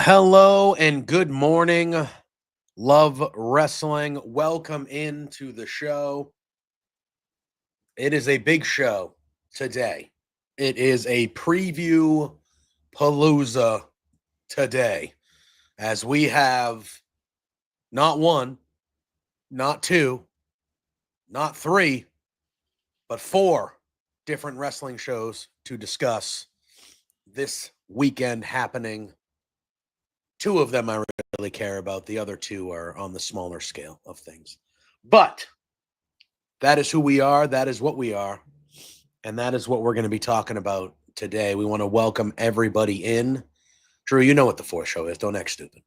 Hello, and good morning. Love wrestling. Welcome into the show. It is a big show today. It is a Preview-Palooza today, as we have not one, not two, not three, but four different wrestling shows to discuss this weekend happening. Two of them I really care about. The other two are on the smaller scale of things. But that is who we are. That is what we are. And that is what we're going to be talking about today. We want to welcome everybody in. Drew, you know what the fourth show is. Don't act stupid.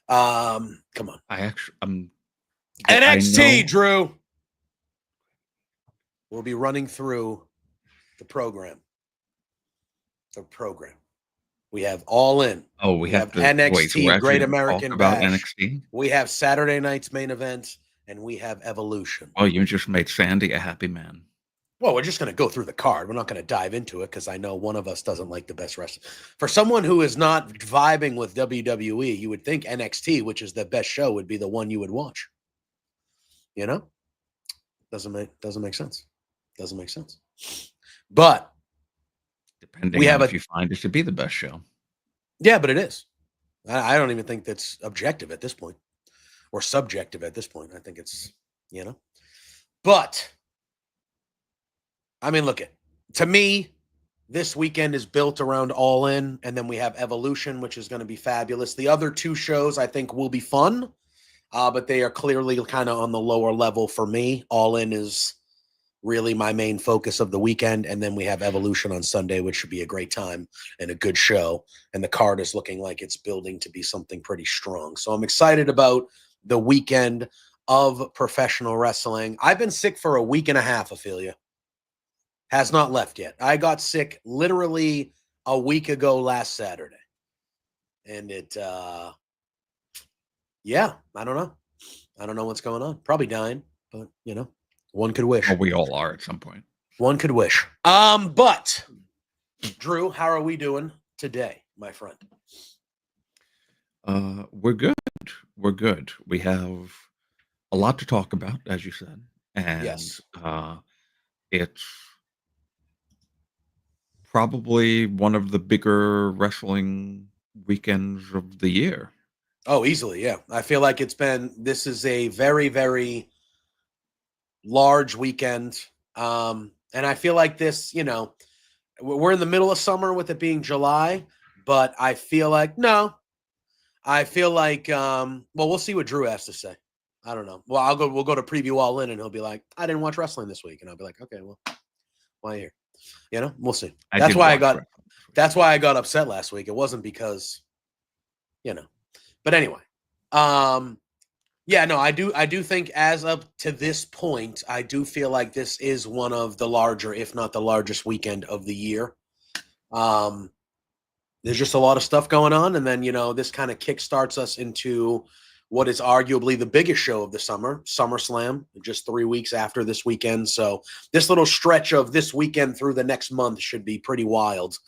Come on. NXT, Drew. We'll be running through the program. We have All In. Oh, we have to NXT, wait, Great American about Bash. NXT. We have Saturday night's main event, and we have Evolution. Oh, you just made Sandy a happy man. Well, we're just going to go through the card. We're not going to dive into it because I know one of us doesn't like the best wrestling. For someone who is not vibing with WWE, you would think NXT, which is the best show, would be the one you would watch. You know? Doesn't make sense. Doesn't make sense. But depending on if you find it to be the best show. Yeah, but it is. I don't even think that's objective at this point or subjective at this point. I think it's, But, I mean, to me, this weekend is built around All In, and then we have Evolution, which is going to be fabulous. The other two shows I think will be fun, but they are clearly kind of on the lower level for me. All In is really my main focus of the weekend, and then we have Evolution on Sunday, which should be a great time and a good show, and the card is looking like it's building to be something pretty strong. So I'm excited about the weekend of professional wrestling. I've been sick for a week and a half, Ophelia. Has not left yet. I got sick literally a week ago last Saturday, and it I don't know what's going on. Probably dying, but one could wish. Well, we all are at some point. One could wish. But Drew, how are we doing today, my friend? We're good. We're good. We have a lot to talk about, as you said. And yes. It's probably one of the bigger wrestling weekends of the year. Oh, easily, yeah. I feel like this is a very, very large weekend. And I feel like this, we're in the middle of summer with it being July, but I feel like, well, we'll see what Drew has to say. I don't know. Well, we'll go to Preview All In and he'll be like, I didn't watch wrestling this week. And I'll be like, okay, well, why here? We'll see. That's why I got upset last week. It wasn't because, but anyway, yeah, no, I do think as up to this point, I do feel like this is one of the larger, if not the largest weekend of the year. There's just a lot of stuff going on. And then, this kind of kickstarts us into what is arguably the biggest show of the summer, SummerSlam, just 3 weeks after this weekend. So this little stretch of this weekend through the next month should be pretty wild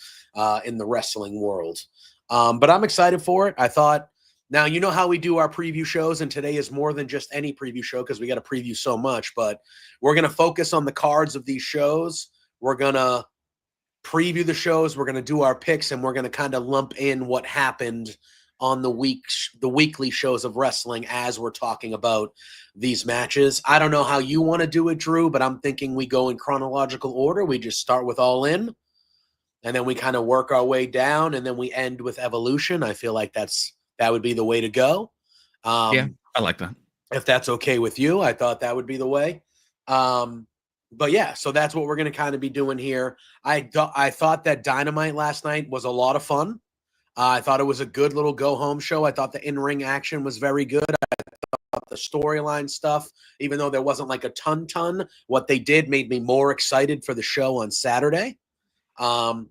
in the wrestling world. But I'm excited for it. I thought, now, you know how we do our preview shows, and today is more than just any preview show because we got to preview so much, but we're going to focus on the cards of these shows. We're going to preview the shows. We're going to do our picks, and we're going to kind of lump in what happened on the weekly shows of wrestling as we're talking about these matches. I don't know how you want to do it, Drew, but I'm thinking we go in chronological order. We just start with All In, and then we kind of work our way down, and then we end with Evolution. I feel like that would be the way to go. Yeah, I like that. If that's okay with you, I thought that would be the way. But yeah, so that's what we're going to kind of be doing here. I thought that Dynamite last night was a lot of fun. I thought it was a good little go-home show. I thought the in-ring action was very good. I thought the storyline stuff, even though there wasn't like a ton, what they did made me more excited for the show on Saturday.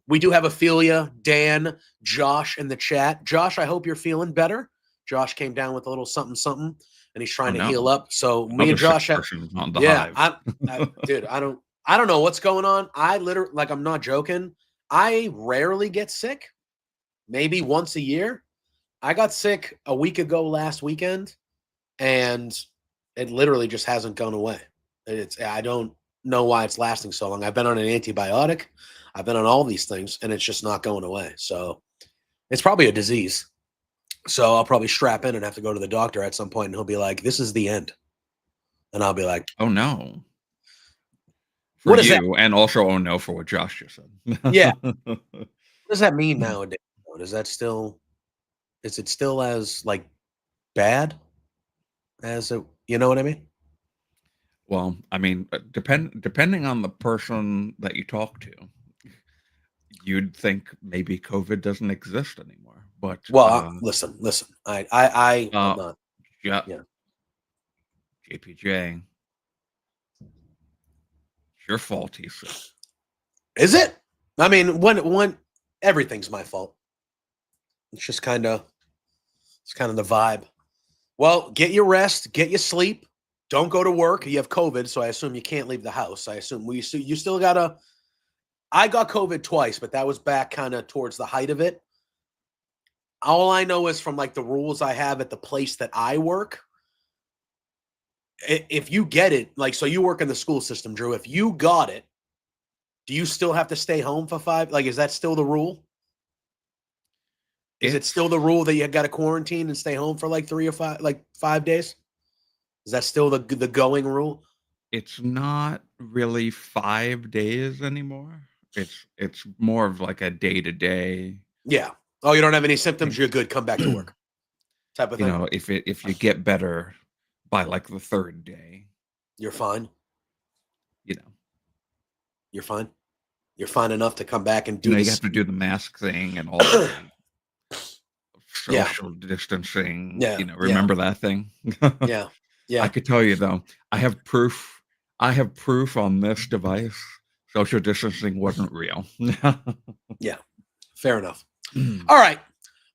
We do have Ophelia, Dan, Josh in the chat. Josh, I hope you're feeling better. Josh came down with a little something, and he's trying to heal up. So me and Josh, on the yeah, hive. dude, I don't know what's going on. I literally, like, I'm not joking. I rarely get sick, maybe once a year. I got sick a week ago last weekend, and it literally just hasn't gone away. I don't know why it's lasting so long. I've been on an antibiotic. I've been on all these things, and it's just not going away. So it's probably a disease. So I'll probably strap in and have to go to the doctor at some point, and he'll be like, "This is the end," and I'll be like, "Oh no." For what is you, that? and also, oh no, for what Josh just said. Yeah. What does that mean nowadays? Is it still as like bad as it, you know what I mean? Well, I mean, depending on the person that you talk to, you'd think maybe COVID doesn't exist anymore. But Well, listen. I'm not. yeah, Yeah. JPJ, it's your fault, he said. Is it? I mean, when everything's my fault. It's just kind of the vibe. Well, get your rest, get your sleep. Don't go to work. You have COVID, so I assume you can't leave the house. I assume you still gotta. I got COVID twice, but that was back kind of towards the height of it. All I know is from like the rules I have at the place that I work. If you get it, like, so you work in the school system, Drew. If you got it, do you still have to stay home for 5? Like, is that still the rule? Is it still the rule that you got to quarantine and stay home for like 3 or 5, like 5 days? Is that still the going rule? It's not really 5 days anymore. It's more of like a day-to-day. Yeah. Oh, you don't have any symptoms? You're good. Come back to work. Type of You thing. know, if you get better by like the 3rd day, You're fine. you know. You're fine. You're fine enough to come back and do You this. have to do the mask thing and all the social distancing. Yeah. Remember that thing? Yeah. Yeah. I could tell you though, I have proof on this device social distancing wasn't real. Yeah. Fair enough. All right.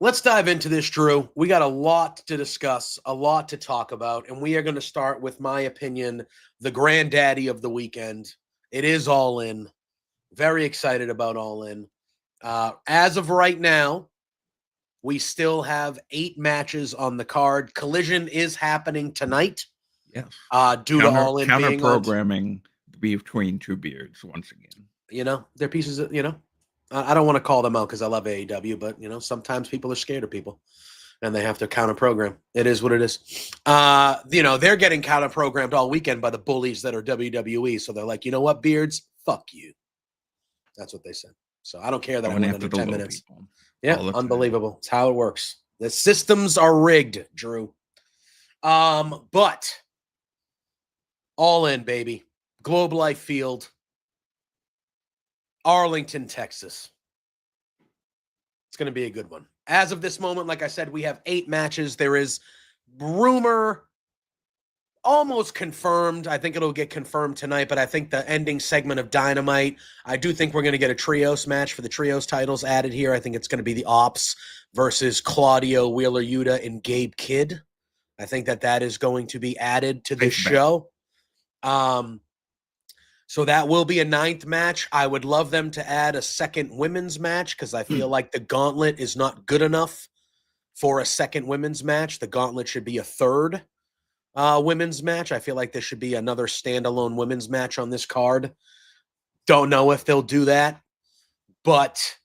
Let's dive into this, Drew. We got a lot to discuss, a lot to talk about, and we are going to start with my opinion, the granddaddy of the weekend. It is All In. Very excited about All In. As of right now, we still have 8 matches on the card. Collision is happening tonight. Yes. Due to All In being programming between two beards once again. You know, they're pieces of, I don't want to call them out because I love AEW, but sometimes people are scared of people and they have to counter program. It is what it is. They're getting counter programmed all weekend by the bullies that are WWE. So they're like, you know what, beards, fuck you. That's what they said. So I don't care that I went under 10 minutes. People. Yeah, unbelievable. It's how it works. The systems are rigged, Drew. But All In, baby. Globe Life Field. Arlington, Texas. It's going to be a good one. As of this moment, like I said, we have 8 matches. There is rumor almost confirmed. I think it'll get confirmed tonight, but I think the ending segment of Dynamite, I do think we're going to get a trios match for the trios titles added here. I think it's going to be the Ops versus Claudio, Wheeler Yuta, and Gabe Kidd. I think that is going to be added to this show. So that will be a 9th match. I would love them to add a second women's match because I feel like the gauntlet is not good enough for a second women's match. The gauntlet should be a 3rd women's match. I feel like there should be another standalone women's match on this card. Don't know if they'll do that, but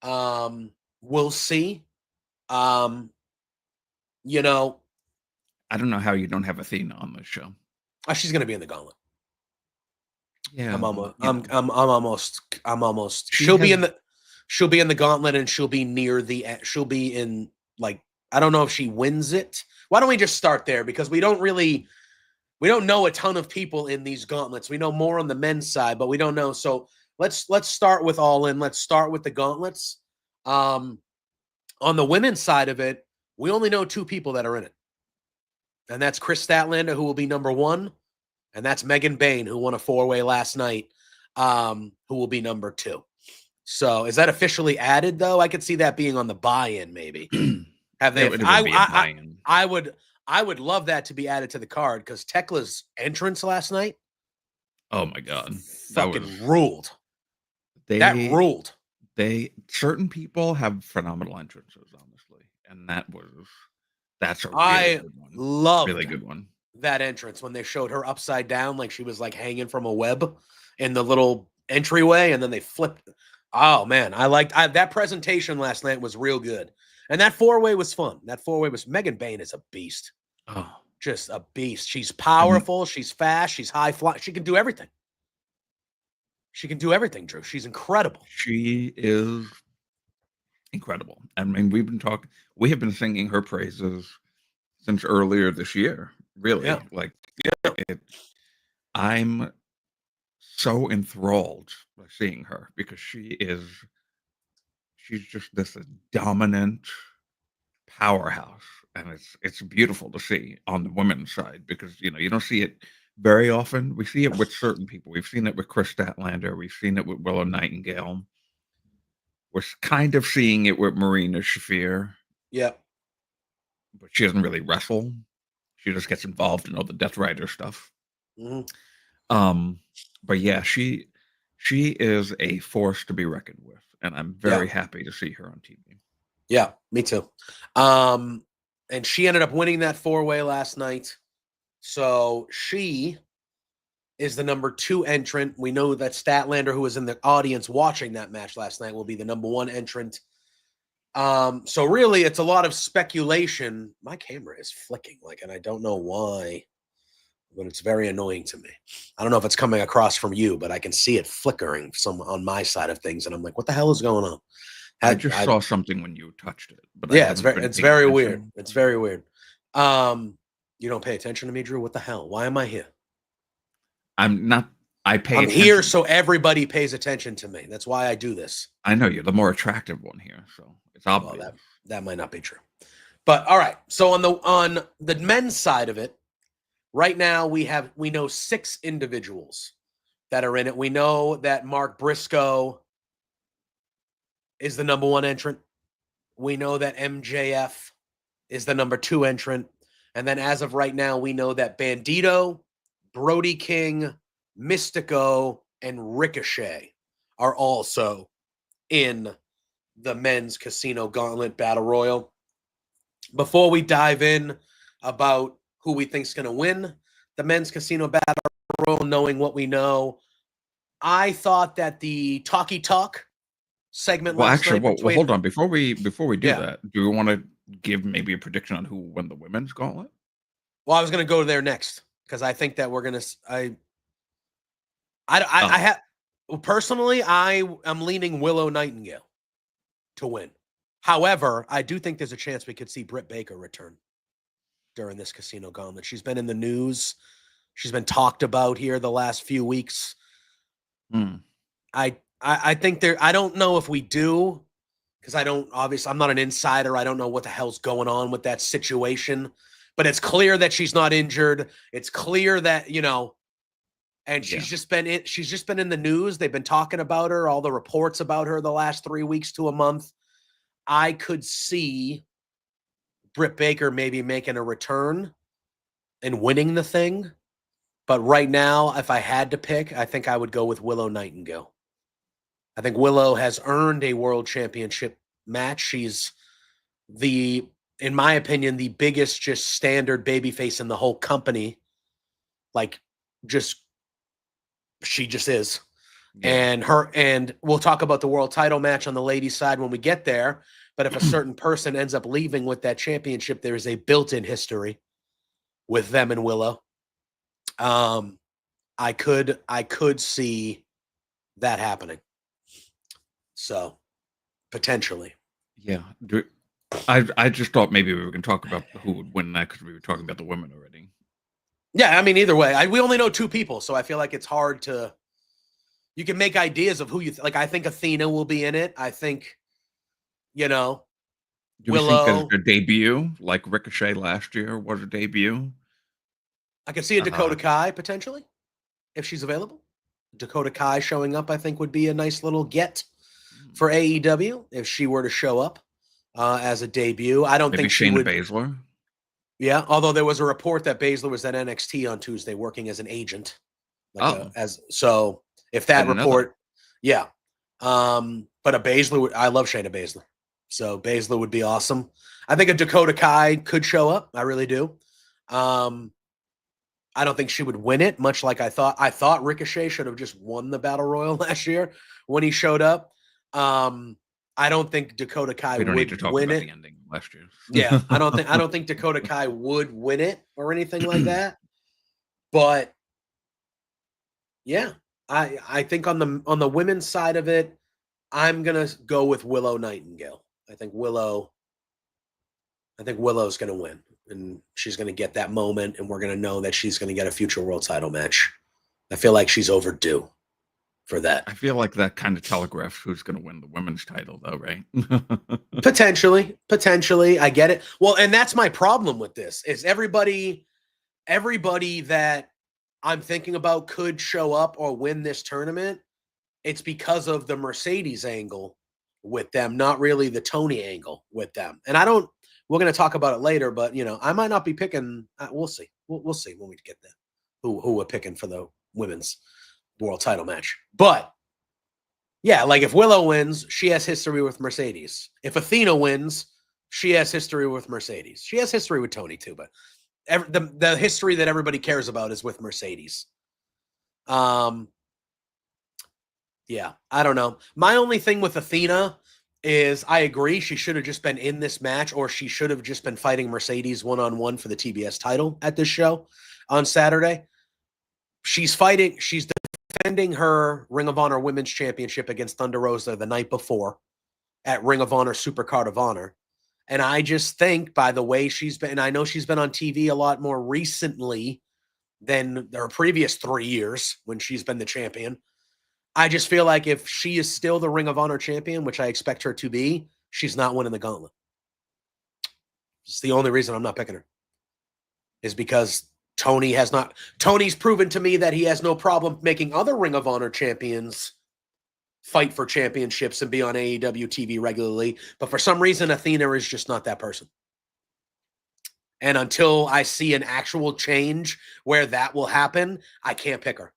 we'll see. You know, I don't know how you don't have Athena on this show. she's going to be in the gauntlet. Yeah, I'm almost. you know. I'm almost. I'm almost. She She'll be has- in the. She'll be in the gauntlet, and she'll be near the. She'll be in like. I don't know if she wins it. Why don't we just start there, because we don't know a ton of people in these gauntlets. We know more on the men's side, but we don't know. So let's start with All In. Let's start with the gauntlets. On the women's side of it, we only know 2 people that are in it, and that's Chris Statlander, who will be number 1, and that's Megan Bain, who won a 4-way last night, who will be number 2. So is that officially added, though? I could see that being on the buy-in, maybe. Have they? It would be a buy-in. I would love that to be added to the card, because Tekla's entrance last night, Oh my god, ruled. That ruled. Certain people have phenomenal entrances, honestly, and that's a I good one. Love really good one. That entrance when they showed her upside down, like she was like hanging from a web in the little entryway, and then they flipped. Oh man, that presentation last night was real good, and that 4-way was fun. That 4-way was. Megan Bain is a beast. Oh, just a beast. She's powerful. She's fast. She's high fly. She can do everything. She can do everything, Drew. She's incredible. She is incredible. I mean, we have been singing her praises since earlier this year. Really, I'm so enthralled by seeing her, because she's just this dominant powerhouse, and it's beautiful to see on the women's side, because you don't see it very often. We see it with certain people. We've seen it with Chris Statlander. We've seen it with Willow Nightingale. We're kind of seeing it with Marina Shafir. Yeah. But she doesn't really wrestle. She just gets involved in all the Death Rider stuff. Mm-hmm. But yeah, she is a force to be reckoned with, and I'm very happy to see her on TV. Yeah, me too. And she ended up winning that 4-way last night. So she is the number 2 entrant. We know that Statlander, who was in the audience watching that match last night, will be the number 1 entrant. So really, it's a lot of speculation. My camera is flicking, and I don't know why, but it's very annoying to me. I don't know if it's coming across from you, but I can see it flickering on my side of things, and I'm like, what the hell is going on? I saw something when you touched it, but yeah, it's very weird. It's very weird. You don't pay attention to me, Drew? What the hell? Why am I here? I'm not. I'm here so everybody pays attention to me. That's why I do this. I know you're the more attractive one here, so it's obvious. Well, that might not be true. But all right. So on the men's side of it, right now we know 6 individuals that are in it. We know that Mark Briscoe is the number 1 entrant. We know that MJF is the number 2 entrant. And then as of right now, we know that Bandito, Brody King, Mystico, and Ricochet are also in the men's Casino Gauntlet Battle Royal. Before we dive in about who we think is going to win the men's Casino Battle Royal, knowing what we know, I thought that the Talkie Talk segment hold on. Before we do that, do we want to give maybe a prediction on who won the women's gauntlet? Well, I was going to go there next, because I think that we're going to. Personally, I am leaning Willow Nightingale to win. However, I do think there's a chance we could see Britt Baker return during this Casino Gauntlet. She's been in the news. She's been talked about here the last few weeks. I think I don't know if we do, because I'm not an insider. I don't know what the hell's going on with that situation, but it's clear that she's not injured. It's clear that, and she's just been in the news. They've been talking about her, all the reports about her the last 3 weeks to a month. I could see Britt Baker maybe making a return and winning the thing. But right now, if I had to pick, I think I would go with Willow Nightingale. I think Willow has earned a world championship match. She's in my opinion, the biggest just standard babyface in the whole company. She just is. Yeah. And we'll talk about the world title match on the ladies' side when we get there. But if a certain person ends up leaving with that championship, there is a built-in history with them and Willow. I could see that happening. So potentially. Yeah. I just thought maybe we were going to talk about who would win that because we were talking about the women already. Yeah, I mean, either way, we only know two people, so I feel like it's hard to. You can make ideas of who you like. I think Athena will be in it. I think, Do we think Willow. there's a debut like Ricochet last year was a debut? I could see a Dakota Kai potentially if she's available. Dakota Kai showing up, I think, would be a nice little get for AEW if she were to show up as a debut. I don't Maybe think she Shayna would. Baszler. Yeah, although there was a report that Baszler was at NXT on Tuesday working as an agent. So if that report, yeah. But a Baszler, I love Shayna Baszler. So Baszler would be awesome. I think a Dakota Kai could show up. I really do. I don't think she would win it, much like I thought. I thought Ricochet should have just won the Battle Royal last year when he showed up. I don't think Dakota Kai would need to talk win about it. the ending last year. Yeah, I don't think Dakota Kai would win it or anything like that. But yeah, I think on the women's side of it, I'm gonna go with Willow Nightingale. I think Willow's gonna win, and she's gonna get that moment, and we're gonna know that she's gonna get a future world title match. I feel like she's overdue for that. I feel like that kind of telegraphs who's going to win the women's title, though, right? Potentially, I get it. Well, and that's my problem with this is everybody that I'm thinking about could show up or win this tournament. It's because of the Mercedes angle with them, not really the Tony angle with them. And we're going to talk about it later, but I might not be picking. We'll see. We'll see when we get there who we're picking for the women's world title match. But yeah, like if Willow wins, she has history with Mercedes. If Athena wins, she has history with Mercedes. She has history with Tony too, but the history that everybody cares about is with Mercedes. Yeah, I don't know. My only thing with Athena is I agree she should have just been in this match, or she should have just been fighting Mercedes one-on-one for the TBS title at this show on Saturday. She's defending her Ring of Honor Women's Championship against Thunder Rosa the night before at Ring of Honor Supercard of Honor. And I just think by the way she's been, and I know she's been on TV a lot more recently than her previous 3 years when she's been the champion. I just feel like if she is still the Ring of Honor champion, which I expect her to be, she's not winning the gauntlet. It's the only reason I'm not picking her is because Tony's proven to me that he has no problem making other Ring of Honor champions fight for championships and be on AEW TV regularly. But for some reason, Athena is just not that person. And until I see an actual change where that will happen, I can't pick her.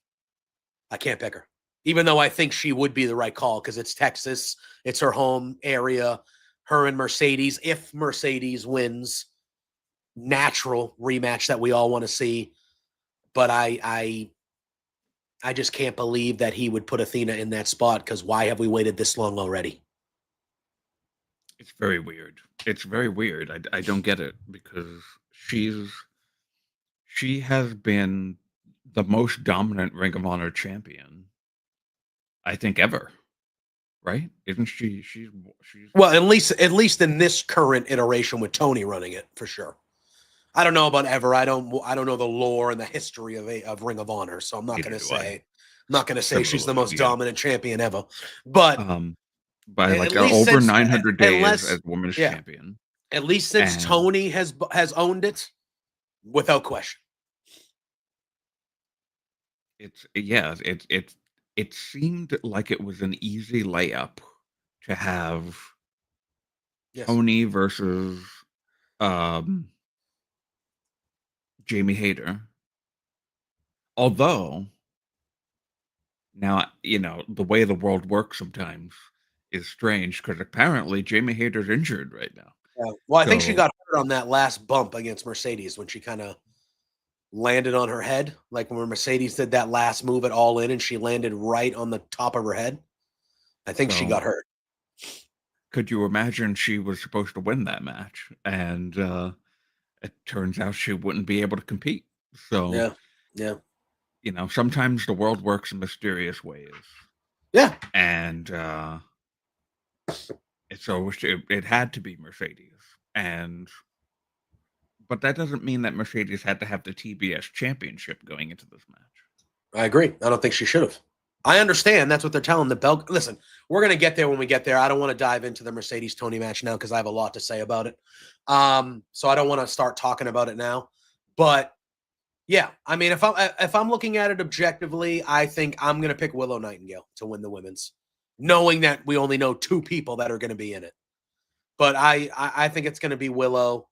Even though I think she would be the right call because it's Texas, it's her home area, her and Mercedes. If Mercedes wins, natural rematch that we all want to see. But I just can't believe that he would put Athena in that spot because why have we waited this long already? It's very weird. I don't get it because she has been the most dominant Ring of Honor champion, I think, ever. Right? Isn't she? She's well, at least in this current iteration with Tony running it for sure. I don't know about ever. I don't know the lore and the history of Ring of Honor, so I'm not going to say she's the most dominant champion ever. But by like over 900 days as women's champion, at least since Tony has owned it, without question. It seemed like it was an easy layup to have Tony versus Jamie Hayter. Although now, the way the world works sometimes is strange because apparently Jamie Hayter's injured right now. Yeah. Well, I think she got hurt on that last bump against Mercedes when she kind of landed on her head, like when Mercedes did that last move at All In and she landed right on the top of her head. I think she got hurt. could you imagine she was supposed to win that match, and it turns out she wouldn't be able to compete. So, Yeah. Yeah. sometimes the world works in mysterious ways, Yeah. and so it had to be Mercedes, but that doesn't mean that Mercedes had to have the TBS championship going into this match. I agree. I don't think she should have. I understand. That's what they're telling the belt. Listen, we're going to get there when we get there. I don't want to dive into the Mercedes Tony match now because I have a lot to say about it. So I don't want to start talking about it now. But yeah, I mean, if I'm looking at it objectively, I think I'm going to pick Willow Nightingale to win the women's, knowing that we only know 2 people that are going to be in it. But I think it's going to be Willow.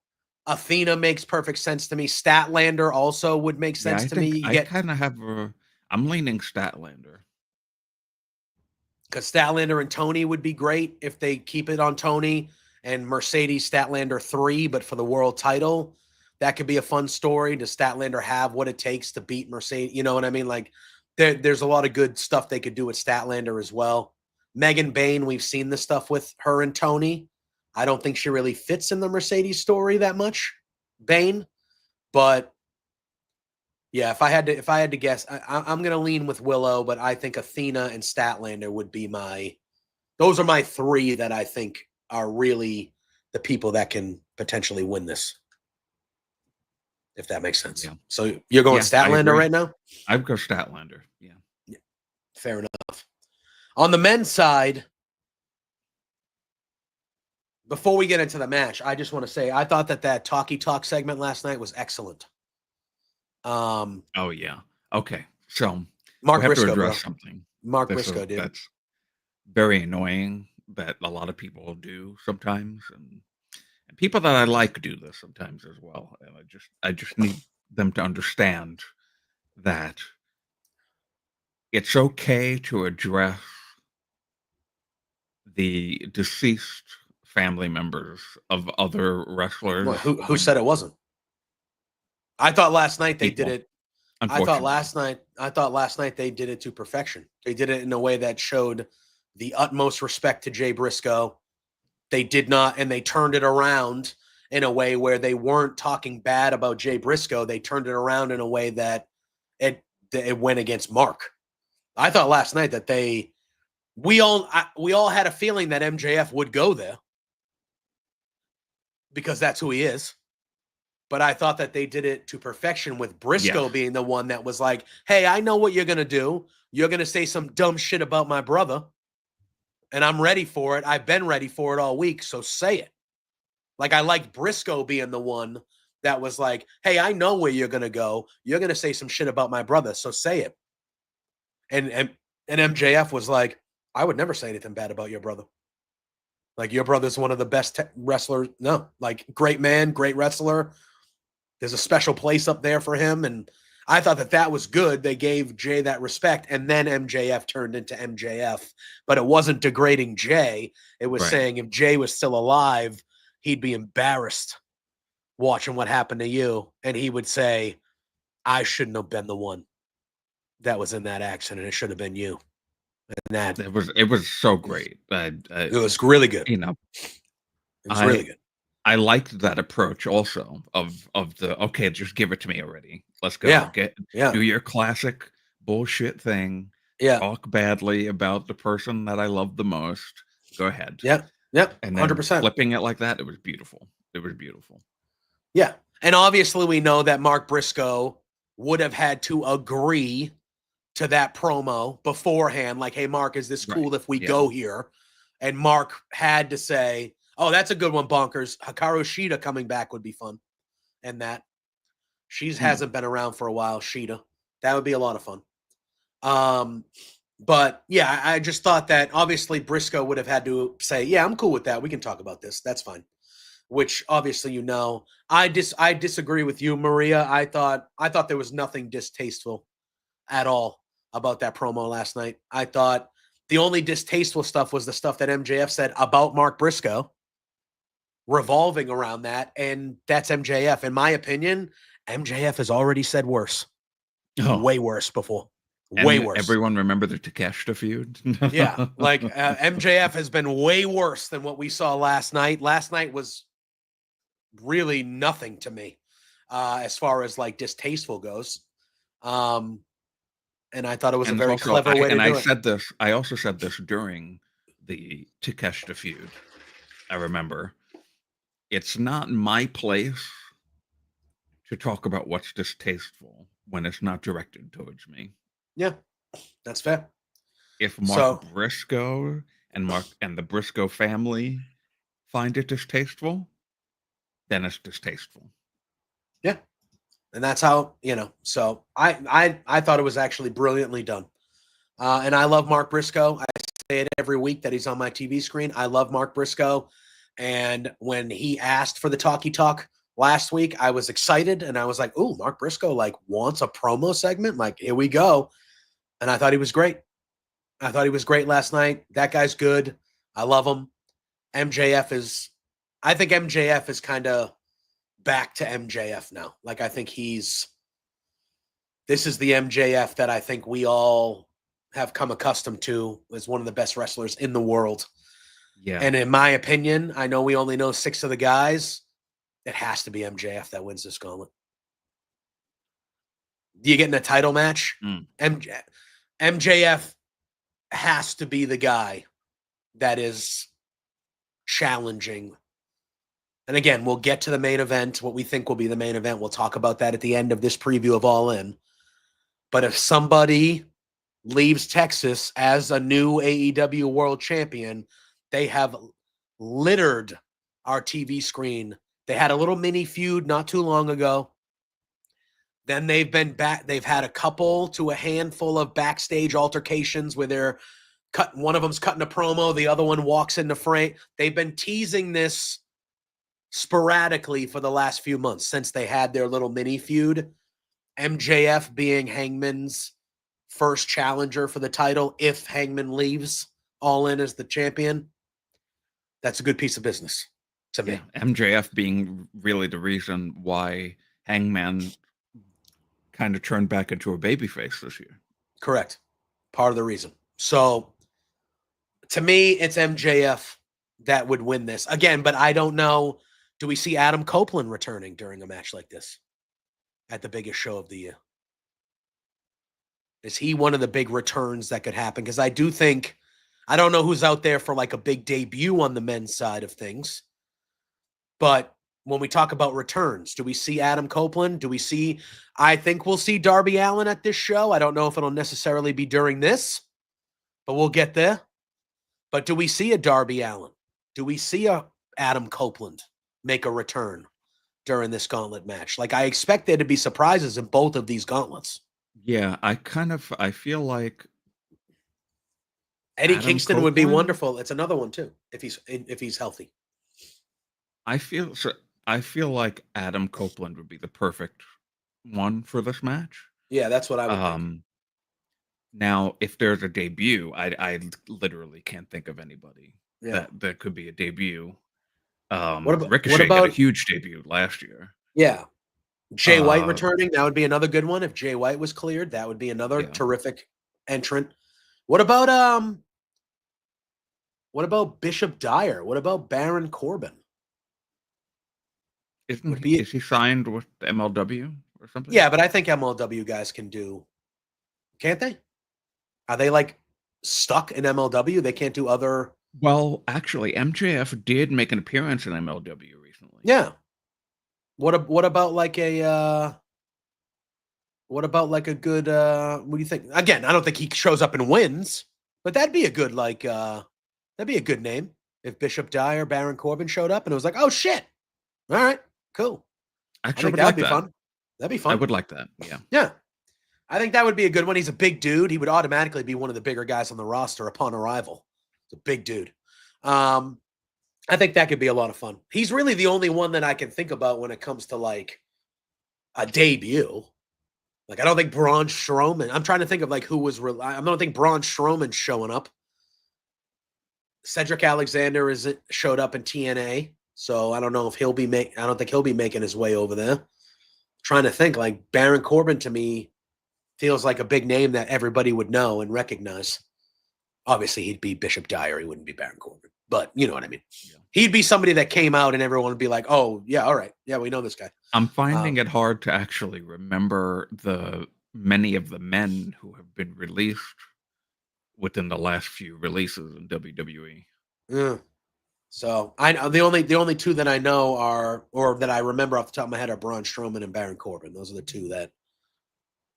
Athena makes perfect sense to me. Statlander also would make Yeah, sense I to me. think You I get kind of have I'm leaning Statlander. because Statlander and Tony would be great if they keep it on Tony and Mercedes Statlander 3, but for the world title, that could be a fun story. Does Statlander have what it takes to beat Mercedes? You know what I mean? Like there's a lot of good stuff they could do with Statlander as well. Megan Bain, we've seen the stuff with her and Tony. I don't think she really fits in the Mercedes story that much, Bain, but yeah, if I had to guess, I'm going to lean with Willow, but I think Athena and Statlander would be those are my 3 that I think are really the people that can potentially win this, if that makes sense. Yeah. So you're going Yeah, I Statlander agree. right now? I'd go Statlander. Yeah. Fair enough. On the men's side, before we get into the match, I just want to say I thought that Talkie Talk segment last night was excellent. Oh yeah. Okay. So Mark we have to Briscoe, address bro. something. Mark Briscoe, dude. That's very annoying that a lot of people do sometimes, and people that I like do this sometimes as well. And I just need them to understand that it's okay to address the deceased family members of other wrestlers. What, who said it wasn't? I thought last night they did People, it. I unfortunately. thought last night they did it to perfection. They did it in a way that showed the utmost respect to Jay Briscoe. They did not, and they turned it around in a way where they weren't talking bad about Jay Briscoe. They turned it around in a way that it went against Mark. I thought last night that we all had a feeling that MJF would go there because that's who he is. But I thought that they did it to perfection with Briscoe being the one that was like, hey, I know what you're going to do. You're going to say some dumb shit about my brother, and I'm ready for it. I've been ready for it all week, so say it. Like, I liked Briscoe being the one that was like, hey, I know where you're going to go. You're going to say some shit about my brother, so say it. And MJF was like, I would never say anything bad about your brother. Like, your brother's one of the best wrestlers. No, like, great man, great wrestler. There's a special place up there for him. And I thought that was good. They gave Jay that respect. And then MJF turned into MJF. But it wasn't degrading Jay. It was saying if Jay was still alive, he'd be embarrassed watching what happened to you. And he would say, I shouldn't have been the one that was in that accident. It should have been you. And that it was so great. it was really good. You know, it was really good. I liked that approach also of the, okay, just give it to me already. Let's go. Do your classic bullshit thing. Yeah. Talk badly about the person that I love the most. Go ahead. Yep. And then 100%. flipping it like that, it was beautiful. It was beautiful. Yeah. And obviously we know that Mark Briscoe would have had to agree to that promo beforehand. Like, hey, Mark, is this cool if we go here? And Mark had to say, oh, that's a good one, Bonkers. Hikaru Shida coming back would be fun. And that she hasn't been around for a while, Shida. That would be a lot of fun. But yeah, I just thought that obviously Briscoe would have had to say, yeah, I'm cool with that. We can talk about this. That's fine. Which obviously, I disagree with you, Maria. I thought there was nothing distasteful at all about that promo last night. I thought the only distasteful stuff was the stuff that MJF said about Mark Briscoe, revolving around that, and that's MJF. In my opinion, MJF has already said worse. Way worse before. Way worse. Everyone remember the Takeshita feud? Yeah, like MJF has been way worse than what we saw last night. Last night was really nothing to me as far as like distasteful goes. And I thought it was a very clever way to do it. I also said this during the Takeshita feud. I remember it's not my place to talk about what's distasteful when it's not directed towards me. Yeah, that's fair. If Mark Briscoe and the Briscoe family find it distasteful, then it's distasteful. Yeah. And that's how, so I thought it was actually brilliantly done. And I love Mark Briscoe. I say it every week that he's on my TV screen. I love Mark Briscoe. And when he asked for the talkie talk last week, I was excited and I was like, ooh, Mark Briscoe like wants a promo segment. Like, here we go. And I thought he was great. I thought he was great last night. That guy's good. I love him. I think MJF is kind of back to MJF now. Like, I think this is the MJF that I think we all have come accustomed to as one of the best wrestlers in the world. Yeah. And in my opinion, I know we only know 6 of the guys. It has to be MJF that wins this gauntlet. You get in a title match. MJF has to be the guy that is challenging. And again, we'll get to the main event, what we think will be the main event. We'll talk about that at the end of this preview of All In. But if somebody leaves Texas as a new AEW World Champion, they have littered our TV screen. They had a little mini feud not too long ago. Then they've been back. They've had a couple to a handful of backstage altercations where one of them's cutting a promo, the other one walks in the frame. They've been teasing this sporadically for the last few months since they had their little mini feud. MJF being Hangman's first challenger for the title if Hangman leaves All In as the champion. That's a good piece of business to me. MJF being really the reason why Hangman kind of turned back into a babyface this year. Correct. Part of the reason. So to me, it's MJF that would win this. Again, but I don't know. Do we see Adam Copeland returning during a match like this at the biggest show of the year? Is he one of the big returns that could happen? Because I do think, I don't know who's out there for like a big debut on the men's side of things. But when we talk about returns, do we see Adam Copeland? I think we'll see Darby Allin at this show. I don't know if it'll necessarily be during this, but we'll get there. But do we see a Darby Allin? Do we see a Adam Copeland make a return during this gauntlet match? Like, I expect there to be surprises in both of these gauntlets. Yeah, I feel like Eddie Kingston would be wonderful. It's another one too, if he's healthy. I feel like Adam Copeland would be the perfect one for this match. Yeah, that's what I would think. Now, if there's a debut, I literally can't think of anybody that could be a debut. Ricochet got a huge debut last year. Yeah. Jay White returning, that would be another good one. If Jay White was cleared, that would be another terrific entrant. What about Bishop Dyer? What about Baron Corbin? Is he signed with the MLW or something? Yeah, but I think MLW guys can do, can't they? Are they like stuck in MLW? They can't do other. Well, actually, MJF did make an appearance in MLW recently. Yeah. What about like a good what do you think? Again, I don't think he shows up and wins, but that'd be a good name if Bishop Dyer, Baron Corbin showed up and it was like, oh shit. All right, cool. Actually, that'd be fun. That'd be fun. I would like that. Yeah. Yeah. I think that would be a good one. He's a big dude. He would automatically be one of the bigger guys on the roster upon arrival. He's a big dude. I think that could be a lot of fun. He's really the only one that I can think about when it comes to like a debut. Like, I don't think Braun Strowman. I'm trying to think of like who was. I don't think Braun Strowman's showing up. Cedric Alexander showed up in TNA, so I don't know if he'll be I don't think he'll be making his way over there. Trying to think, like Baron Corbin to me feels like a big name that everybody would know and recognize. Obviously, he'd be Bishop Dyer. He wouldn't be Baron Corbin. But you know what I mean. Yeah. He'd be somebody that came out and everyone would be like, oh, yeah, all right. Yeah, we know this guy. I'm finding it hard to actually remember many of the men who have been released within the last few releases in WWE. Yeah. So I know the only two that I know are, or that I remember off the top of my head, are Braun Strowman and Baron Corbin. Those are the two that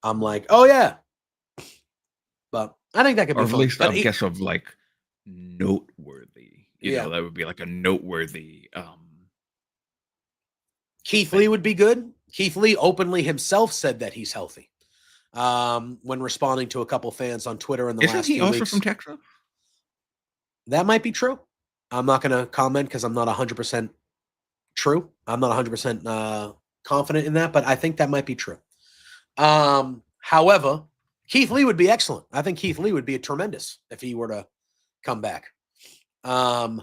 I'm like, oh yeah. But I think that could Or be at fun. least But I guess of like noteworthy. You Yeah. know, that would be like a noteworthy Keith Lee would be good. Keith Lee openly himself said that he's healthy. When responding to a couple fans on Twitter in the Isn't last he few also weeks. from Texas? That might be true. I'm not going to comment because I'm not 100% true. I'm not 100% confident in that, but I think that might be true. However, Keith Lee would be excellent. I think Keith Lee would be tremendous if he were to come back. Yeah,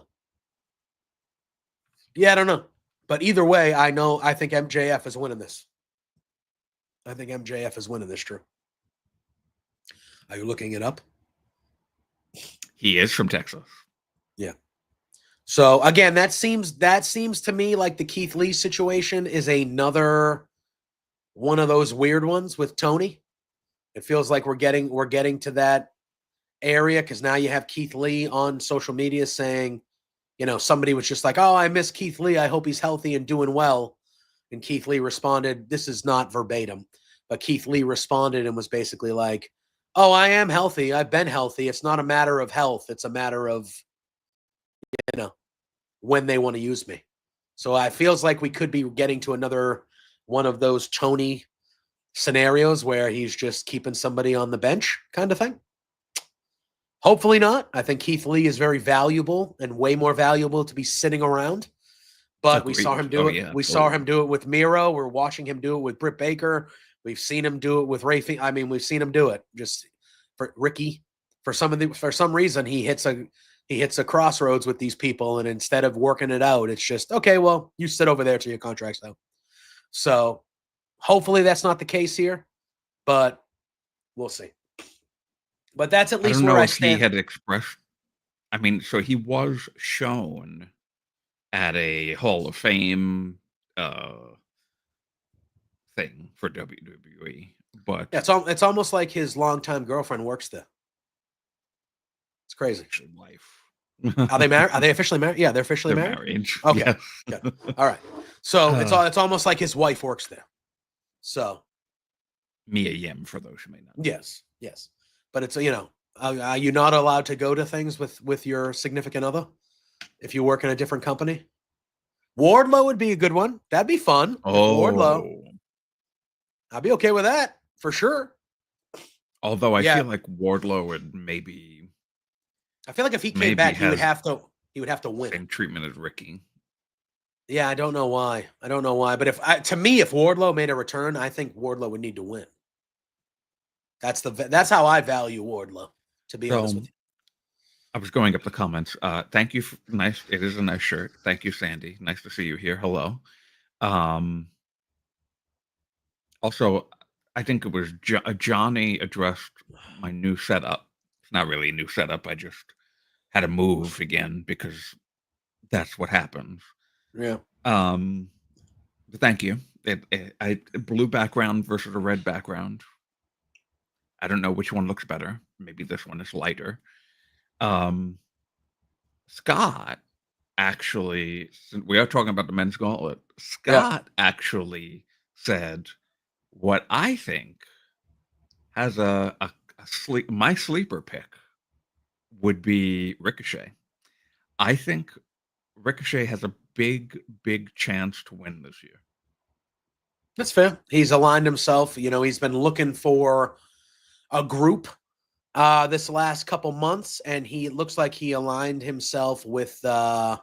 I don't know. But either way, I think MJF is winning this. I think MJF is winning this, Drew. Are you looking it up? He is from Texas. Yeah. So again, that seems to me like the Keith Lee situation is another one of those weird ones with Tony. It feels like we're getting to that area because now you have Keith Lee on social media saying, you know, somebody was just like, "Oh, I miss Keith Lee. I hope he's healthy and doing well." And Keith Lee responded, this is not verbatim, but Keith Lee responded and was basically like, "Oh, I am healthy. I've been healthy. It's not a matter of health. It's a matter of, you know, when they want to use me." So it feels like we could be getting to another one of those Tony scenarios where he's just keeping somebody on the bench kind of thing. Hopefully not. I think Keith Lee is very valuable and way more valuable to be sitting around. But we saw him do it. Yeah, we saw him do it with Miro. We're watching him do it with Britt Baker. We've seen him do it with Ray. I mean, we've seen him do it. Just for Ricky, for some reason, he hits a crossroads with these people, and instead of working it out, it's just okay. Well, you sit over there till your contract's out. So hopefully that's not the case here, but we'll see. But that's at least where I stand. He had expressed. I mean, so he was shown at a Hall of Fame thing for WWE, but yeah, it's almost like his longtime girlfriend works there. It's crazy. Life. Are they married? Are they officially married? Yeah, they're officially married. Okay. Yes. Good. All right. So it's almost like his wife works there. So Mia Yim, for those who may not. Yes. But it's, you know, are you not allowed to go to things with your significant other if you work in a different company? Wardlow would be a good one. That'd be fun. Oh, Wardlow. I'd be okay with that for sure. Although I feel like Wardlow would maybe. I feel like if he came back, he would have to win. Same treatment as Ricky. Yeah, I don't know why. But if Wardlow made a return, I think Wardlow would need to win. That's how I value Wardlow, to be honest with you. I was going up the comments. Thank you. Nice. It is a nice shirt. Thank you, Sandy. Nice to see you here. Hello. Also, I think it was Johnny addressed my new setup. It's not really a new setup. I just had to move again because that's what happens. Yeah. But thank you. A blue background versus a red background. I don't know which one looks better. Maybe this one is lighter. Scott actually, we are talking about the men's gauntlet. Scott actually said what I think has my sleeper pick would be Ricochet. I think Ricochet has a big chance to win this year. That's fair. He's aligned himself. You know, he's been looking for a group this last couple months, and he looks like he aligned himself with the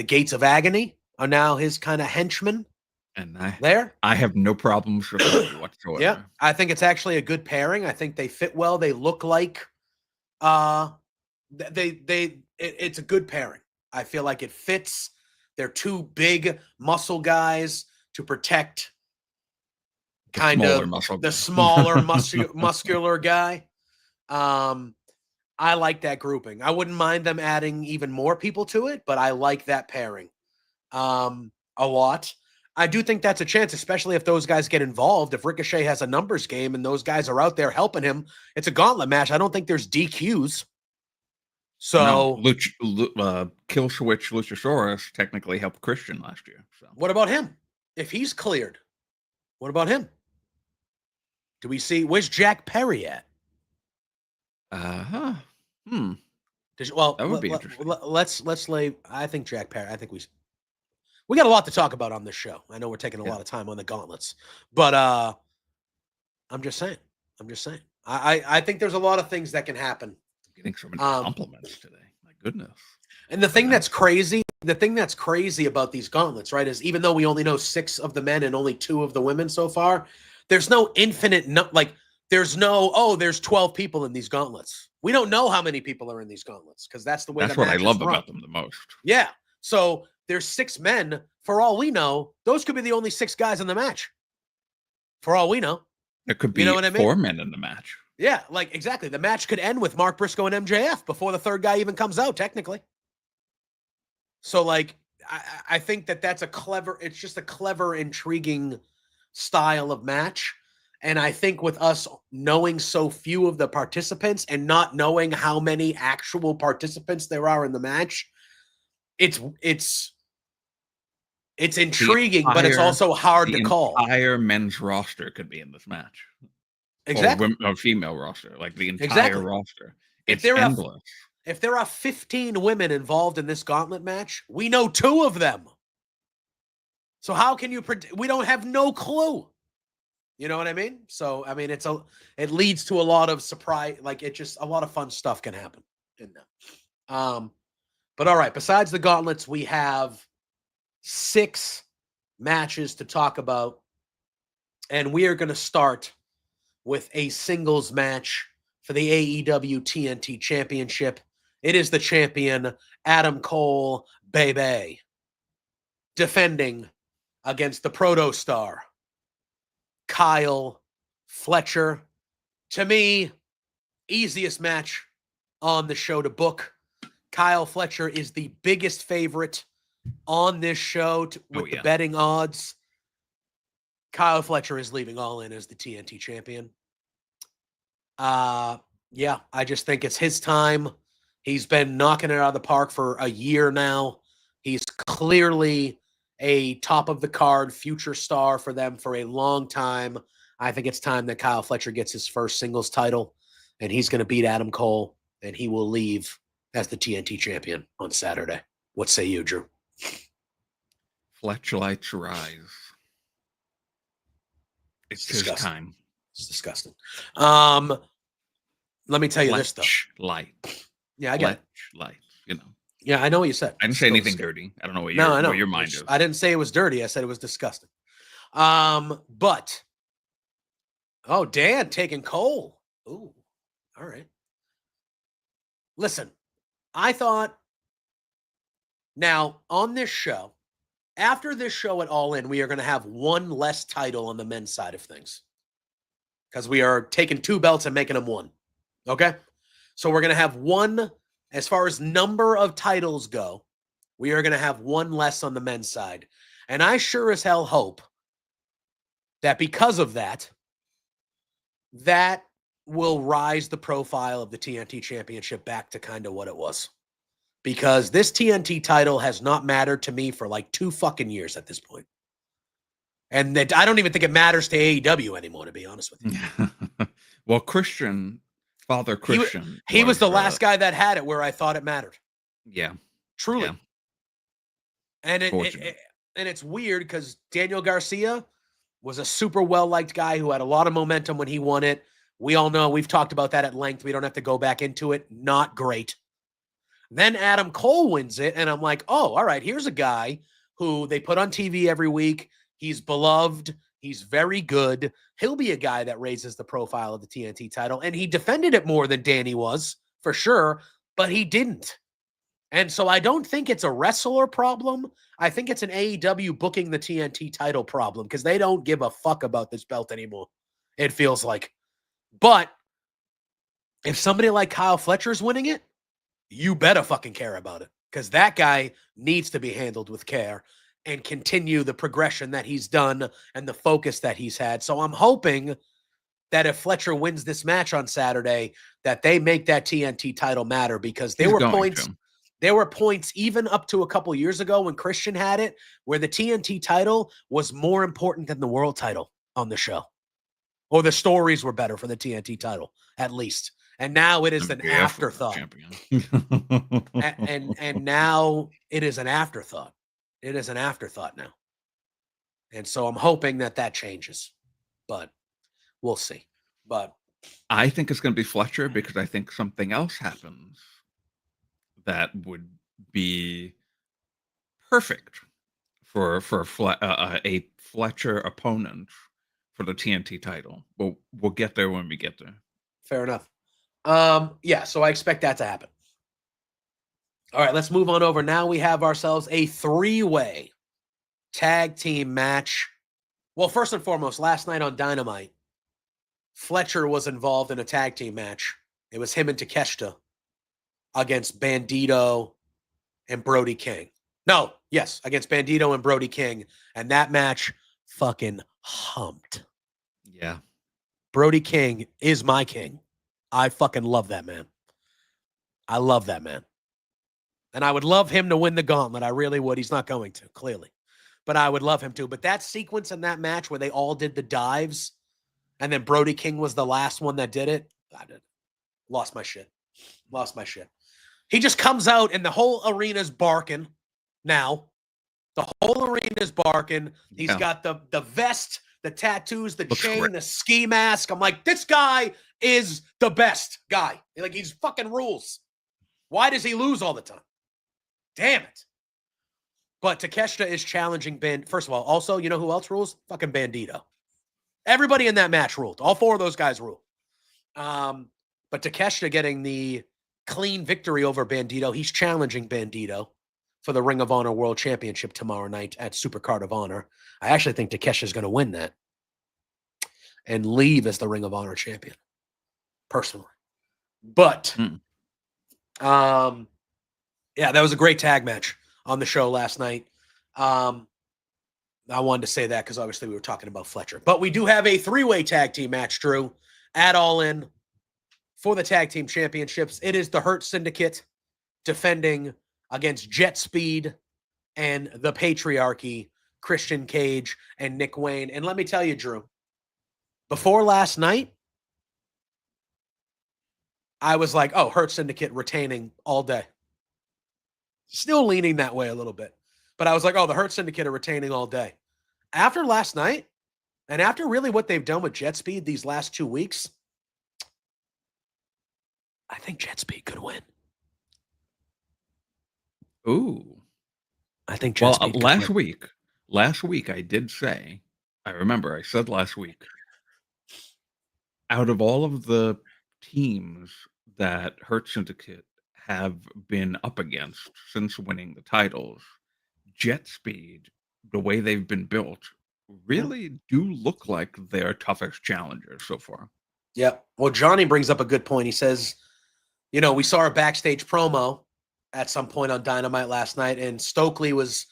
Gates of Agony are now his kind of henchmen. And I have no problems with that whatsoever. Yeah, I think it's actually a good pairing. I think they fit well. They look like it's a good pairing. I feel like it fits. They're two big muscle guys to protect kind smaller of muscle the guy. smaller muscular guy. I like that grouping. I wouldn't mind them adding even more people to it, but I like that pairing a lot. I do think that's a chance, especially if those guys get involved. If Ricochet has a numbers game and those guys are out there helping him, it's a gauntlet match. I don't think there's DQs. So, Kill Switch Luchasaurus technically helped Christian last year. So what about him? If he's cleared, what about him? Do we see where's Jack Perry at? Well, that would be interesting. Let's lay. I think Jack Perry. I think we got a lot to talk about on this show. I know we're taking a lot of time on the gauntlets, but I'm just saying. I think there's a lot of things that can happen. I'm getting so many compliments today. My goodness. And the thing that's crazy about these gauntlets, right, is even though we only know 6 of the men and only 2 of the women so far, there's no infinite there's 12 people in these gauntlets. We don't know how many people are in these gauntlets because that's the way that's what I love about them the most. Yeah. So there's 6 men. For all we know, those could be the only 6 guys in the match. For all we know. There could be 4 men in the match. Yeah, exactly. The match could end with Mark Briscoe and MJF before the third guy even comes out, technically. So, I think that's it's just a clever, intriguing style of match. And I think with us knowing so few of the participants and not knowing how many actual participants there are in the match, it's intriguing, but it's also hard to call. The entire men's roster could be in this match. Exactly. Or female roster, the entire roster. It's endless. If there are 15 women involved in this gauntlet match, we know 2 of them. So how can you predict? We don't have no clue. You know what I mean? So, I mean, it leads to a lot of surprise. A lot of fun stuff can happen in them. But all right, besides the gauntlets, we have 6 matches to talk about. And we are going to start with a singles match for the AEW TNT Championship. It is the champion, Adam Cole, baby, defending against the proto-star, Kyle Fletcher. To me, easiest match on the show to book. Kyle Fletcher is the biggest favorite on this show with the betting odds. Kyle Fletcher is leaving All In as the TNT champion. Yeah, I just think it's his time. He's been knocking it out of the park for a year now. He's clearly a top of the card future star for them for a long time. I think it's time that Kyle Fletcher gets his first singles title, and he's going to beat Adam Cole, and he will leave as the TNT champion on Saturday. What say you, Drew? Fletch lights rise. It's his time. It's disgusting. Let me tell you this, though. Light. Yeah, I get it. Light, Yeah, I know what you said. I didn't say anything dirty. I don't know what your mind is. I didn't say it was dirty. I said it was disgusting. But Dan taking Cole. Ooh, all right. Listen, I thought now on this show, after this show at All In, we are going to have one less title on the men's side of things because we are taking 2 belts and making them 1. Okay? So we're going to have one, as far as number of titles go, we are going to have 1 less on the men's side. And I sure as hell hope that because of that, that will rise the profile of the TNT Championship back to kind of what it was. Because this TNT title has not mattered to me for 2 fucking years at this point. And I don't even think it matters to AEW anymore, to be honest with you. Well, Father Christian. He was the last guy that had it where I thought it mattered. Yeah. Truly. Yeah. And it's weird because Daniel Garcia was a super well-liked guy who had a lot of momentum when he won it. We all know, we've talked about that at length. We don't have to go back into it. Not great. Then Adam Cole wins it, and I'm like, oh, all right, here's a guy who they put on TV every week. He's beloved. He's very good. He'll be a guy that raises the profile of the TNT title, and he defended it more than Danny was, for sure, but he didn't. And so I don't think it's a wrestler problem. I think it's an AEW booking the TNT title problem because they don't give a fuck about this belt anymore, it feels like. But if somebody like Kyle Fletcher's winning it, you better fucking care about it because that guy needs to be handled with care and continue the progression that he's done and the focus that he's had. So I'm hoping that if Fletcher wins this match on Saturday, that they make that TNT title matter because there were points even up to a couple years ago when Christian had it where the TNT title was more important than the world title on the show. Or the stories were better for the TNT title, at least. And now it is an afterthought. and now it is an afterthought. It is an afterthought now. And so I'm hoping that changes. But we'll see. But I think it's going to be Fletcher because I think something else happens that would be perfect for a Fletcher opponent for the TNT title. We'll get there when we get there. Fair enough. Yeah, so I expect that to happen. All right, let's move on over. Now we have ourselves a 3-way tag team match. Well, first and foremost, last night on Dynamite, Fletcher was involved in a tag team match. It was him and Takeshita against Bandito and Brody King. Against Bandito and Brody King. And that match fucking humped. Yeah. Brody King is my king. I fucking love that man. I love that man. And I would love him to win the gauntlet. I really would. He's not going to, clearly. But I would love him to. But that sequence in that match where they all did the dives and then Brody King was the last one that did it, I did. Lost my shit. He just comes out and the whole arena's barking now. The whole arena's barking. He's got the vest, the tattoos, the chain, the ski mask. I'm like, this guy is the best guy. Like, he's fucking rules. Why does he lose all the time? Damn it. But Takeshita is challenging First of all, also, you know who else rules? Fucking Bandito. Everybody in that match ruled. All 4 of those guys ruled. But Takeshita getting the clean victory over Bandito. He's challenging Bandito for the Ring of Honor World Championship tomorrow night at Supercard of Honor. I actually think Takeshia's going to win that and leave as the Ring of Honor champion, personally. But, yeah, that was a great tag match on the show last night. I wanted to say that because obviously we were talking about Fletcher. But we do have a 3-way tag team match, Drew, at All In for the tag team championships. It is the Hurt Syndicate defending against Jet Speed and the Patriarchy, Christian Cage and Nick Wayne. And let me tell you, Drew, before last night, I was like, oh, Hurt Syndicate retaining all day. Still leaning that way a little bit. But I was like, oh, the Hurt Syndicate are retaining all day. After last night, and after really what they've done with Jet Speed these last 2 weeks, I think Jet Speed could win. Ooh. I think Jet Speed could win. Last week I did say, I remember I said last week, out of all of the teams that Hurt Syndicate have been up against since winning the titles, Jet Speed, the way they've been built, really do look like their toughest challengers so far. Yeah. Well, Johnny brings up a good point. He says, we saw a backstage promo at some point on Dynamite last night, and Stokely was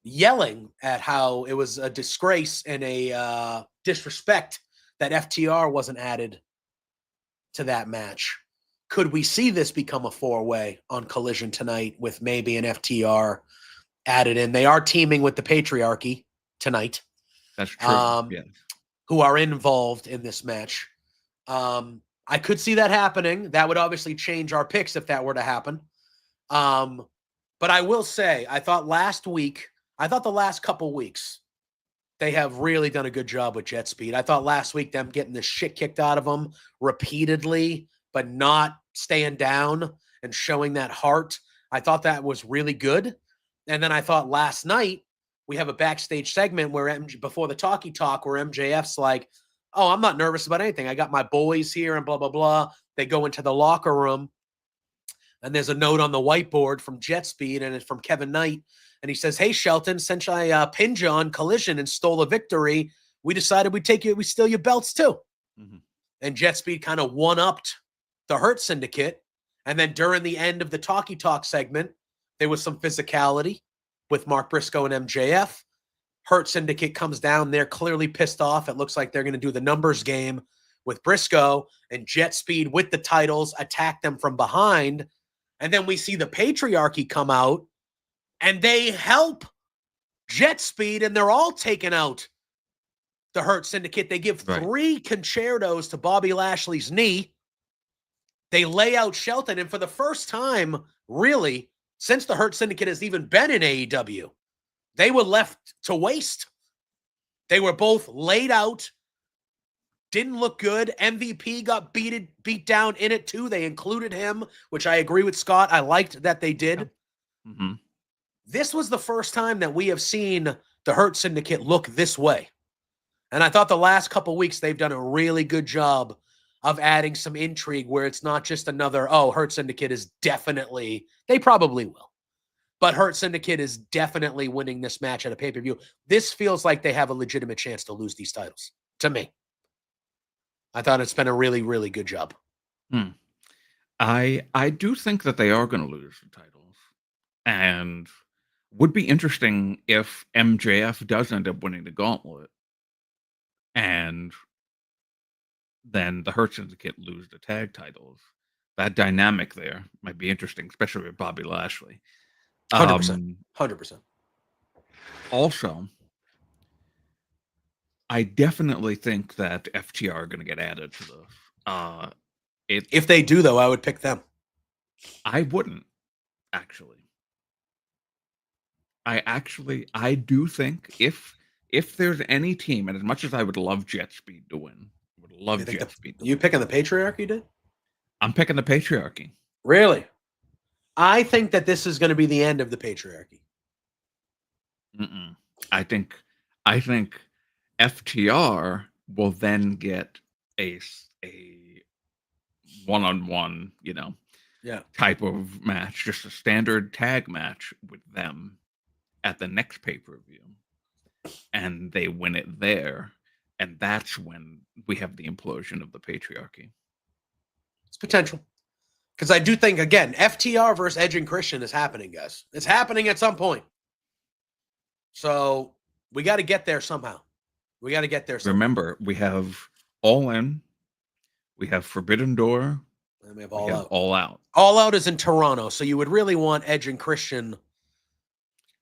yelling at how it was a disgrace and a disrespect that FTR wasn't added to that match. Could we see this become a 4-way on Collision tonight with maybe an FTR added in? They are teaming with the Patriarchy tonight. That's true. Yeah. Who are involved in this match. I could see that happening. That would obviously change our picks if that were to happen. But I will say, I thought the last couple weeks, they have really done a good job with Jet Speed. I thought last week them getting the shit kicked out of them repeatedly, but not staying down and showing that heart. I thought that was really good. And then I thought last night, we have a backstage segment where before the talkie talk where MJF's like, oh, I'm not nervous about anything. I got my boys here and blah, blah, blah. They go into the locker room. And there's a note on the whiteboard from Jet Speed, and it's from Kevin Knight. And he says, "Hey, Shelton, since I pinned you on Collision and stole a victory, we decided we'd steal your belts too." Mm-hmm. And Jet Speed kind of one-upped the Hurt Syndicate. And then during the end of the Talkie Talk segment, there was some physicality with Mark Briscoe and MJF. Hurt Syndicate comes down. They're clearly pissed off. It looks like they're going to do the numbers game with Briscoe, and Jet Speed with the titles attack them from behind. And then we see the Patriarchy come out, and they help Jet Speed, and they're all taking out the Hurt Syndicate. They give 3 concertos to Bobby Lashley's knee. They lay out Shelton, and for the first time, really, since the Hurt Syndicate has even been in AEW, they were left to waste. They were both laid out, didn't look good. MVP got beat down in it too. They included him, which I agree with Scott. I liked that they did. Mm-hmm. This was the first time that we have seen the Hurt Syndicate look this way. And I thought the last couple weeks they've done a really good job of adding some intrigue where it's not just another, Hurt Syndicate is definitely, they probably will. But Hurt Syndicate is definitely winning this match at a pay-per-view. This feels like they have a legitimate chance to lose these titles, to me. I thought it's been a really, really good job. I do think that they are going to lose the titles. And would be interesting if MJF does end up winning the gauntlet. And then the Hurt Syndicate lose the tag titles. That dynamic there might be interesting, especially with Bobby Lashley. 100%. 100%. Also, I definitely think that FTR are going to get added to this. If they do, though, I would pick them. I wouldn't, actually. I do think if there's any team, and as much as I would love Jet Speed to win, you picking the Patriarchy, dude? I'm picking the Patriarchy. Really? I think that this is going to be the end of the Patriarchy. I think FTR will then get a one-on-one, type of match, just a standard tag match with them at the next pay-per-view, and they win it there, and that's when we have the implosion of the Patriarchy. It's potential. Because I do think, again, FTR versus Edge and Christian is happening, guys. It's happening at some point. So we got to get there somehow. Remember, we have All In, we have Forbidden Door, and we have All Out. All Out. All Out is in Toronto, so you would really want Edge and Christian.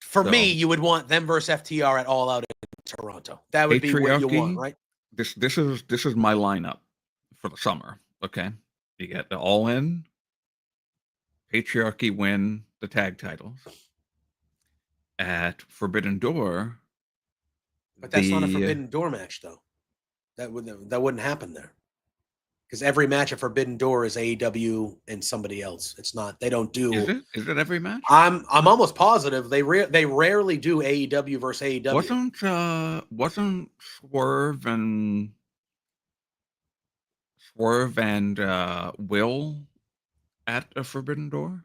For me, you would want them versus FTR at All Out in Toronto. That would be what you want, right? This is my lineup for the summer. Okay, you get the All In. Patriarchy win the tag titles. At Forbidden Door. But that's not a Forbidden Door match, though. That wouldn't happen there. Because every match at Forbidden Door is AEW and somebody else. It's not. They don't do. Is it every match? I'm almost positive they rarely do AEW versus AEW. Wasn't Swerve and Will at a Forbidden Door?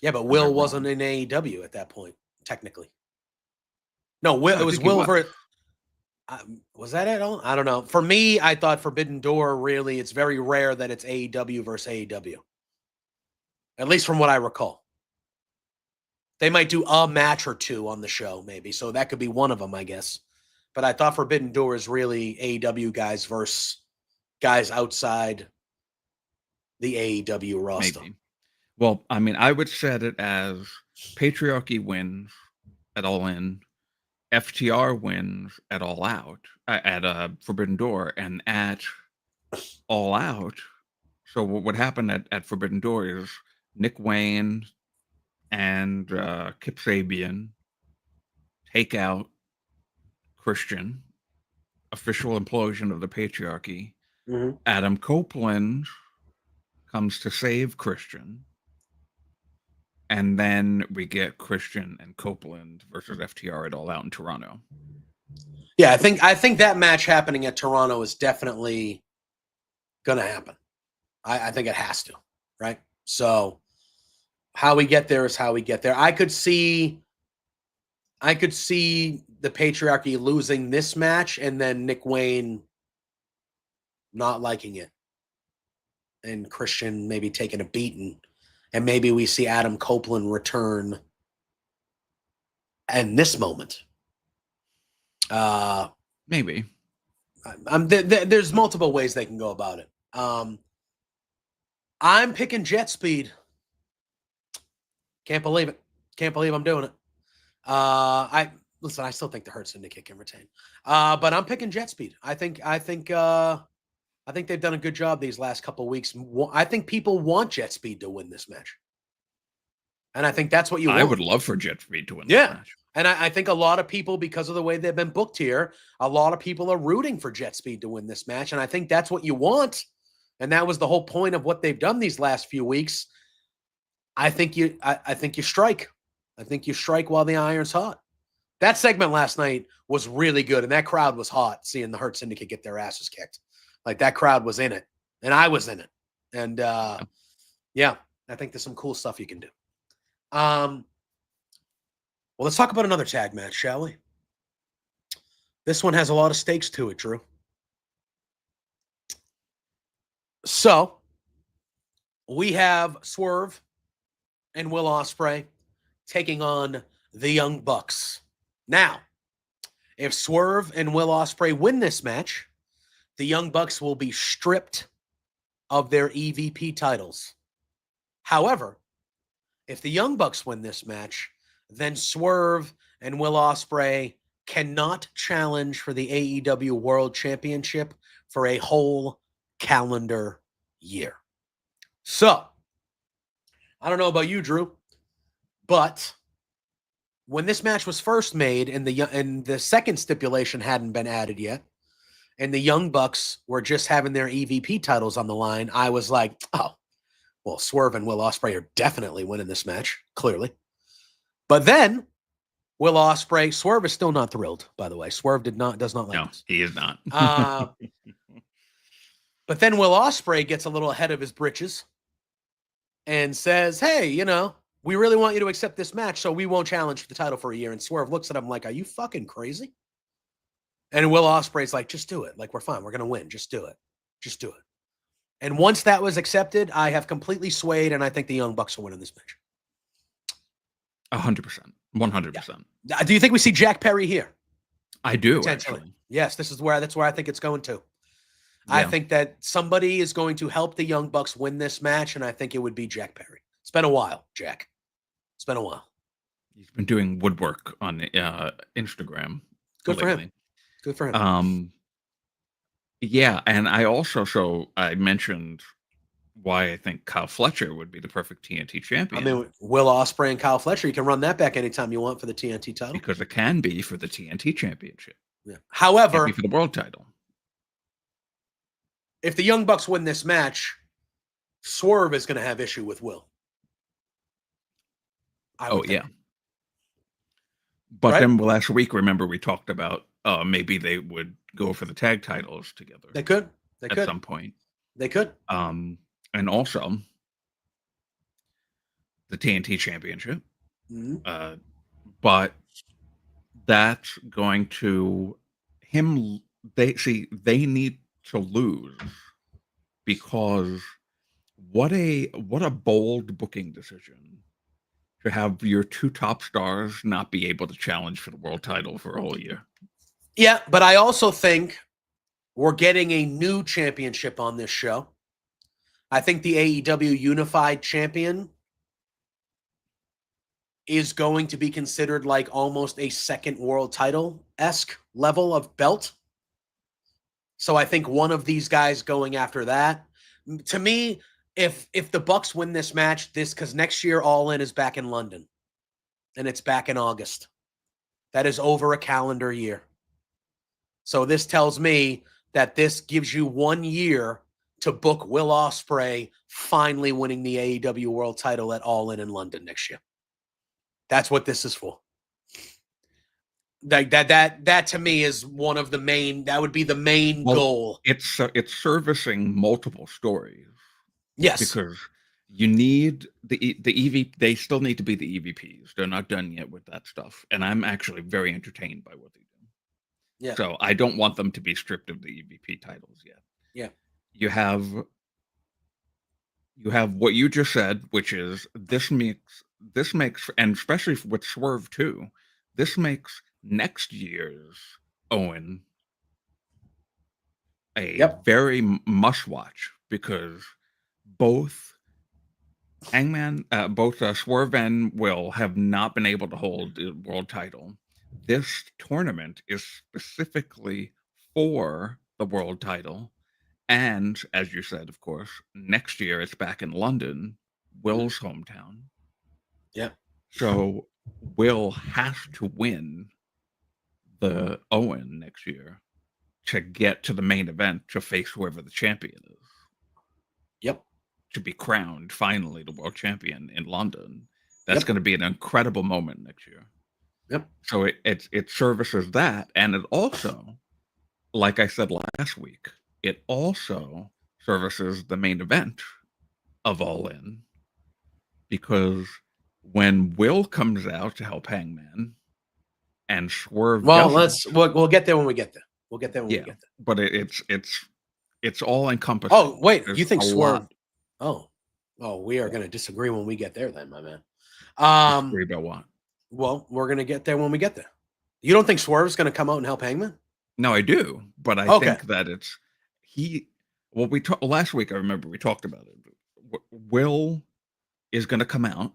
Yeah, but Will wasn't in AEW at that point, technically. No, Will. It was Will versus. Was that at all? I don't know. For me, I thought Forbidden Door, really, it's very rare that it's AEW versus AEW. At least from what I recall. They might do a match or two on the show, maybe. So that could be one of them, I guess. But I thought Forbidden Door is really AEW guys versus guys outside the AEW roster. Maybe. Well, I mean, I would set it as Patriarchy wins at All In. FTR wins at All Out, at Forbidden Door, and at All Out. So what happened at Forbidden Door is Nick Wayne and Kip Sabian take out Christian, official implosion of the Patriarchy. Mm-hmm. Adam Copeland comes to save Christian. And then we get Christian and Copeland versus FTR at All Out in Toronto. Yeah, I think that match happening at Toronto is definitely going to happen. I think it has to, right? So How we get there is how we get there. I could see the patriarchy losing this match and then Nick Wayne not liking it. And Christian maybe taking a beating. And maybe we see Adam Copeland return in this moment. Maybe. There's multiple ways they can go about it. I'm picking Jet Speed. Can't believe it. Can't believe I'm doing it. I still think the Hurt Syndicate can retain. But I'm picking Jet Speed. I think they've done a good job these last couple of weeks. I think people want Jet Speed to win this match. And I think that's what you want. I would love for Jet Speed to win this match. And I think a lot of people, because of the way they've been booked here, a lot of people are rooting for Jet Speed to win this match. And I think that's what you want. And that was the whole point of what they've done these last few weeks. I think you strike. I think you strike while the iron's hot. That segment last night was really good. And that crowd was hot seeing the Hurt Syndicate get their asses kicked. Like, that crowd was in it. And I was in it. And yeah, I think there's some cool stuff you can do. Well, let's talk about another tag match, shall we? This one has a lot of stakes to it, Drew. So, we have Swerve and Will Ospreay taking on the Young Bucks. Now, if Swerve and Will Ospreay win this match, the Young Bucks will be stripped of their EVP titles. However, if the Young Bucks win this match, then Swerve and Will Ospreay cannot challenge for the AEW World Championship for a whole calendar year. So, I don't know about you, Drew, but when this match was first made and the second stipulation hadn't been added yet, and the Young Bucks were just having their EVP titles on the line, I was like, oh, well, Swerve and Will Ospreay are definitely winning this match, clearly. But then, Will Ospreay, Swerve is still not thrilled, by the way. Swerve does not like this. No, he is not. But then Will Ospreay gets a little ahead of his britches and says, hey, we really want you to accept this match, so we won't challenge for the title for a year. And Swerve looks at him like, are you fucking crazy? And Will Ospreay's like, just do it. Like, we're fine. We're going to win. Just do it. Just do it. And once that was accepted, I have completely swayed, and I think the Young Bucks will win in this match. 100%. 100%. Yeah. Do you think we see Jack Perry here? I do, actually. Yes, that's where I think it's going to. Yeah. I think that somebody is going to help the Young Bucks win this match, and I think it would be Jack Perry. It's been a while, Jack. It's been a while. He's been doing woodwork on Instagram. Good for him. Good for him. Yeah, and I mentioned why I think Kyle Fletcher would be the perfect TNT champion. I mean, Will Ospreay and Kyle Fletcher, you can run that back anytime you want for the TNT title. Because it can be for the TNT championship. Yeah. However, it can be for the world title. If the Young Bucks win this match, Swerve is going to have issue with Will. Yeah. But then last week, remember, we talked about maybe they would go for the tag titles together. They could. At some point. They could. And also the TNT championship. Mm-hmm. But that's going to they need to lose, because what a bold booking decision to have your two top stars not be able to challenge for the world title for a whole year. Yeah, but I also think we're getting a new championship on this show. I think the AEW Unified Champion is going to be considered like almost a second world title-esque level of belt. So I think one of these guys going after that. To me, if the Bucks win this match, because next year All In is back in London, and it's back in August. That is over a calendar year. So this tells me that this gives you 1 year to book Will Ospreay finally winning the AEW World title at All In London next year. That's what this is for. That to me is one of the main. That would be the main goal. It's servicing multiple stories. Yes, because You need the EV. They still need to be the EVPs. They're not done yet with that stuff, and I'm actually very entertained by what they do. Yeah. So I don't want them to be stripped of the EVP titles yet. Yeah. You have what you just said, which is this makes, and especially with Swerve too, this makes next year's Owen a very must watch, because both Swerve and Will have not been able to hold the world title. This tournament is specifically for the world title. And as you said, of course, next year it's back in London, Will's hometown. Yeah. So Will has to win the Owen next year to get to the main event to face whoever the champion is. Yep. To be crowned finally the world champion in London. That's going to be an incredible moment next year. Yep. So it services that, and it also, like I said last week, it also services the main event of All In, because when Will comes out to help Hangman and Swerve, we'll get there when we get there. We'll get there when we get there. But it's all encompassing. Oh wait, you think Swerve? Oh, we are going to disagree when we get there, then, my man. Disagree about what? Well, we're going to get there when we get there. You don't think Swerve's going to come out and help Hangman? No, I do, but I think that we talked last week. I remember we talked about it. Will is going to come out,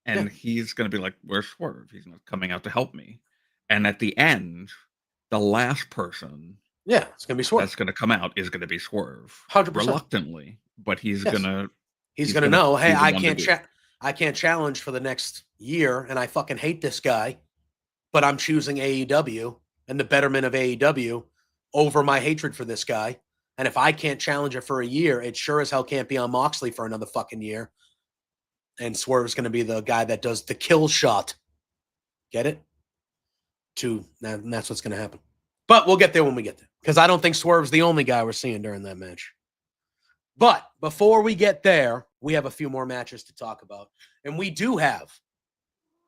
and he's going to be like, "Where's Swerve? He's not coming out to help me." And at the end, the last person, it's going to be Swerve. That's going to come out is going to be Swerve, 100%, reluctantly, but he's going to know, hey, I can't challenge for the next year, and I fucking hate this guy, but I'm choosing AEW and the betterment of AEW over my hatred for this guy. And if I can't challenge it for a year, it sure as hell can't be on Moxley for another fucking year. And Swerve's going to be the guy that does the kill shot. Get it? And that's what's going to happen. But we'll get there when we get there, because I don't think Swerve's the only guy we're seeing during that match. But before we get there, we have a few more matches to talk about. And we do have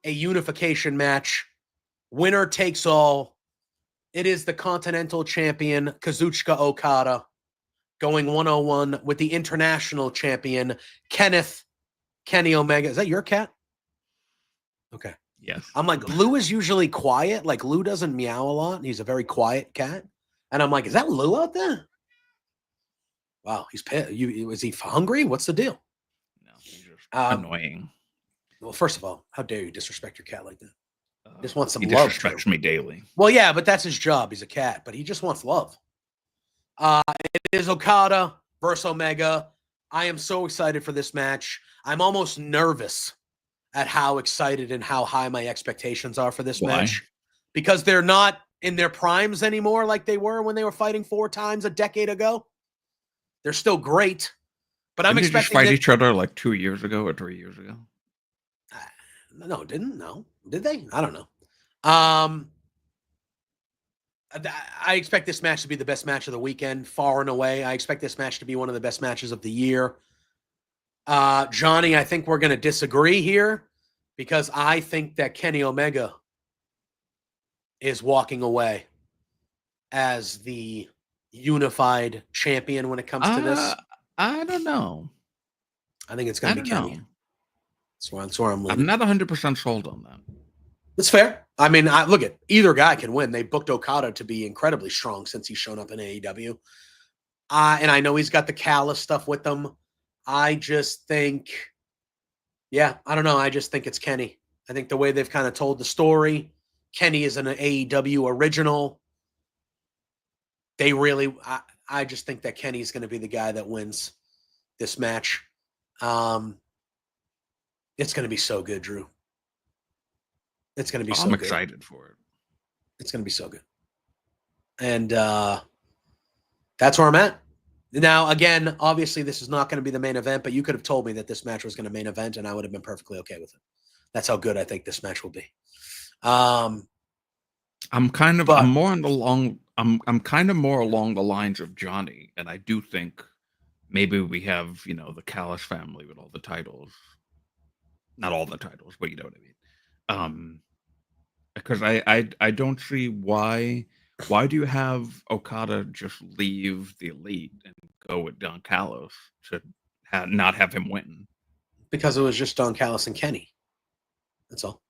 a unification match. Winner takes all. It is the Continental Champion, Kazuchika Okada, going 101 with the International Champion, Kenny Omega. Is that your cat? Okay. Yes. I'm like, Lou is usually quiet. Like, Lou doesn't meow a lot. He's a very quiet cat. And I'm like, is that Lou out there? Wow, he's pissed. Is he hungry? What's the deal? No, he's just annoying. Well, first of all, how dare you disrespect your cat like that? Just wants some he love. He disrespects me daily. Well, yeah, but that's his job. He's a cat, but he just wants love. It is Okada versus Omega. I am so excited for this match. I'm almost nervous at how excited and how high my expectations are for this match, because they're not in their primes anymore like they were when they were fighting 4 times a decade ago. They're still great, but I'm expecting they just fight each other like 2 years ago or 3 years ago. No, did they? I don't know. I expect this match to be the best match of the weekend, far and away. I expect this match to be one of the best matches of the year. Johnny, I think we're going to disagree here, because I think that Kenny Omega is walking away as the unified champion when it comes to this. I don't know. I think it's going to be Kenny. That's where I'm leaning. I'm not 100% sold on that. That's fair. I mean, look at either guy can win. They booked Okada to be incredibly strong since he's shown up in AEW. And I know he's got the Callis stuff with him. I just think, I don't know. I just think it's Kenny. I think the way they've kind of told the story, Kenny is an AEW original. I just think that Kenny's going to be the guy that wins this match. It's going to be so good, Drew. It's going to be so good. I'm excited for it. It's going to be so good. And that's where I'm at. Now, again, obviously, this is not going to be the main event, but you could have told me that this match was going to main event, and I would have been perfectly okay with it. That's how good I think this match will be. I'm kind of more along the lines of Johnny, and I do think maybe we have, the Callis family with all the titles. Not all the titles, but you know what I mean. Because I don't see why do you have Okada just leave the Elite and go with Don Callis to not have him win? Because it was just Don Callis and Kenny. That's all.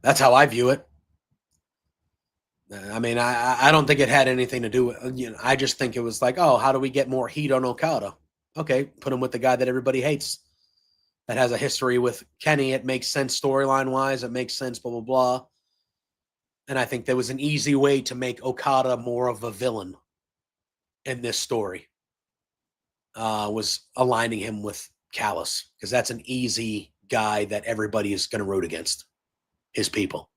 That's how I view it. I mean, I don't think it had anything to do with, I just think it was like, oh, how do we get more heat on Okada? Okay, put him with the guy that everybody hates, that has a history with Kenny. It makes sense storyline wise. It makes sense, blah, blah, blah. And I think there was an easy way to make Okada more of a villain in this story, was aligning him with Callis, because that's an easy guy that everybody is going to root against, his people,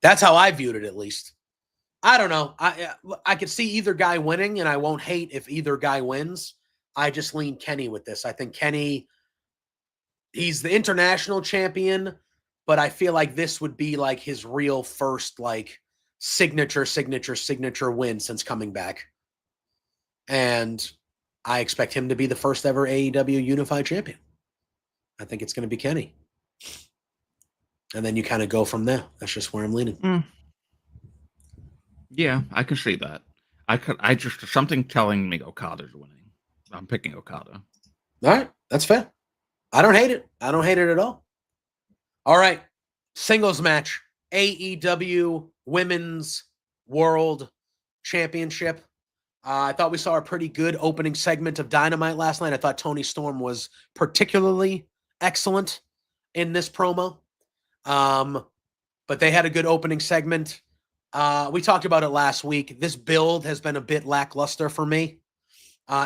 That's how I viewed it, at least. I don't know. I could see either guy winning, and I won't hate if either guy wins. I just lean Kenny with this. I think Kenny, he's the international champion, but I feel like this would be like his real first signature win since coming back. And I expect him to be the first ever AEW Unified Champion. I think it's going to be Kenny. And then you kind of go from there. That's just where I'm leaning. Yeah, I can see that. I just, something telling me Okada's winning. I'm picking Okada. All right, that's fair. I don't hate it. I don't hate it at all. All right, singles match. AEW Women's World Championship. I thought we saw a pretty good opening segment of Dynamite last night. I thought Toni Storm was particularly excellent in this promo. But they had a good opening segment. We talked about it last week. This build has been a bit lackluster for me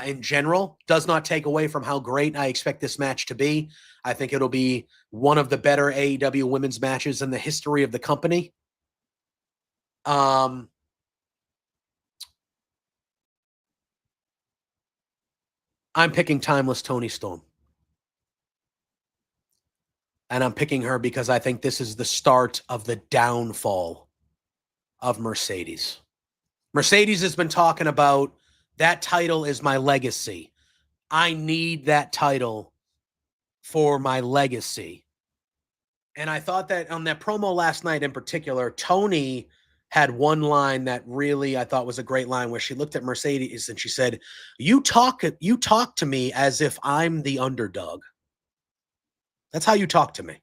in general. Does not take away from how great I expect this match to be. I think it'll be one of the better AEW women's matches in the history of the company. I'm picking Timeless Toni Storm. And I'm picking her because I think this is the start of the downfall of Mercedes. Mercedes has been talking about, that title is my legacy. I need that title for my legacy. And I thought that on that promo last night in particular, Toni had one line that really I thought was a great line, where she looked at Mercedes and she said, you talk to me as if I'm the underdog. That's how you talk to me.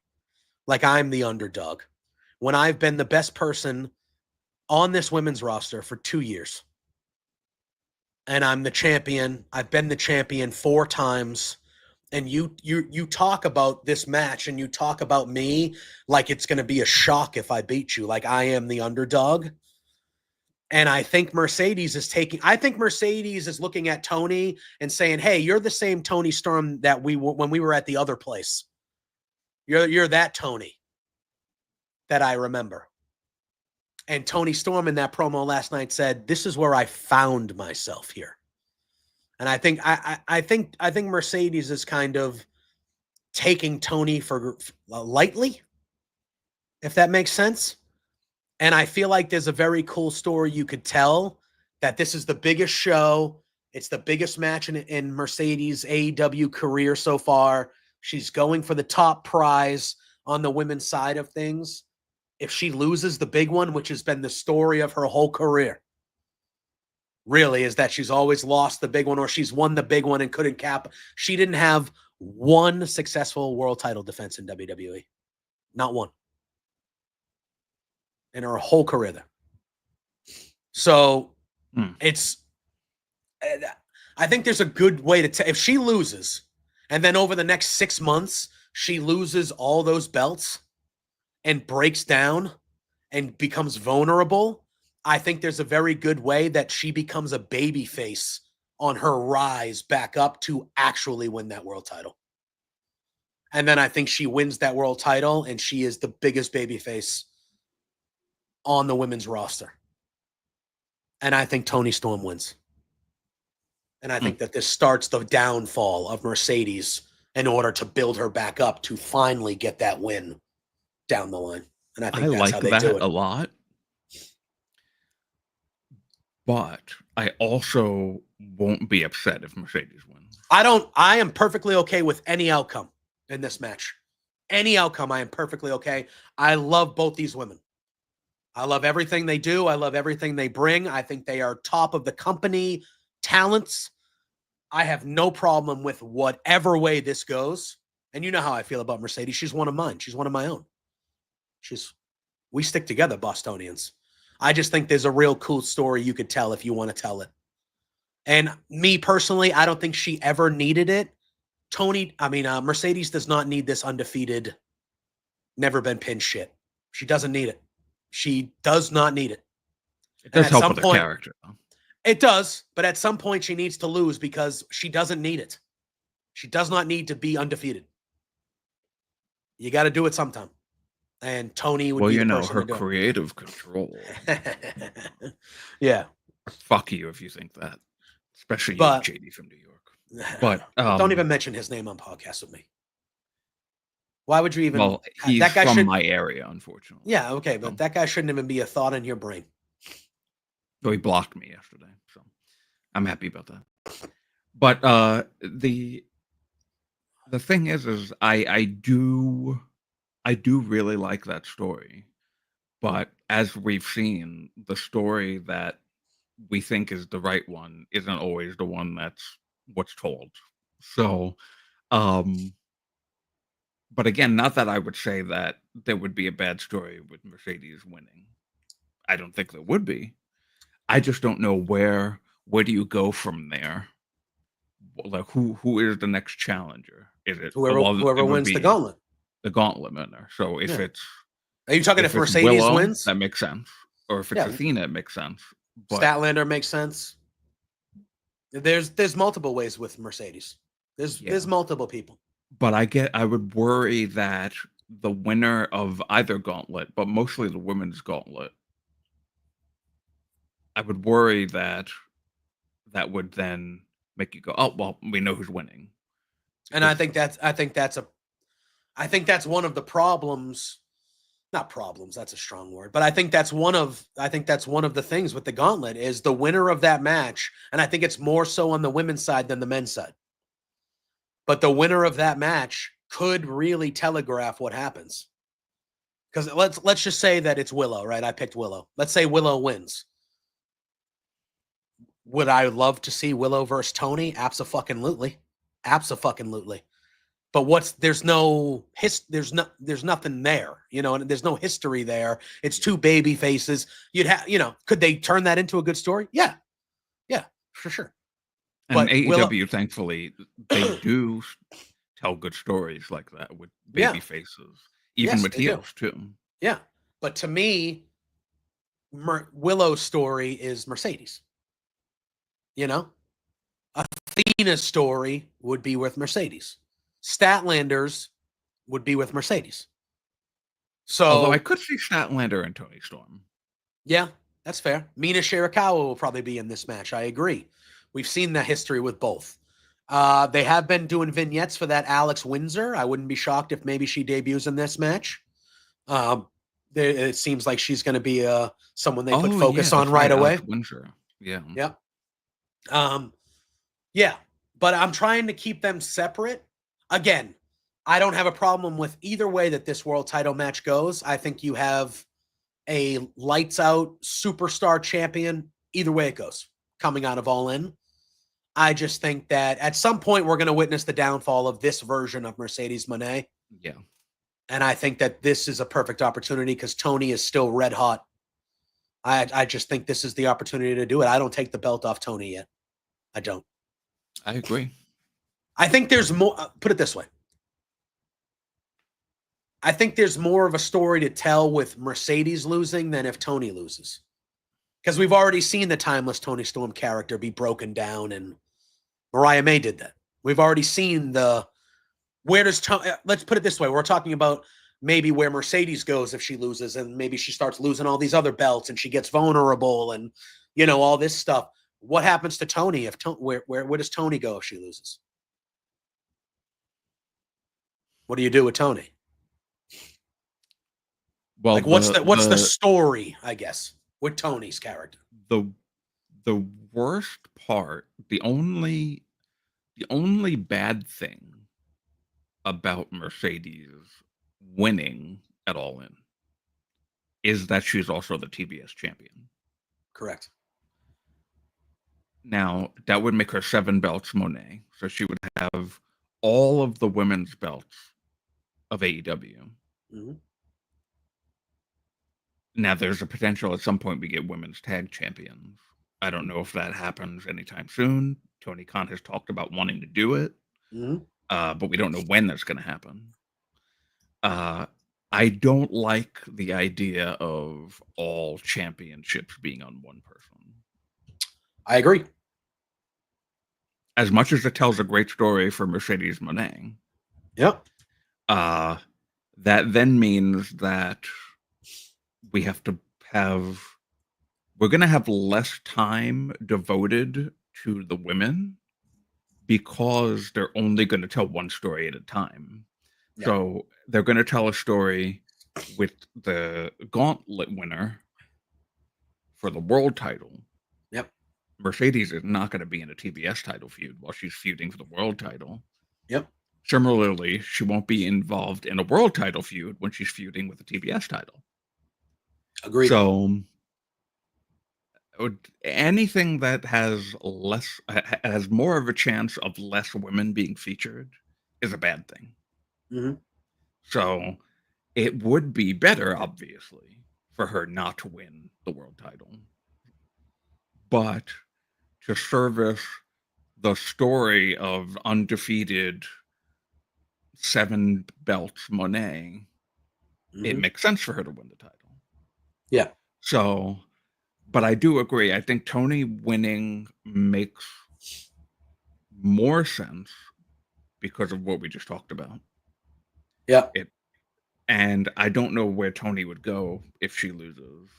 Like I'm the underdog, when I've been the best person on this women's roster for 2 years. And I'm the champion. I've been the champion 4 times. And you talk about this match and you talk about me like it's going to be a shock if I beat you, like I am the underdog. And I think Mercedes is looking at Toni and saying, hey, you're the same Toni Storm that when we were at the other place. You're that Toni that I remember. And Toni Storm in that promo last night said, this is where I found myself here. And I think I think Mercedes is kind of taking Toni for lightly, if that makes sense. And I feel like there's a very cool story you could tell, that this is the biggest show. It's the biggest match in Mercedes' AEW career so far. She's going for the top prize on the women's side of things. If she loses the big one, which has been the story of her whole career, really, is that she's always lost the big one, or she's won the big one and couldn't cap. She didn't have one successful world title defense in WWE. Not one. In her whole career there. So I think there's a good way to if she loses, and then over the next 6 months, she loses all those belts and breaks down and becomes vulnerable, I think there's a very good way that she becomes a babyface on her rise back up to actually win that world title. And then I think she wins that world title, and she is the biggest babyface on the women's roster. And I think Toni Storm wins. And I think that this starts the downfall of Mercedes in order to build her back up to finally get that win down the line. And I think that's like how they that do it a lot. But I also won't be upset if Mercedes wins. I am perfectly okay with any outcome in this match. Any outcome, I am perfectly okay. I love both these women. I love everything they do. I love everything they bring. I think they are top of the company talents. I have no problem with whatever way this goes. And you know how I feel about Mercedes. She's one of mine. She's one of my own. We stick together, Bostonians. I just think there's a real cool story you could tell if you want to tell it. And me personally, I don't think she ever needed it. Mercedes does not need this undefeated, never been pinned shit. She doesn't need it. She does not need it. It does help with the character, though. It does, but at some point she needs to lose because she doesn't need it. She does not need to be undefeated. You got to do it sometime. And Toni would be the person her to do creative control. Yeah. Fuck you if you think that. Especially you, JD from New York. But don't even mention his name on podcasts with me. Why would you even? Well, he's that guy from my area, unfortunately. Yeah, okay, but that guy shouldn't even be a thought in your brain. So he blocked me yesterday, so I'm happy about that. But the thing is I do really like that story, but as we've seen, the story that we think is the right one isn't always the one that's what's told. So, but again, not that I would say that there would be a bad story with Mercedes winning. I don't think there would be. I just don't know where do you go from there? Like who is the next challenger? Is it whoever wins the gauntlet? The gauntlet winner. So if it's are you talking if Mercedes Willow, wins? That makes sense. Or if it's Athena, it makes sense. But Statlander makes sense. There's multiple ways with Mercedes. There's multiple people. But I would worry that the winner of either gauntlet, but mostly the women's gauntlet, I would worry that would then make you go, oh well, we know who's winning. And I think that's one of the problems. Not problems, that's a strong word, but I think that's one of the things with the gauntlet is the winner of that match, and I think it's more so on the women's side than the men's side. But the winner of that match could really telegraph what happens. Because let's just say that it's Willow, right? I picked Willow. Let's say Willow wins. Would I love to see Willow versus Toni? Abso-fucking-lutely. Abso-fucking-lutely. But there's nothing there, and there's no history there. It's two baby faces. Could they turn that into a good story? Yeah, for sure. And but AEW, thankfully, they do tell good stories like that with baby faces, even with heels too. Yeah, but to me, Willow's story is Mercedes. Athena's story would be with Mercedes. Statlander's would be with Mercedes. So, although I could see Statlander and Toni Storm. Yeah, that's fair. Mina Shirakawa will probably be in this match. I agree. We've seen the history with both. They have been doing vignettes for that Alex Windsor. I wouldn't be shocked if maybe she debuts in this match. It seems like she's going to be someone they put focus on right away. Alex Windsor. Yeah. Yeah. But I'm trying to keep them separate. Again, I don't have a problem with either way that this world title match goes. I think you have a lights out superstar champion. Either way it goes, coming out of All In. I just think that at some point we're going to witness the downfall of this version of Mercedes Moné. Yeah. And I think that this is a perfect opportunity because Toni is still red hot. I just think this is the opportunity to do it. I don't take the belt off Toni yet. I don't. I agree. I think there's more. Put it this way. I think there's more of a story to tell with Mercedes losing than if Toni loses. Because we've already seen the timeless Toni Storm character be broken down, and Mariah May did that. We've already seen where does Toni, let's put it this way. We're talking about maybe where Mercedes goes if she loses, and maybe she starts losing all these other belts and she gets vulnerable and, all this stuff. What happens to Toni if where does Toni go if she loses? What do you do with Toni? Well, what's the story, I guess, with Toni's character? The the worst part, the only bad thing about Mercedes winning at All In is that she's also the TBS champion. Correct. Now, that would make her 7 belts Monet, so she would have all of the women's belts of AEW. Mm-hmm. Now, there's a potential at some point we get women's tag champions. I don't know if that happens anytime soon. Tony Khan has talked about wanting to do it, Mm-hmm. but we don't know when that's going to happen. I don't like the idea of all championships being on one person. I agree. As much as it tells a great story for Mercedes Monet, Yep. that then means that we have to have, we're going to have less time devoted to the women because they're only going to tell one story at a time. Yeah. So they're going to tell a story with the gauntlet winner for the world title. Yep. Mercedes is not going to be in a TBS title feud while she's feuding for the world title. Yep. Similarly, she won't be involved in a world title feud when she's feuding with the TBS title. Agreed. So anything that has more of a chance of less women being featured is a bad thing. Mm-hmm. So it would be better, obviously, for her not to win the world title. But to service the story of undefeated 7 belts Monet, it makes sense for her to win the title. Yeah. So, but I do agree. I think Tony winning makes more sense because of what we just talked about. Yeah. And I don't know where Tony would go if she loses.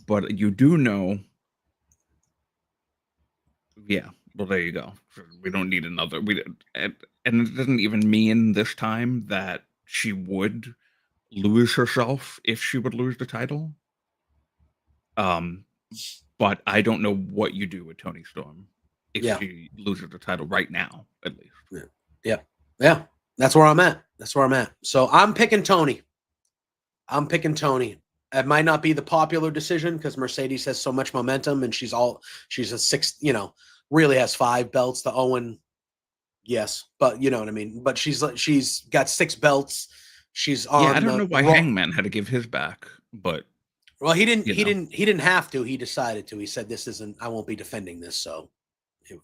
But you do know. Yeah. Well, there you go. We don't need another. And it doesn't even mean this time that she would lose herself if she would lose the title. But I don't know what you do with Toni Storm if she loses the title right now, at least. Yeah. That's where I'm at. So I'm picking Tony. It might not be the popular decision because Mercedes has so much momentum and she's a 6, really has 5 belts. The Owen, yes, but you know what I mean. But she's got 6 belts. She's on. Yeah, I don't know why Hangman had to give his back, but well, he didn't. He didn't have to. He decided to. He said, "This isn't. I won't be defending this." So, and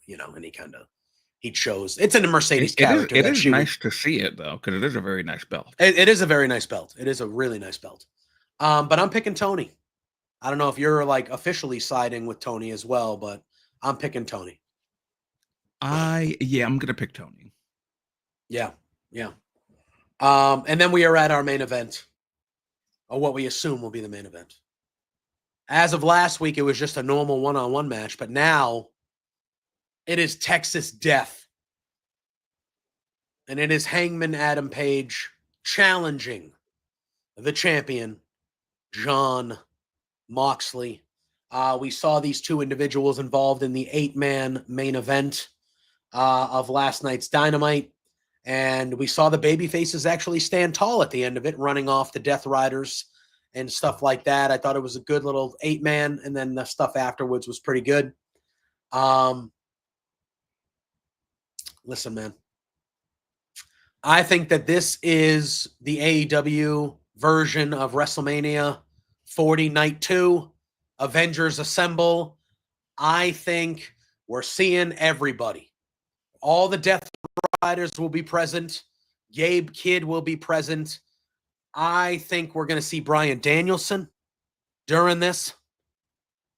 he chose. It's in a Mercedes character. It is nice to see it though, because it is a very nice belt. It is a very nice belt. It is a really nice belt. But I'm picking Tony. I don't know if you're like officially siding with Tony as well, but I'm picking Tony. I'm gonna pick Tony. Yeah. And then we are at our main event, or what we assume will be the main event. As of last week, it was just a normal one-on-one match, but now it is Texas Death. And it is Hangman Adam Page challenging the champion, Jon Moxley. We saw these 2 individuals involved in the 8-man main event of last night's Dynamite. And we saw the baby faces actually stand tall at the end of it, running off the Death Riders and stuff like that. I thought it was a good little 8-man, and then the stuff afterwards was pretty good. Listen, man. I think that this is the AEW version of WrestleMania 40 Night 2, Avengers Assemble. I think we're seeing everybody. All the Death Riders will be present. Gabe Kidd will be present. I think we're going to see Bryan Danielson during this.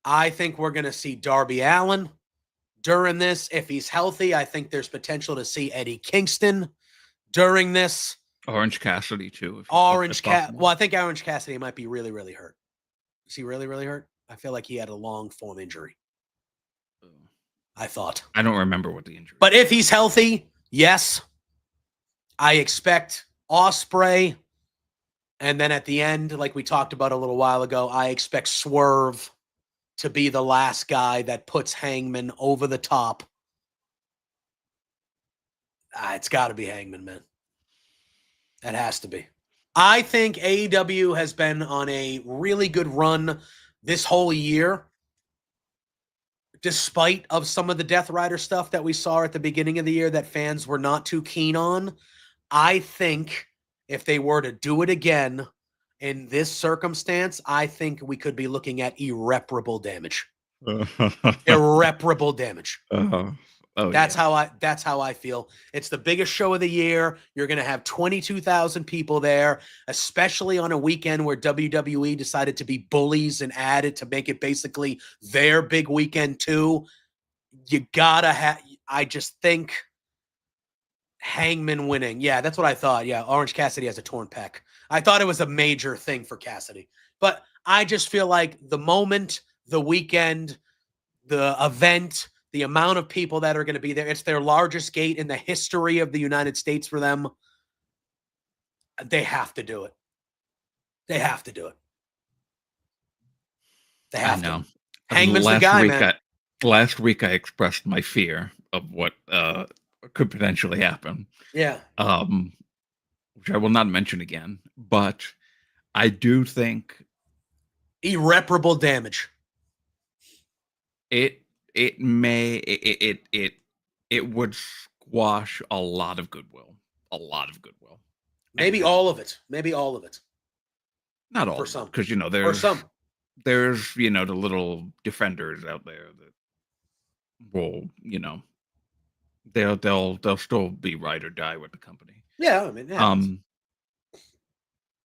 I think we're going to see Darby Allin during this. If he's healthy, I think there's potential to see Eddie Kingston during this. Orange Cassidy, too. Well, I think Orange Cassidy might be really, really hurt. Is he really, really hurt? I feel like he had a long form injury. I thought. I don't remember what the injury But if he's healthy, yes. I expect Ospreay. And then at the end, like we talked about a little while ago, I expect Swerve to be the last guy that puts Hangman over the top. It's got to be Hangman, man. That has to be. I think AEW has been on a really good run this whole year, despite of some of the Death Rider stuff that we saw at the beginning of the year that fans were not too keen on. I think if they were to do it again in this circumstance, I think we could be looking at irreparable damage. Irreparable damage. That's how I feel. It's the biggest show of the year. You're going to have 22,000 people there, especially on a weekend where WWE decided to be bullies and added to make it basically their big weekend too. You gotta have. I just think Hangman winning. Yeah, that's what I thought. Yeah, Orange Cassidy has a torn pec. I thought it was a major thing for Cassidy, but I just feel like the moment, the weekend, the event, the amount of people that are going to be there, it's their largest gate in the history of the United States for them. They have to do it. They have to do it. They have to. Hangman's the guy, man. Last week I expressed my fear of what could potentially happen. Yeah. Which I will not mention again, but I do think irreparable damage. It would squash a lot of goodwill. A lot of goodwill. Maybe all of it. Maybe all of it. Not all. For some. Because there's the little defenders out there that will, they'll still be ride or die with the company. Yeah, I mean,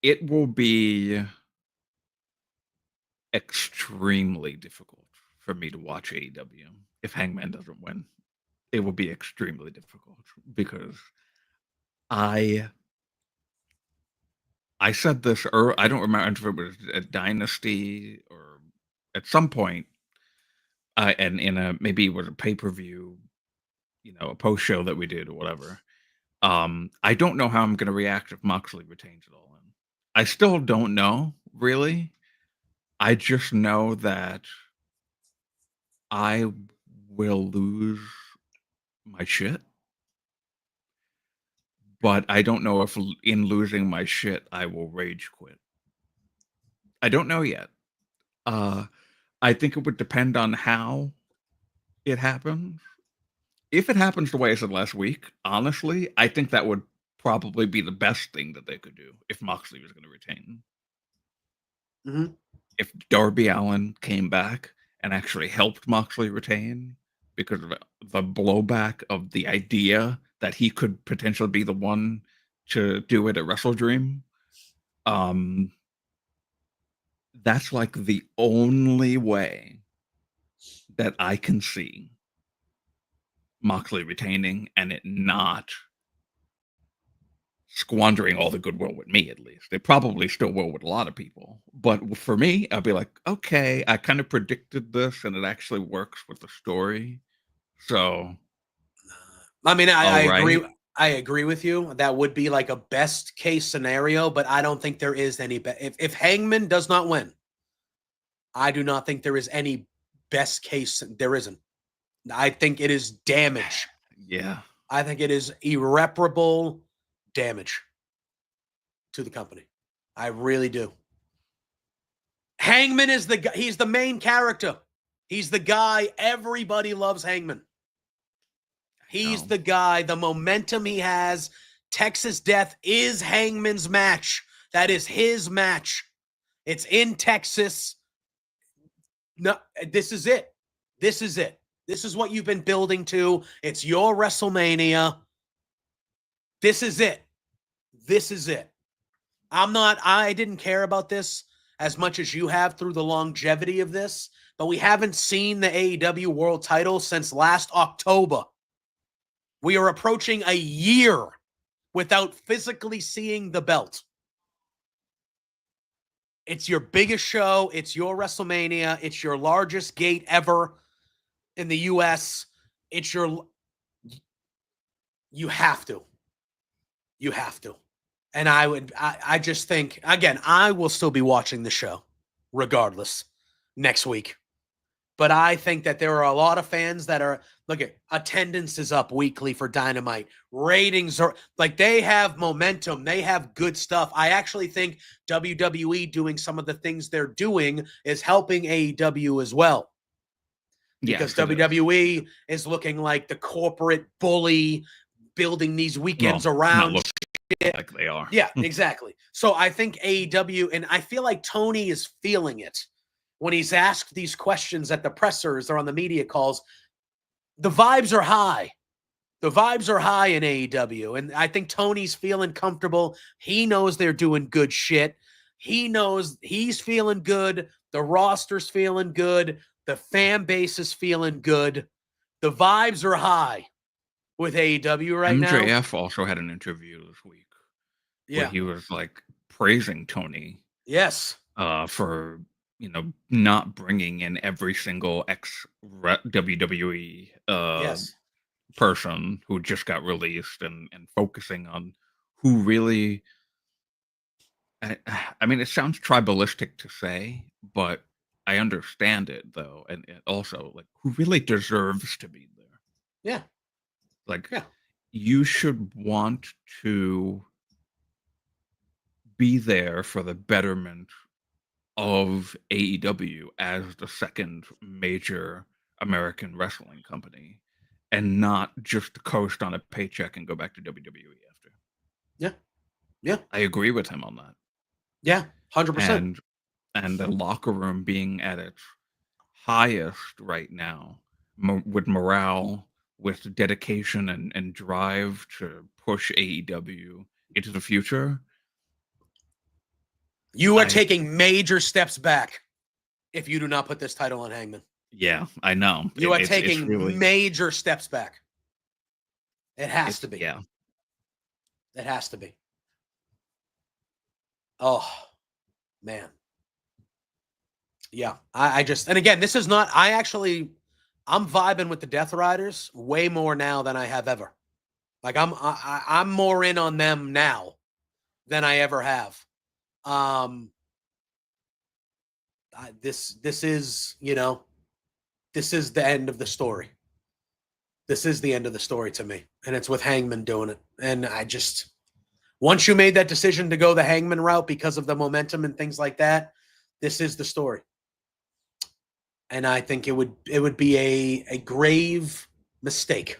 it will be extremely difficult for me to watch AEW if Hangman doesn't win. It will be extremely difficult because I said this earlier. I don't remember if it was a Dynasty or at some point, and maybe it was a pay-per-view, a post show that we did or whatever. I don't know how I'm going to react if Moxley retains it all. I still don't know, really. I just know that I will lose my shit. But I don't know if in losing my shit, I will rage quit. I don't know yet. I think it would depend on how it happens. If it happens the way I said last week, honestly, I think that would probably be the best thing that they could do if Moxley was going to retain. Mm-hmm. If Darby Allin came back and actually helped Moxley retain because of the blowback of the idea that he could potentially be the one to do it at Wrestle Dream, that's like the only way that I can see Moxley retaining and it not squandering all the goodwill with me, at least. They probably still will with a lot of people. But for me, I'll be like, okay, I kind of predicted this and it actually works with the story. So, I mean, I agree. I agree with you. That would be like a best case scenario, but I don't think there is any. If Hangman does not win, I do not think there is any best case. There isn't. I think it is damage. Yeah. I think it is irreparable damage to the company. I really do. Hangman is he's the main character. He's the guy. Everybody loves Hangman. He's the guy. The momentum he has. Texas Death is Hangman's match. That is his match. It's in Texas. No, this is it. This is it. This is what you've been building to. It's your WrestleMania. This is it. This is it. I didn't care about this as much as you have through the longevity of this, but we haven't seen the AEW World title since last October. We are approaching a year without physically seeing the belt. It's your biggest show. It's your WrestleMania. It's your largest gate ever in the U.S. You have to. You have to. And I just think, again, I will still be watching the show regardless next week. But I think that there are a lot of fans that are, look at, attendance is up weekly for Dynamite. Ratings are, like, they have momentum. They have good stuff. I actually think WWE doing some of the things they're doing is helping AEW as well. Because Yes, WWE is looking like the corporate bully building these weekends around. Not like they are. Yeah, exactly. So I think AEW, and I feel like Tony is feeling it when he's asked these questions at the pressers or on the media calls. The vibes are high. The vibes are high in AEW. And I think Tony's feeling comfortable. He knows they're doing good shit. He knows he's feeling good. The roster's feeling good. The fan base is feeling good. The vibes are high with AEW right now. MJF also had an interview this week where he was like praising Tony. Yes. For, you know, not bringing in every single WWE person who just got released and focusing on who really. I mean, it sounds tribalistic to say, but I understand it though, and also like who really deserves to be there. Yeah. Like, you should want to be there for the betterment of AEW as the second major American wrestling company, and not just coast on a paycheck and go back to WWE after. Yeah. Yeah. I agree with him on that. Yeah, 100%. And the locker room being at its highest right now, with morale, with dedication and drive to push AEW into the future. You are taking major steps back if you do not put this title on Hangman. Yeah, I know. You are taking really major steps back. It has to be. Yeah. It has to be. Oh, man. Yeah, I just, and again, this is not, I'm vibing with the Death Riders way more now than I have ever. Like, I'm more in on them now than I ever have. This is, you know, this is the end of the story. This is the end of the story to me, and it's with Hangman doing it. And I just, once you made that decision to go the Hangman route because of the momentum and things like that, this is the story. And I think it would be a grave mistake.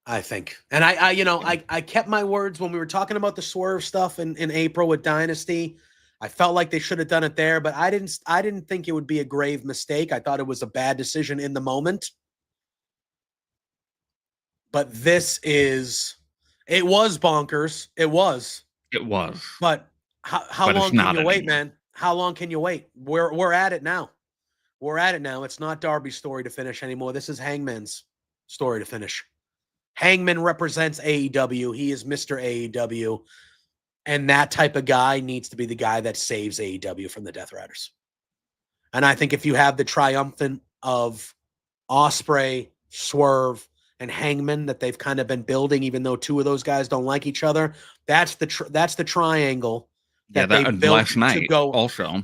I think. And I kept my words when we were talking about the Swerve stuff in April with Dynasty. I felt like they should have done it there, but I didn't think it would be a grave mistake. I thought it was a bad decision in the moment. But it was bonkers. It was. But how long can you wait, man? How long can you wait? We're at it now. We're at it now. It's not Darby's story to finish anymore. This is Hangman's story to finish. Hangman represents AEW. He is Mr. AEW. And that type of guy needs to be the guy that saves AEW from the Death Riders. And I think if you have the triumphant of Ospreay, Swerve, and Hangman that they've kind of been building, even though two of those guys don't like each other, that's the triangle that they built last night to go. Also,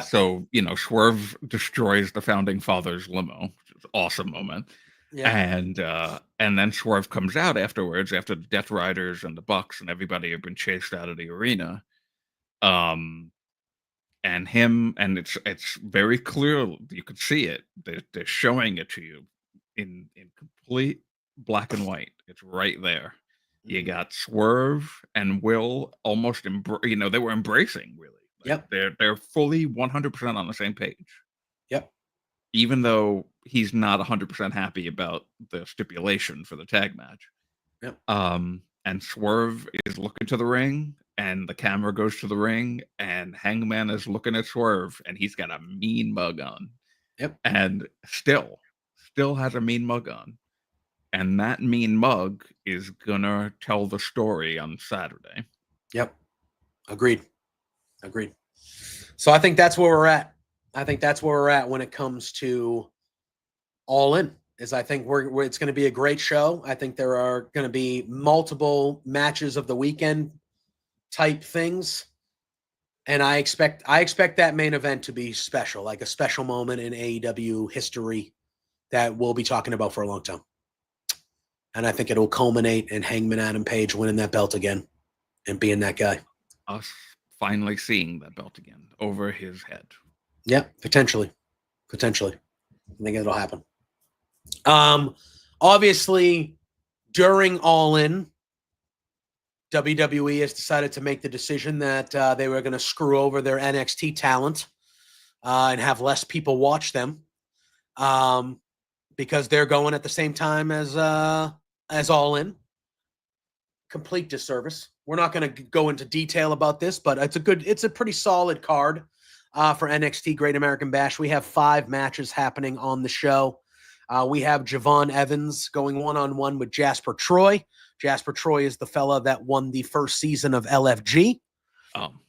so, you know, Swerve destroys the Founding Fathers limo, which is an awesome moment. Yeah. And then Swerve comes out afterwards, after the Death Riders and the Bucks and everybody have been chased out of the arena. And it's very clear, you could see it. They're showing it to you in complete black and white. It's right there. You got Swerve and Will almost they were embracing, really. Yep. They're fully 100% on the same page. Yep. Even though he's not 100% happy about the stipulation for the tag match. Yep. And Swerve is looking to the ring, and the camera goes to the ring, and Hangman is looking at Swerve, and he's got a mean mug on. Yep. And still has a mean mug on. And that mean mug is gonna tell the story on Saturday. Yep. Agreed. So I think that's where we're at. When it comes to All In. I think it's going to be a great show. I think there are going to be multiple matches of the weekend type things. And I expect that main event to be special, like a special moment in AEW history that we'll be talking about for a long time. And I think it'll culminate in Hangman Adam Page winning that belt again and being that guy. Us finally seeing that belt again over his head. Yeah, potentially. I think it'll happen. Obviously, during All In, WWE has decided to make the decision that they were going to screw over their NXT talent and have less people watch them because they're going at the same time as All In. Complete disservice. We're not going to go into detail about this, but it's a pretty solid card for NXT Great American Bash. We have 5 matches happening on the show. We have Javon Evans going one-on-one with Jasper Troy. Jasper Troy is the fella that won the first season of LFG.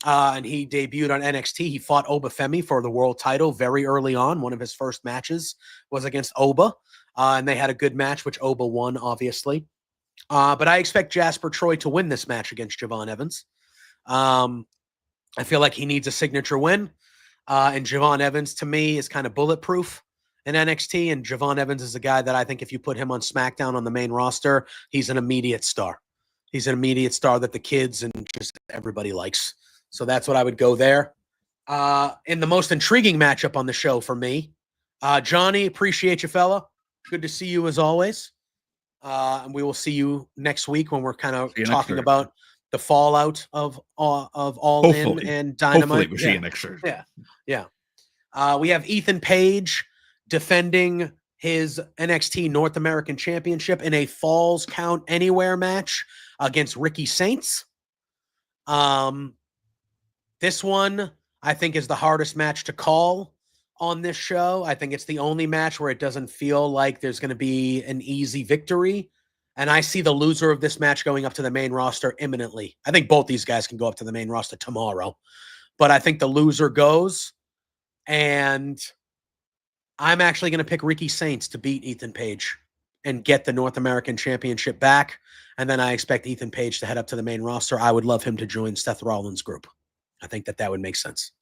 And he debuted on NXT. He fought Oba Femi for the world title very early on. One of his first matches was against Oba. And they had a good match, which Oba won, obviously. But I expect Jasper Troy to win this match against Javon Evans. I feel like he needs a signature win. And Javon Evans, to me, is kind of bulletproof in NXT. And Javon Evans is a guy that I think if you put him on SmackDown on the main roster, he's an immediate star. He's an immediate star that the kids and just everybody likes. So that's what I would go there. In the most intriguing matchup on the show for me, Johnny, appreciate you, fella. Good to see you as always. And we will see you next week when we're kind of talking about the fallout of All In and Dynamite. Hopefully we'll see you next week. Yeah. We have Ethan Page defending his NXT North American Championship in a Falls Count Anywhere match against Ricky Saints. This one, I think, is the hardest match to call on this show. I think it's the only match where it doesn't feel like there's going to be an easy victory. And I see the loser of this match going up to the main roster imminently. I think both these guys can go up to the main roster tomorrow. But I think the loser goes. And I'm actually going to pick Ricky Saints to beat Ethan Page and get the North American Championship back. And then I expect Ethan Page to head up to the main roster. I would love him to join Seth Rollins' group. I think that would make sense.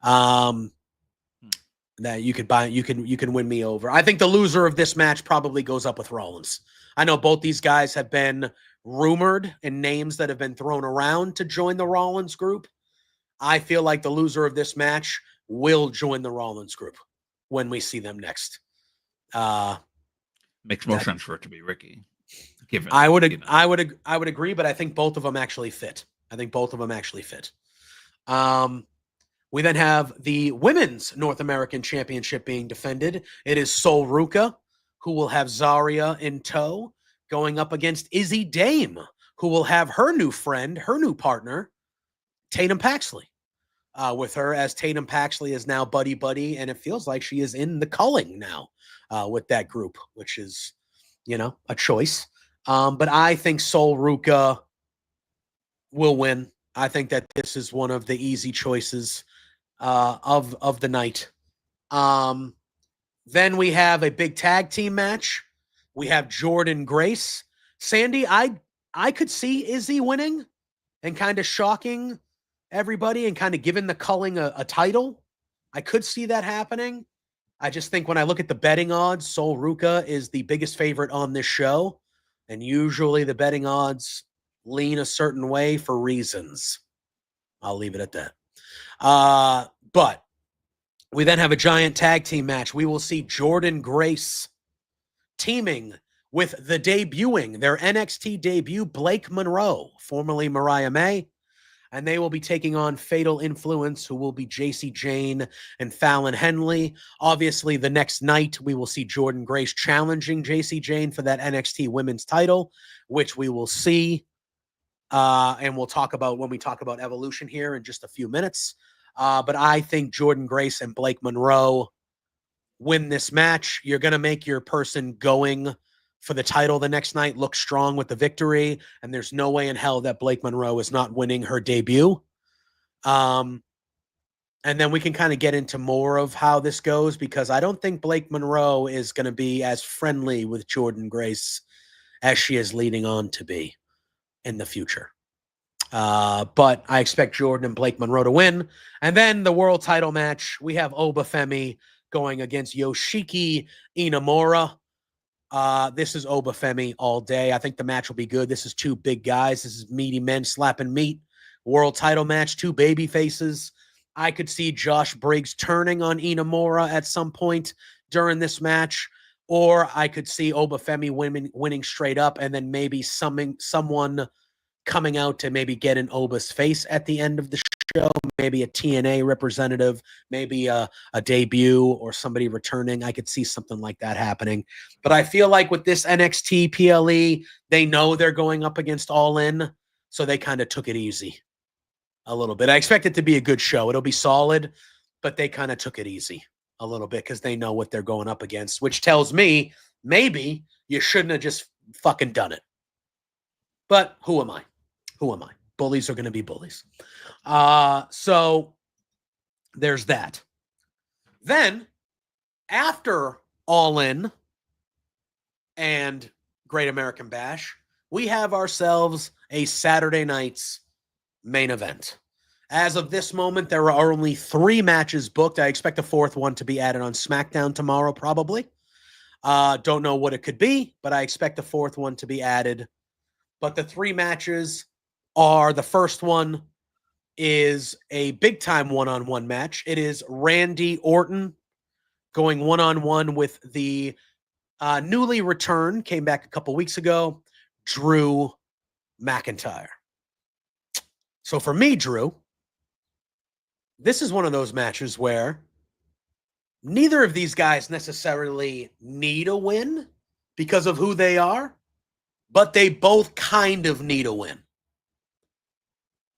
That you can win me over. I think the loser of this match probably goes up with Rollins. I know both these guys have been rumored and names that have been thrown around to join the Rollins group. I feel like the loser of this match will join the Rollins group when we see them next. Makes more sense for it to be Ricky. I would agree, but I think both of them actually fit. We then have the Women's North American Championship being defended. It is Sol Ruca, who will have Zarya in tow, going up against Izzy Dame, who will have her new friend, her new partner, Tatum Paxley, with her, as Tatum Paxley is now buddy-buddy, and it feels like she is in the culling now with that group, which is, a choice. But I think Sol Ruca will win. I think that this is one of the easy choices of the night. Then we have a big tag team match. We have Jordan Grace. Sandy, I could see Izzy winning and kind of shocking everybody and kind of giving the culling a title. I could see that happening. I just think when I look at the betting odds, Sol Ruca is the biggest favorite on this show. And usually the betting odds lean a certain way for reasons. I'll leave it at that. But we then have a giant tag team match. We will see Jordan Grace teaming with their NXT debut, Blake Monroe, formerly Mariah May. And they will be taking on Fatal Influence, who will be JC Jane and Fallon Henley. Obviously, the next night, we will see Jordan Grace challenging JC Jane for that NXT women's title, which we will see. And we'll talk about when we talk about Evolution here in just a few minutes. But I think Jordan Grace and Blake Monroe win this match. You're going to make your person going for the title the next night look strong with the victory, and there's no way in hell that Blake Monroe is not winning her debut. And then we can kind of get into more of how this goes, because I don't think Blake Monroe is going to be as friendly with Jordan Grace as she is leading on to be in the future. But I expect Jordan and Blake Monroe to win. And then the world title match, we have Obafemi going against Yoshiki Inamura. This is Obafemi all day. I think the match will be good. This is two big guys. This is meaty men slapping meat. World title match, two baby faces. I could see Josh Briggs turning on Inamura at some point during this match, or I could see Obafemi winning straight up, and then maybe someone coming out to maybe get in Oba's face at the end of the show, maybe a TNA representative, maybe a debut or somebody returning. I could see something like that happening. But I feel like with this NXT PLE, they know they're going up against All In, so they kind of took it easy a little bit. I expect it to be a good show. It'll be solid, but they kind of took it easy a little bit because they know what they're going up against, which tells me maybe you shouldn't have just fucking done it. But who am I? Who am I? Bullies are going to be bullies. So there's that. Then after All In and Great American Bash, we have ourselves a Saturday night's main event. As of this moment, there are only 3 matches booked. I expect a 4th one to be added on SmackDown tomorrow, probably. Don't know what it could be, but I expect the 4th one to be added. But the 3 matches are, the first one is a big-time one-on-one match. It is Randy Orton going one-on-one with the newly returned, came back a couple weeks ago, Drew McIntyre. So for me, Drew, this is one of those matches where neither of these guys necessarily need a win because of who they are, but they both kind of need a win.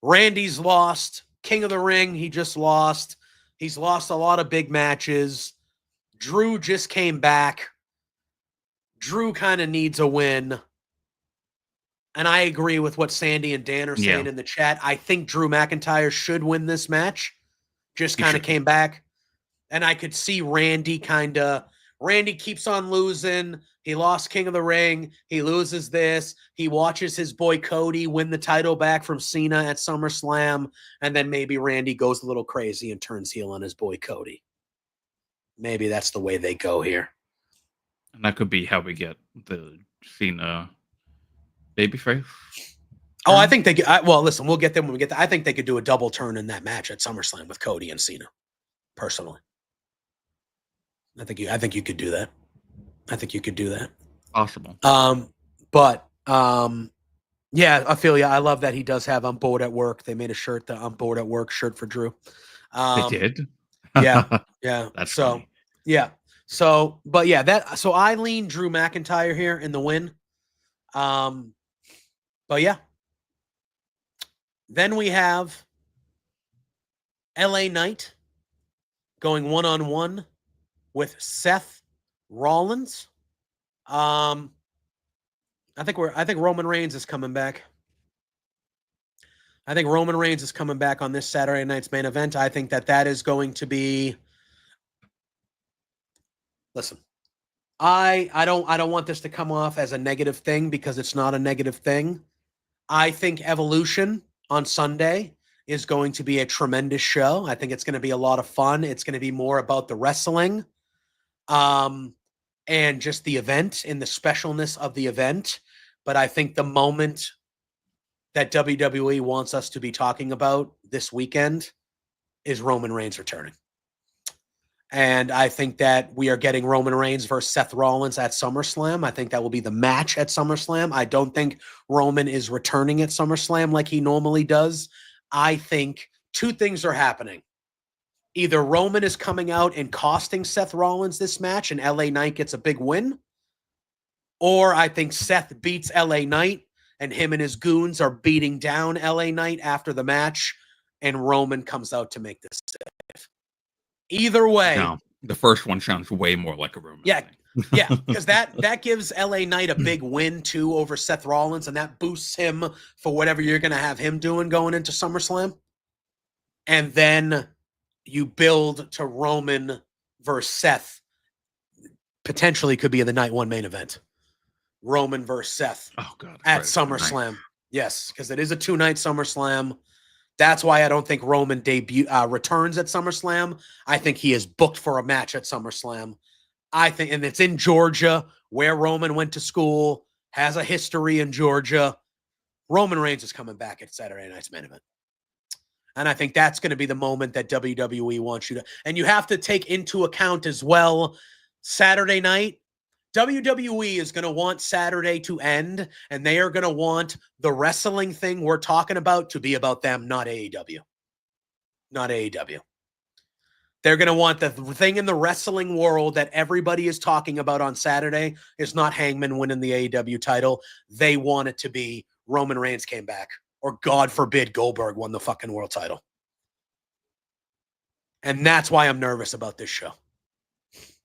Randy's lost. King of the Ring, he just lost. He's lost a lot of big matches. Drew just came back. Drew kind of needs a win. And I agree with what Sandy and Dan are saying in the chat. I think Drew McIntyre should win this match. Just kind of came back. And I could see Randy Randy keeps on losing. He lost King of the Ring. He loses this. He watches his boy Cody win the title back from Cena at SummerSlam. And then maybe Randy goes a little crazy and turns heel on his boy Cody. Maybe that's the way they go here. And that could be how we get the Cena babyface. Oh, I think they could. Well, listen, we'll get them when we get there. I think they could do a double turn in that match at SummerSlam with Cody and Cena, personally. I think you could do that. I think you could do that. Possible. Yeah, I feel you. I love that he does have "I'm bored at work." They made a shirt, the "I'm bored at work" shirt for Drew. They did. Yeah. That's so funny. Yeah. So, but yeah, so I lean Drew McIntyre here in the win. But yeah. Then we have LA Knight going one-on-one with Seth Rollins. I think Roman Reigns is coming back. I think Roman Reigns is coming back on this Saturday night's main event. I think that is going to be. Listen, I don't want this to come off as a negative thing because it's not a negative thing. I think Evolution on Sunday is going to be a tremendous show. I think it's going to be a lot of fun. It's going to be more about the wrestling, and just the event and the specialness of the event. But I think the moment that WWE wants us to be talking about this weekend is Roman Reigns returning. And I think that we are getting Roman Reigns versus Seth Rollins at SummerSlam. I think that will be the match at SummerSlam. I don't think Roman is returning at SummerSlam like he normally does. I think 2 things are happening. Either Roman is coming out and costing Seth Rollins this match and LA Knight gets a big win, or I think Seth beats LA Knight and him and his goons are beating down LA Knight after the match and Roman comes out to make this save. Either way. No, the first one sounds way more like a Roman thing. Yeah, because that gives LA Knight a big win too over Seth Rollins, and that boosts him for whatever you're going to have him doing going into SummerSlam. And then you build to Roman versus Seth. Potentially could be the night 1 main event. Roman versus Seth at SummerSlam. Nice. Yes, because it is a 2-night SummerSlam. That's why I don't think Roman returns at SummerSlam. I think he is booked for a match at SummerSlam. I think, and it's in Georgia, where Roman went to school, has a history in Georgia. Roman Reigns is coming back at Saturday Night's Main Event. And I think that's going to be the moment that WWE wants you to. And you have to take into account as well, Saturday night, WWE is going to want Saturday to end, and they are going to want the wrestling thing we're talking about to be about them, not AEW. Not AEW. They're going to want the thing in the wrestling world that everybody is talking about on Saturday is not Hangman winning the AEW title. They want it to be Roman Reigns came back, or God forbid Goldberg won the fucking world title. And that's why I'm nervous about this show.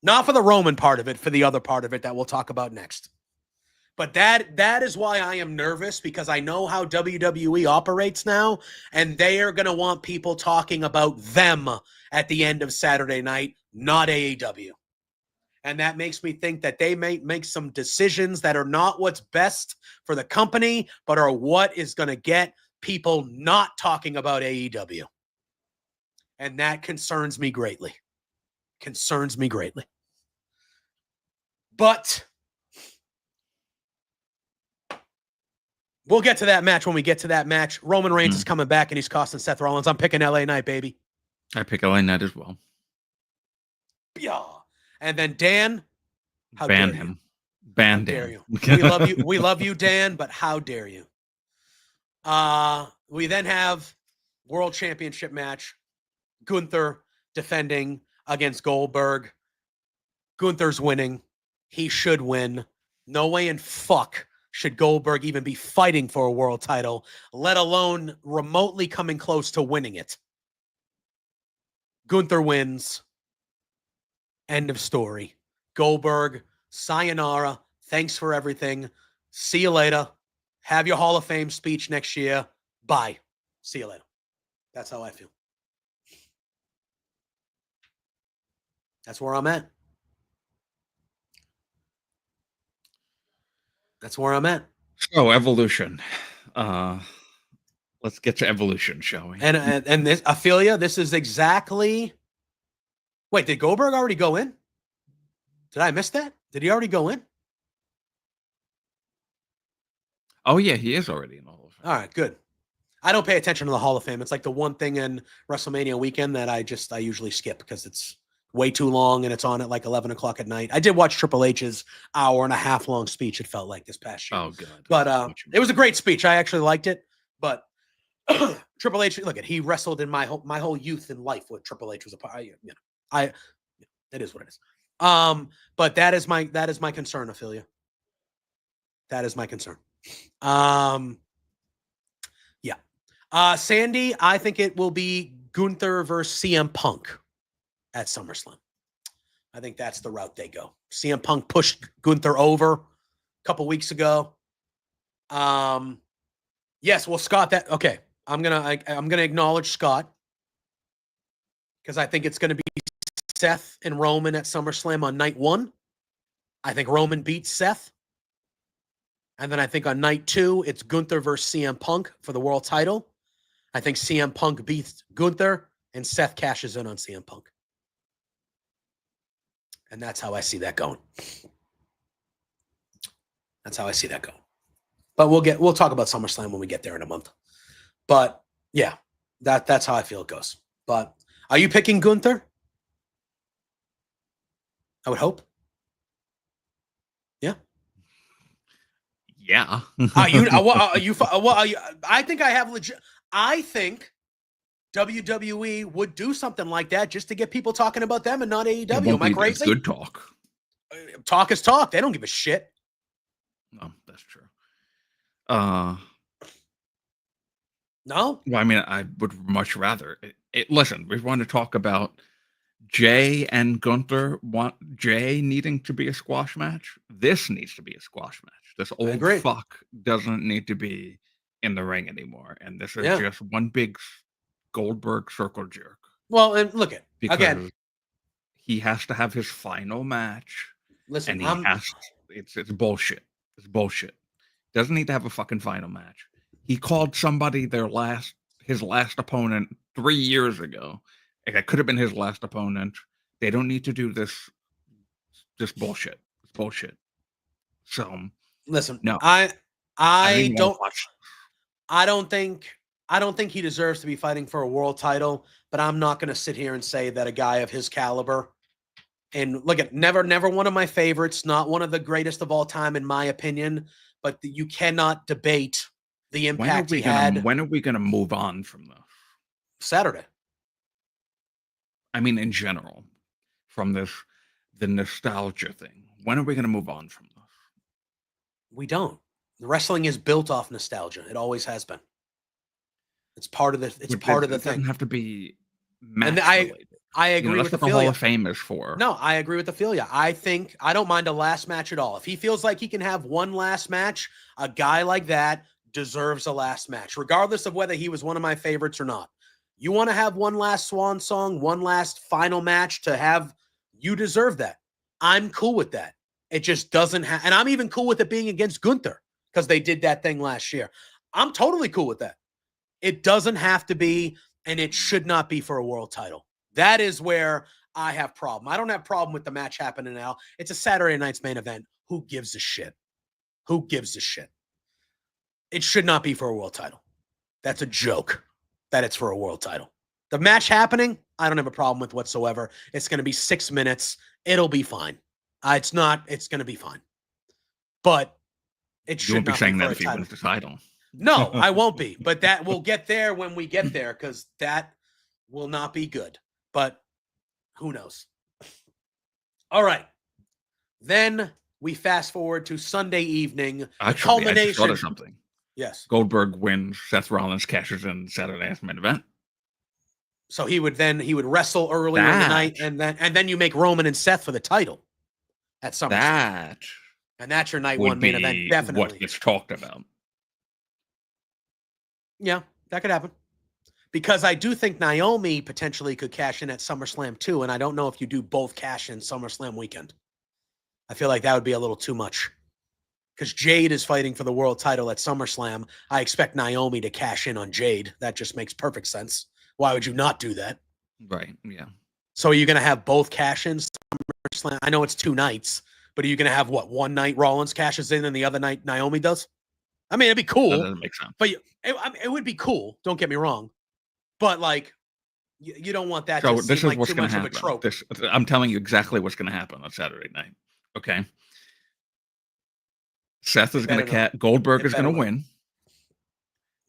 Not for the Roman part of it, for the other part of it that we'll talk about next. But that is why I am nervous, because I know how WWE operates now, and they are going to want people talking about them at the end of Saturday night, not AEW. And that makes me think that they may make some decisions that are not what's best for the company, but are what is going to get people not talking about AEW. And that concerns me greatly. Concerns me greatly. But we'll get to that match when we get to that match. Roman Reigns is coming back, and he's costing Seth Rollins. I'm picking LA Knight, baby. I pick LA Knight as well. Yeah. And then Dan, ban him. Ban dare Dan. you? We love you. We love you, Dan, but how dare you? We then have World Championship match. Gunther defending against Goldberg. Gunther's winning. He should win. No way in fuck should Goldberg even be fighting for a world title, let alone remotely coming close to winning it. Gunther wins. End of story. Goldberg, sayonara. Thanks for everything. See you later. Have your Hall of Fame speech next year. Bye. See you later. That's how I feel. That's where I'm at. That's where I'm at. So, Evolution. Let's get to Evolution, shall we? And this, Ophelia, this is exactly... Wait, did Goldberg already go in? Did I miss that? Did he already go in? Oh, yeah, he is already in the Hall of Fame. All right, good. I don't pay attention to the Hall of Fame. It's like the one thing in WrestleMania weekend that I usually skip because it's way too long and it's on at like 11 o'clock at night. I did watch Triple H's hour-and-a-half long speech, it felt like, this past year. Oh, good. But it was a great speech. I actually liked it. But Triple H, look, he wrestled in my whole youth and life with Triple H was a part. It is what it is. But that is my concern, Ophelia. That is my concern. Yeah. Sandy, I think it will be Gunther versus CM Punk at SummerSlam. I think that's the route they go. CM Punk pushed Gunther over a couple weeks ago. Yes, well, Scott, okay. I'm gonna acknowledge Scott because I think it's gonna be Seth and Roman at SummerSlam on night 1. I think Roman beats Seth. And then I think on night 2, it's Gunther versus CM Punk for the world title. I think CM Punk beats Gunther and Seth cashes in on CM Punk. And that's how I see that going. That's how I see that going. But we'll talk about SummerSlam when we get there in a month. But yeah, that's how I feel it goes. But are you picking Gunther? I would hope. Yeah. Yeah. I think I have legit. I think WWE would do something like that just to get people talking about them and not AEW. Am I crazy? Good talk. Talk is talk. They don't give a shit. No, that's true. No? Well, I mean, I would much rather. Listen, we want to talk about Jay and Gunther. Want Jay needing to be a squash match? This needs to be a squash match. This old fuck doesn't need to be in the ring anymore. And this is just one big Goldberg circle jerk. Well, and look at again, he has to have his final match. Listen, and it's bullshit. It's bullshit. Doesn't need to have a fucking final match. He called somebody his last opponent 3 years ago. It could have been his last opponent. They don't need to do this bullshit. It's bullshit. So Listen, no, I even wanna don't watch. I don't think he deserves to be fighting for a world title, but I'm not going to sit here and say that a guy of his caliber, and look at never one of my favorites, not one of the greatest of all time in my opinion, but you cannot debate the impact he had. When are we gonna move on from this? Saturday. I mean, in general, from the nostalgia thing. When are we gonna move on from this? We don't. Wrestling is built off nostalgia. It always has been. It's part of the It thing. doesn't have to be And match related. I You know, agree that's with what the the Hall Ophelia. of Fame is for. No, I agree with Ophelia. I think I don't mind a last match at all. If he feels like he can have one last match, a guy like that deserves a last match, regardless of whether he was one of my favorites or not. You want to have one last swan song, one last final match to have, you deserve that. I'm cool with that. It just doesn't have, and I'm even cool with it being against Gunther because they did that thing last year. I'm totally cool with that. It doesn't have to be, and it should not be for a world title. That is where I have problem. I don't have problem with the match happening now. It's a Saturday night's main event. Who gives a shit? Who gives a shit? It should not be for a world title. That's a joke that it's for a world title. The match happening, I don't have a problem with whatsoever. It's going to be 6 minutes. It'll be fine. It's going to be fine. But it should You won't be not saying be that for a if he title. wins the title. No, I won't be. But that we'll get there when we get there because that will not be good. But who knows? All right. Then we fast forward to Sunday evening. Actually, the I just thought culmination. of something. Yes. Goldberg wins. Seth Rollins cashes in Saturday night's main event. So he would wrestle earlier in the night, and then you make Roman and Seth for the title at SummerSlam. That And that's your night would one main be event, definitely. what gets talked about. Yeah, that could happen. Because I do think Naomi potentially could cash in at SummerSlam too, and I don't know if you do both cash in SummerSlam weekend. I feel like that would be a little too much. Because Jade is fighting for the world title at SummerSlam. I expect Naomi to cash in on Jade. That just makes perfect sense. Why would you not do that? Right, yeah. So are you going to have both cash-ins? SummerSlam? I know it's 2 nights, but are you going to have what? One night Rollins cashes in and the other night Naomi does? I mean, it'd be cool. That doesn't make sense. But it would be cool. Don't get me wrong. But like, you don't want that to seem like too much of a trope. I'm telling you exactly what's going to happen on Saturday night. Okay. Seth is going to Goldberg is going to win.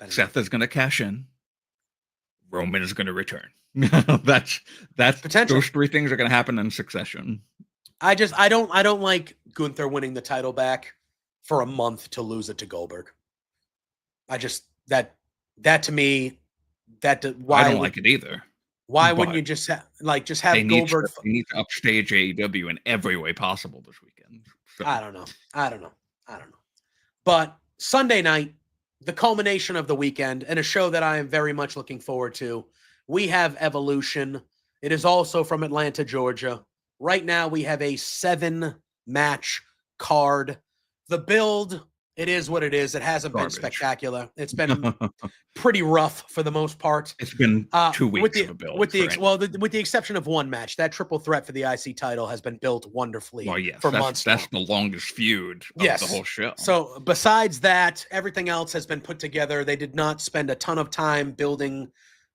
Seth is going to cash in. Roman is going to return. That's potential. Those 3 things are going to happen in succession. I don't like Gunther winning the title back for a month to lose it to Goldberg. That to me, why I don't like it either. Why wouldn't you just have Goldberg? They need to upstage AEW in every way possible this weekend. So. I don't know. But Sunday night, the culmination of the weekend, and a show that I am very much looking forward to. We have Evolution. It is also from Atlanta, Georgia. Right now, we have a 7-match card. The build, it is what it is. It hasn't been spectacular. It's been pretty rough for the most part. It's been 2 weeks of a build. With the exception of one match, that triple threat for the IC title has been built wonderfully for months. That's the longest feud of the whole show. So besides that, everything else has been put together. They did not spend a ton of time building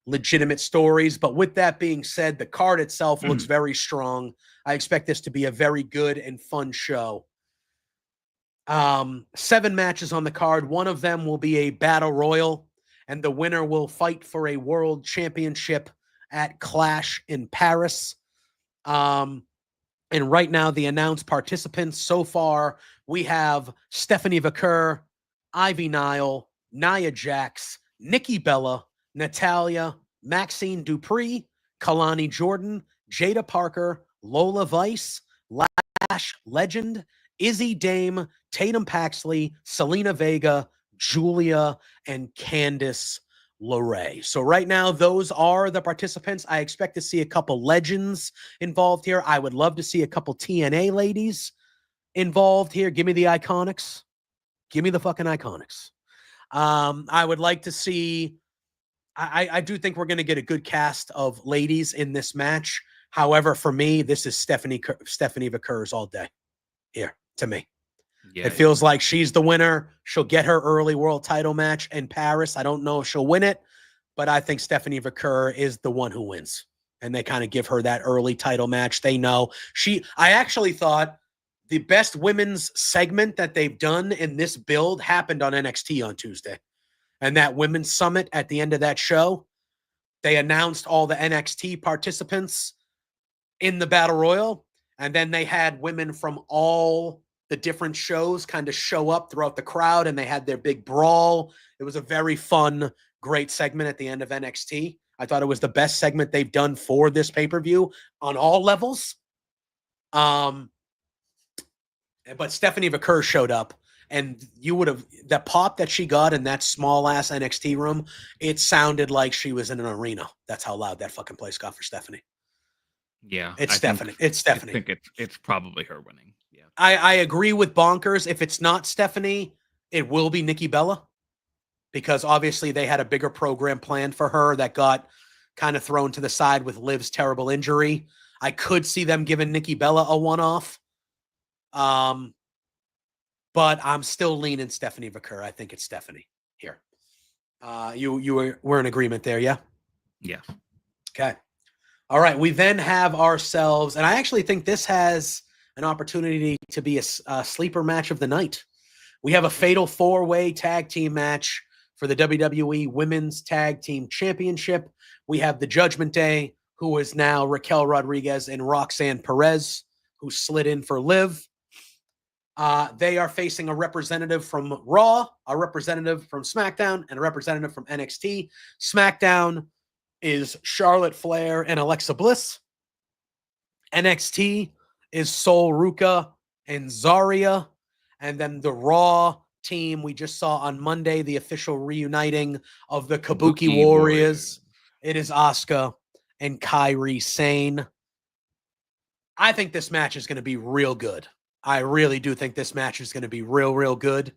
legitimate stories. But with that being said, the card itself looks very strong. I expect this to be a very good and fun show. 7 matches on the card. One of them will be a battle royal, and the winner will fight for a world championship at Clash in Paris. And right now, the announced participants so far, we have Stephanie Vaquer, Ivy Nile, Nia Jax, Nikki Bella, Natalia, Maxine Dupree, Kalani Jordan, Jada Parker, Lola Vice, Lash Legend, Izzy Dame, Tatum Paxley, Selena Vega, Julia, and Candice LeRae. So right now, those are the participants. I expect to see a couple legends involved here. I would love to see a couple TNA ladies involved here. Give me the Iconics. Give me the fucking Iconics. I would like to see. I do think we're going to get a good cast of ladies in this match. However, for me, this is Stephanie Vickers all day here to me. Yeah, It feels like she's the winner. She'll get her early world title match in Paris. I don't know if she'll win it, but I think Stephanie Vickers is the one who wins. And they kind of give her that early title match. They know I actually thought the best women's segment that they've done in this build happened on NXT on Tuesday. And that women's summit at the end of that show, they announced all the NXT participants in the Battle Royal. And then they had women from all the different shows kind of show up throughout the crowd, and they had their big brawl. It was a very fun, great segment at the end of NXT. I thought it was the best segment they've done for this pay-per-view on all levels. But Stephanie Vickers showed up, and you would have that pop that she got in that small ass NXT room. It sounded like she was in an arena. That's how loud that fucking place got for Stephanie. Yeah, It's Stephanie. It's Stephanie. I think it's probably her winning. Yeah, I agree with Bonkers. If it's not Stephanie, it will be Nikki Bella, because obviously they had a bigger program planned for her that got kind of thrown to the side with Liv's terrible injury. I could see them giving Nikki Bella a one-off. But I'm still leaning Stephanie Vickers. I think it's Stephanie here. We're in agreement there, yeah? Yeah. Okay. All right. We then have ourselves, and I actually think this has an opportunity to be a sleeper match of the night. We have a fatal four-way tag team match for the WWE Women's Tag Team Championship. We have the Judgment Day, who is now Raquel Rodriguez and Roxanne Perez, who slid in for Liv. They are facing a representative from Raw, a representative from SmackDown, and a representative from NXT. SmackDown is Charlotte Flair and Alexa Bliss. NXT is Sol Ruka and Zarya. And then the Raw team, we just saw on Monday, the official reuniting of the Kabuki Warriors. It is Asuka and Kairi Sane. I think this match is going to be real good. I really do think this match is going to be real, real good.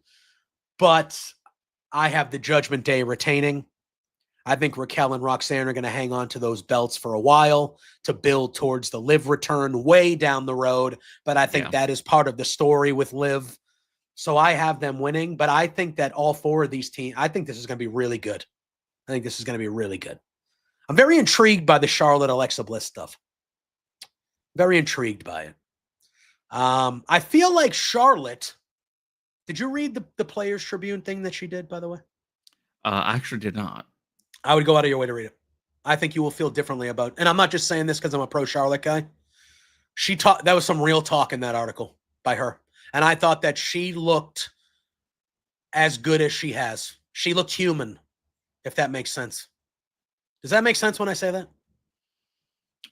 But I have the Judgment Day retaining. I think Raquel and Roxanne are going to hang on to those belts for a while to build towards the Liv return way down the road. But I think that is part of the story with Liv. So I have them winning. But I think that all four of these teams, I think this is going to be really good. I think this is going to be really good. I'm very intrigued by the Charlotte Alexa Bliss stuff. Very intrigued by it. I feel like Charlotte. Did you read the Players Tribune thing that she did, by the way? I actually did not. I would go out of your way to read it. I think you will feel differently about, and I'm not just saying this because I'm a pro Charlotte guy. That was some real talk in that article by her. And I thought that she looked as good as she has. She looked human, if that makes sense. Does that make sense when I say that?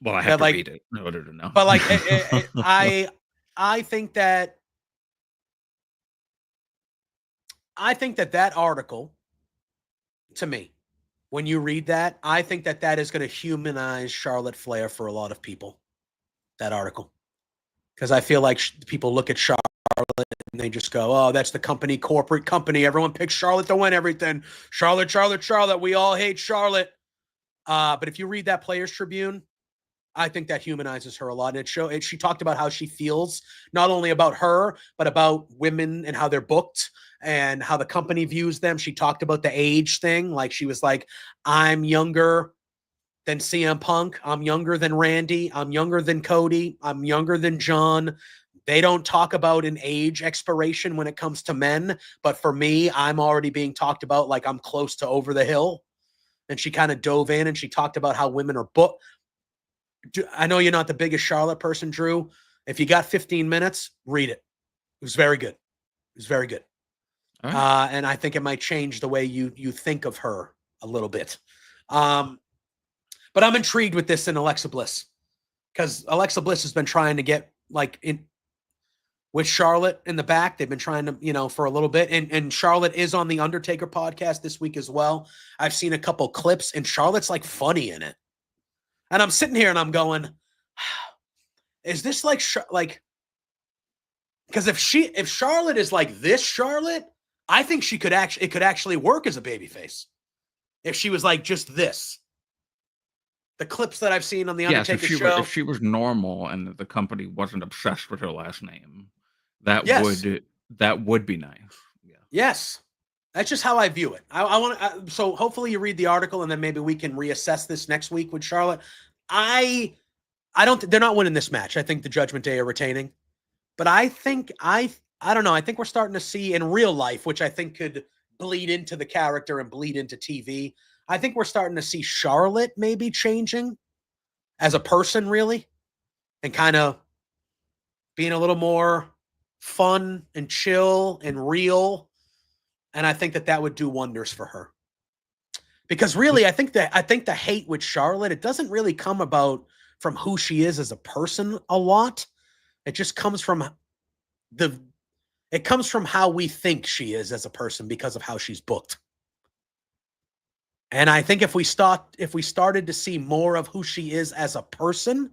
Well, I have to read it in order to know. But like, I think that article, to me, when you read that, I think that is going to humanize Charlotte Flair for a lot of people, that article. Because I feel like people look at Charlotte and they just go, oh, that's the corporate company. Everyone picks Charlotte to win everything. Charlotte, Charlotte, Charlotte. We all hate Charlotte. But if you read that Players Tribune, I think that humanizes her a lot. And she talked about how she feels, not only about her, but about women and how they're booked and how the company views them. She talked about the age thing. Like she was like, I'm younger than CM Punk. I'm younger than Randy. I'm younger than Cody. I'm younger than John. They don't talk about an age expiration when it comes to men. But for me, I'm already being talked about like I'm close to over the hill. And she kind of dove in and she talked about how women are booked. I know you're not the biggest Charlotte person, Drew. If you got 15 minutes, read it. It was very good. It was very good. Right. And I think it might change the way you think of her a little bit. But I'm intrigued with this in Alexa Bliss because Alexa Bliss has been trying to get with Charlotte in the back. They've been trying to, for a little bit. And Charlotte is on the Undertaker podcast this week as well. I've seen a couple clips and Charlotte's like funny in it. And I'm sitting here and I'm going, is this like, because if Charlotte is like this Charlotte, I think it could actually work as a babyface if she was like just this. The clips that I've seen on the Yes, Undertaker show. if she was normal and the company wasn't obsessed with her last name, that Yes. would be nice. Yeah. Yes. That's just how I view it. I want to. So hopefully you read the article and then maybe we can reassess this next week with Charlotte. I don't. They're not winning this match. I think the Judgment Day are retaining, but I don't know. I think we're starting to see in real life, which I think could bleed into the character and bleed into TV. I think we're starting to see Charlotte maybe changing as a person, really, and kind of being a little more fun and chill and real. And I think that would do wonders for her. Because really, I think the hate with Charlotte, it doesn't really come about from who she is as a person a lot. It just comes from how we think she is as a person because of how she's booked. And I think if we started to see more of who she is as a person,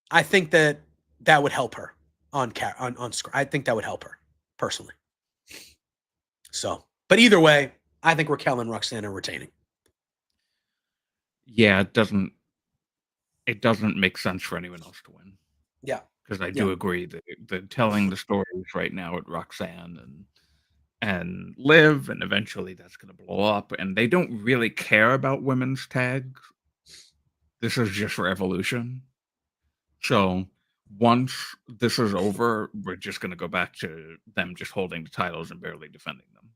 I think that would help her on screen. I think that would help her personally. So, but either way, I think Raquel and Roxanne are retaining. Yeah, it doesn't make sense for anyone else to win. Yeah. Because I do agree that telling the stories right now with Roxanne and Liv, and eventually that's going to blow up, and they don't really care about women's tags. This is just for Evolution. So once this is over, we're just going to go back to them just holding the titles and barely defending them.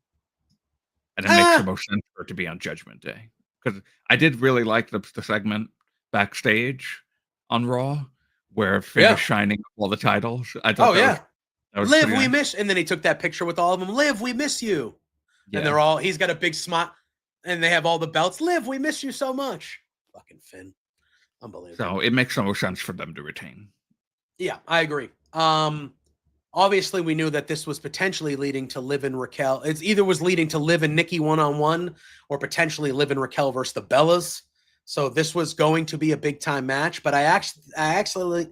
And it makes the most sense for it to be on Judgment Day. Because I did really like the segment backstage on Raw where Finn is shining all the titles. I thought that was Liv, we miss. And then he took that picture with all of them. Liv, we miss you. Yeah. And he's got a big smile and they have all the belts. Liv, we miss you so much. Fucking Finn. Unbelievable. So it makes no sense for them to retain. Yeah, I agree. Obviously, we knew that this was potentially leading to Liv and Raquel. It either was leading to Liv and Nikki one-on-one or potentially Liv and Raquel versus the Bellas. So this was going to be a big-time match. But I actually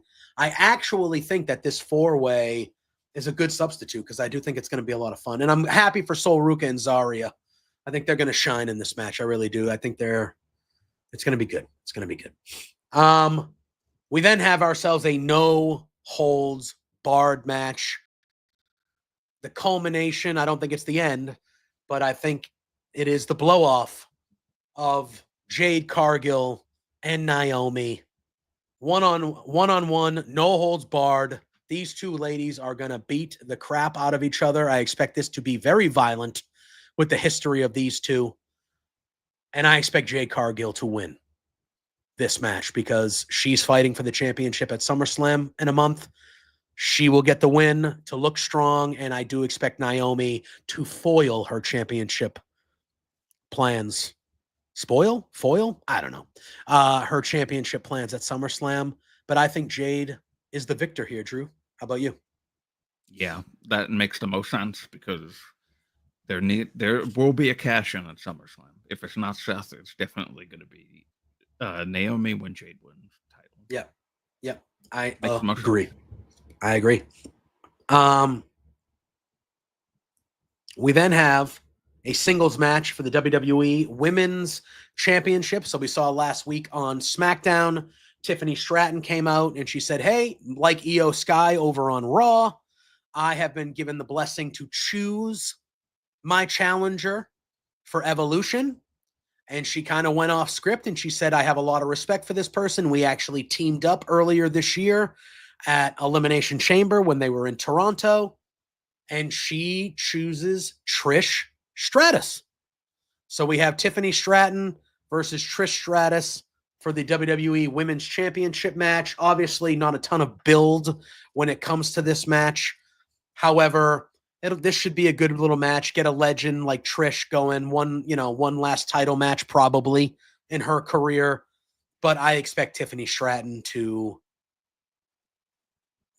think that this four-way is a good substitute because I do think it's going to be a lot of fun. And I'm happy for Sol Ruca and Zarya. I think they're going to shine in this match. I really do. I think it's going to be good. It's going to be good. We then have ourselves a no-holds-barred match. The culmination, I don't think it's the end, but I think it is the blow-off of Jade Cargill and Naomi. One-on-one, no-holds-barred. These two ladies are going to beat the crap out of each other. I expect this to be very violent with the history of these two. And I expect Jade Cargill to win this match because she's fighting for the championship at SummerSlam in a month. She will get the win to look strong, and I do expect Naomi to foil her championship plans. Foil? I don't know. Her championship plans at SummerSlam, but I think Jade is the victor here, Drew. How about you? Yeah, that makes the most sense because there will be a cash-in at SummerSlam. If it's not Seth, it's definitely going to be Naomi when Jade wins the title. Yeah. I agree. I agree. We then have a singles match for the WWE Women's Championship. So we saw last week on SmackDown, Tiffany Stratton came out and she said, hey, like Io Sky over on Raw, I have been given the blessing to choose my challenger for Evolution. And she kind of went off script and she said, I have a lot of respect for this person. We actually teamed up earlier this year at Elimination Chamber when they were in Toronto. And she chooses Trish Stratus. So we have Tiffany Stratton versus Trish Stratus for the WWE Women's Championship match. Obviously, not a ton of build when it comes to this match. However, this should be a good little match. Get a legend like Trish going, one last title match probably in her career. But I expect Tiffany Stratton to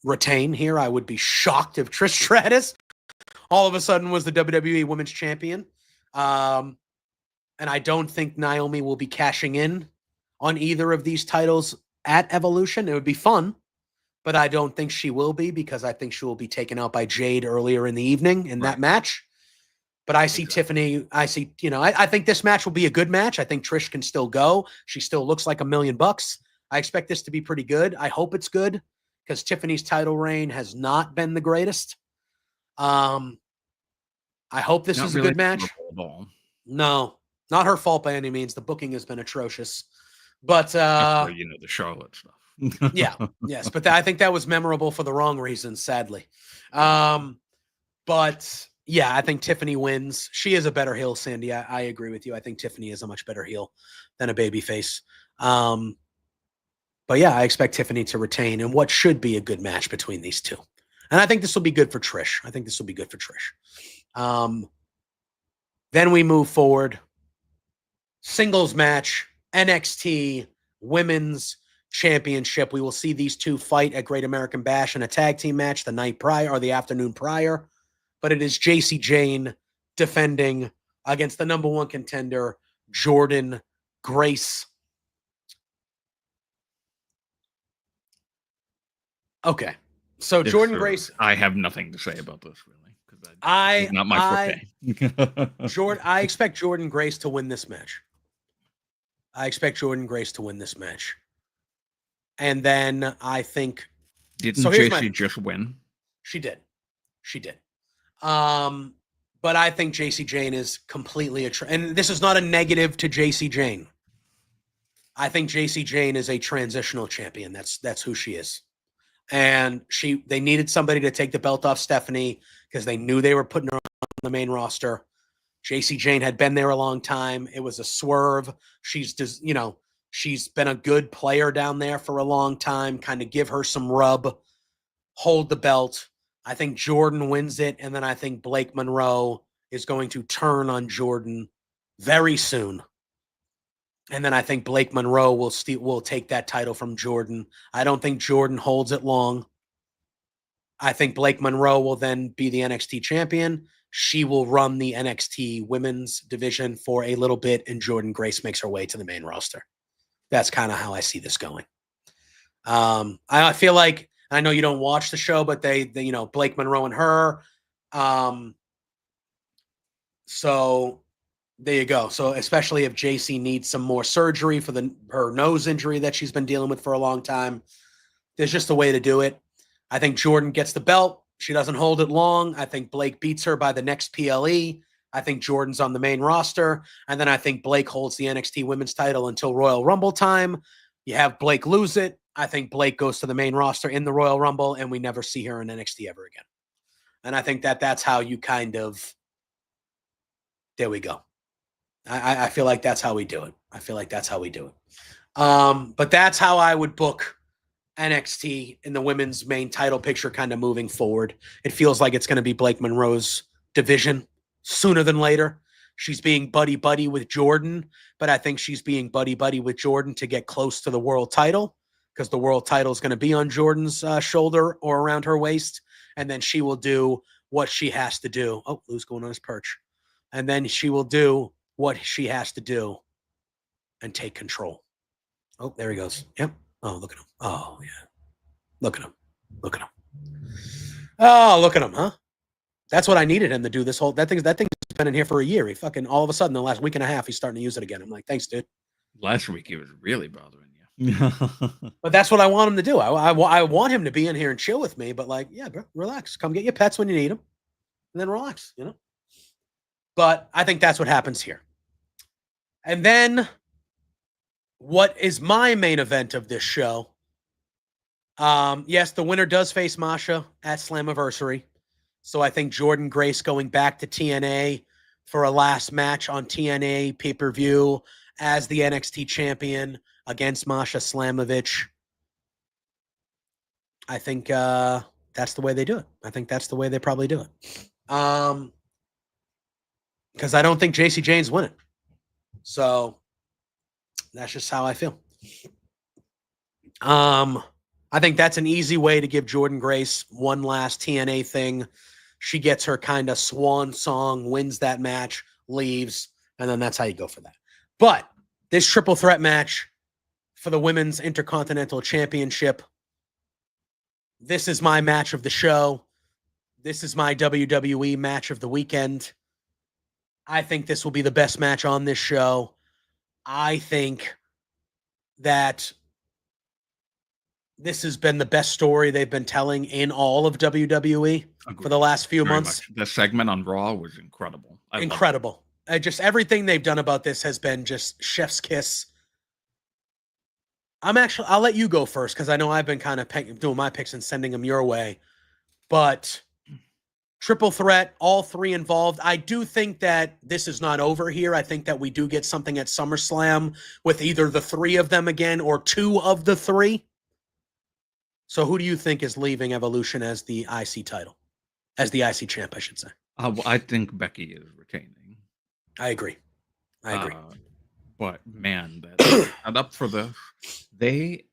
retain here. I would be shocked if Trish Stratus all of a sudden was the WWE Women's Champion. And I don't think Naomi will be cashing in on either of these titles at Evolution. It would be fun, but I don't think she will be because I think she will be taken out by Jade earlier in the evening in that match. But I see Tiffany. I see, I think this match will be a good match. I think Trish can still go. She still looks like $1 million. I expect this to be pretty good. I hope it's good because Tiffany's title reign has not been the greatest. I hope this is a good match. No, not her fault by any means. The booking has been atrocious. But the Charlotte stuff. Yeah, yes, but I think that was memorable for the wrong reasons, sadly. But yeah, I think Tiffany wins. She is a better heel, Sandy. I agree with you. I think Tiffany is a much better heel than a babyface. But yeah, I expect Tiffany to retain in what should be a good match between these two. And I think this will be good for Trish. Then we move forward. Singles match, NXT Women's Championship. We will see these two fight at Great American Bash in a tag team match the night prior or the afternoon prior. But it is JC Jane defending against the number one contender, Jordynne Grace. Okay. So Jordynne Grace. I have nothing to say about this, really. Because not my forte. I expect Jordynne Grace to win this match. And then I think. Didn't JC just win? She did. But I think JC Jane is completely and this is not a negative to JC Jane. I think JC Jane is a transitional champion. That's who she is. And they needed somebody to take the belt off Stephanie because they knew they were putting her on the main roster. JC Jane had been there a long time. It was a swerve. She's just, she's been a good player down there for a long time. Kind of give her some rub, hold the belt. I think Jordynne wins it, and then I think Blake Monroe is going to turn on Jordynne very soon. And then I think Blake Monroe will take that title from Jordynne. I don't think Jordynne holds it long. I think Blake Monroe will then be the NXT champion. She will run the NXT women's division for a little bit, and Jordynne Grace makes her way to the main roster. That's kind of how I see this going. I feel like, I know you don't watch the show, but they Blake Monroe and her. So there you go. So especially if JC needs some more surgery for her nose injury that she's been dealing with for a long time, there's just a way to do it. I think Jordynne gets the belt. She doesn't hold it long. I think Blake beats her by the next PLE. I think Jordynne's on the main roster. And then I think Blake holds the NXT women's title until Royal Rumble time. You have Blake lose it. I think Blake goes to the main roster in the Royal Rumble, and we never see her in NXT ever again. And I think that's how you kind of, there we go. I feel like that's how we do it. But that's how I would book NXT in the women's main title picture kind of moving forward. It feels like it's going to be Blake Monroe's division sooner than later. She's being buddy-buddy with Jordynne, but I think she's being buddy-buddy with Jordynne to get close to the world title because the world title is going to be on Jordynne's shoulder or around her waist, and then she will do what she has to do. Oh, Lou's going on his perch. And then she will do what she has to do and take control. Oh, there he goes. Yep. Oh, look at him. Oh, yeah. Look at him. Oh, look at him, huh? That's what I needed him to do this whole... That thing's been in here for a year. He fucking, all of a sudden, the last week and a half, he's starting to use it again. I'm like, thanks, dude. Last week, he was really bothering you. But that's what I want him to do. I want him to be in here and chill with me, but like, yeah, bro, relax. Come get your pets when you need them. And then relax, But I think that's what happens here. And then... what is my main event of this show? Yes, the winner does face Masha at Slammiversary. So I think Jordynne Grace going back to TNA for a last match on TNA pay-per-view as the NXT champion against Masha Slamovich. I think that's the way they do it. I think that's the way they probably do it. Because I don't think JC Jane's winning. So... that's just how I feel. I think that's an easy way to give Jordynne Grace one last TNA thing. She gets her kind of swan song, wins that match, leaves, and then that's how you go for that. But this triple threat match for the Women's Intercontinental Championship, this is my match of the show. This is my WWE match of the weekend. I think this will be the best match on this show. I think that this has been the best story they've been telling in all of WWE for the last few months. The segment on Raw was incredible. Incredible. Just everything they've done about this has been just chef's kiss. I'll let you go first because I know I've been kind of doing my picks and sending them your way. But triple threat, all three involved. I do think that this is not over here. I think that we do get something at SummerSlam with either the three of them again or two of the three. So who do you think is leaving Evolution as the IC title? As the IC champ, I should say. I think Becky is retaining. I agree. But man, that's not up for this. It's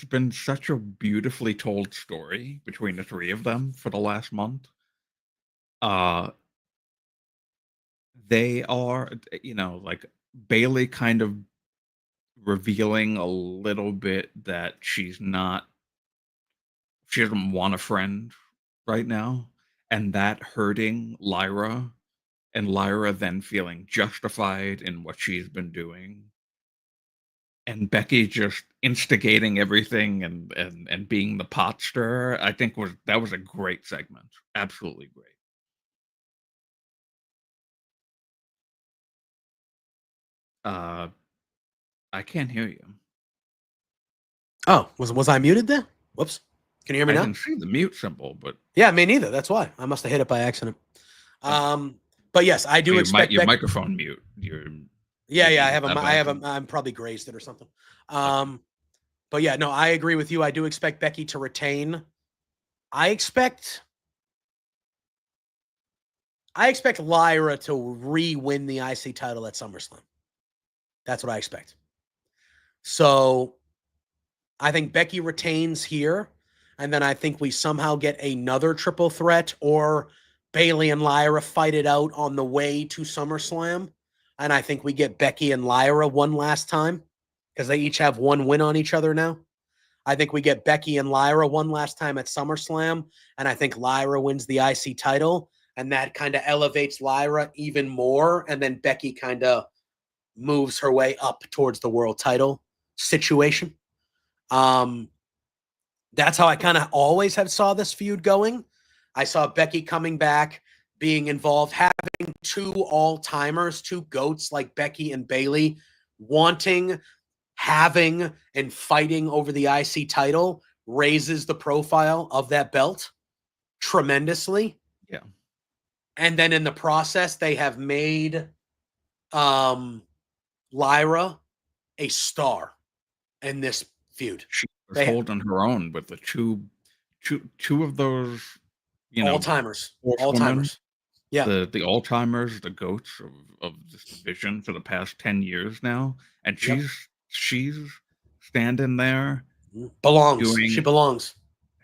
been such a beautifully told story between the three of them for the last month. They are, like Bailey kind of revealing a little bit that she doesn't want a friend right now, and that hurting Lyra, and Lyra then feeling justified in what she's been doing, and Becky just instigating everything and being the pot stirrer. I think that was a great segment. Absolutely great. I can't hear you. Oh, was I muted there? Whoops. Can you hear me now? I didn't see the mute symbol, but yeah, me neither. That's why I must have hit it by accident. But yes, I do expect your microphone mute. I'm probably grazed it or something. But yeah, no, I agree with you. I do expect Becky to retain. I expect Lyra to re-win the IC title at SummerSlam. That's what I expect. So I think Becky retains here, and then I think we somehow get another triple threat, or Bailey and Lyra fight it out on the way to SummerSlam. And I think we get Becky and Lyra one last time because they each have one win on each other now. I think we get Becky and Lyra one last time at SummerSlam, and I think Lyra wins the IC title, and that kind of elevates Lyra even more, and then Becky kind of moves her way up towards the world title situation. That's how I kind of always have saw this feud going. I saw Becky coming back, being involved, having two all-timers, two GOATs like Becky and Bailey, having, and fighting over the IC title raises the profile of that belt tremendously. Yeah. And then in the process, they have made Lyra a star in this feud. She was holding her own with the two of those, all-timers. Yeah. The all-timers, the GOATs of this division for the past 10 years now. And she's standing there. She belongs.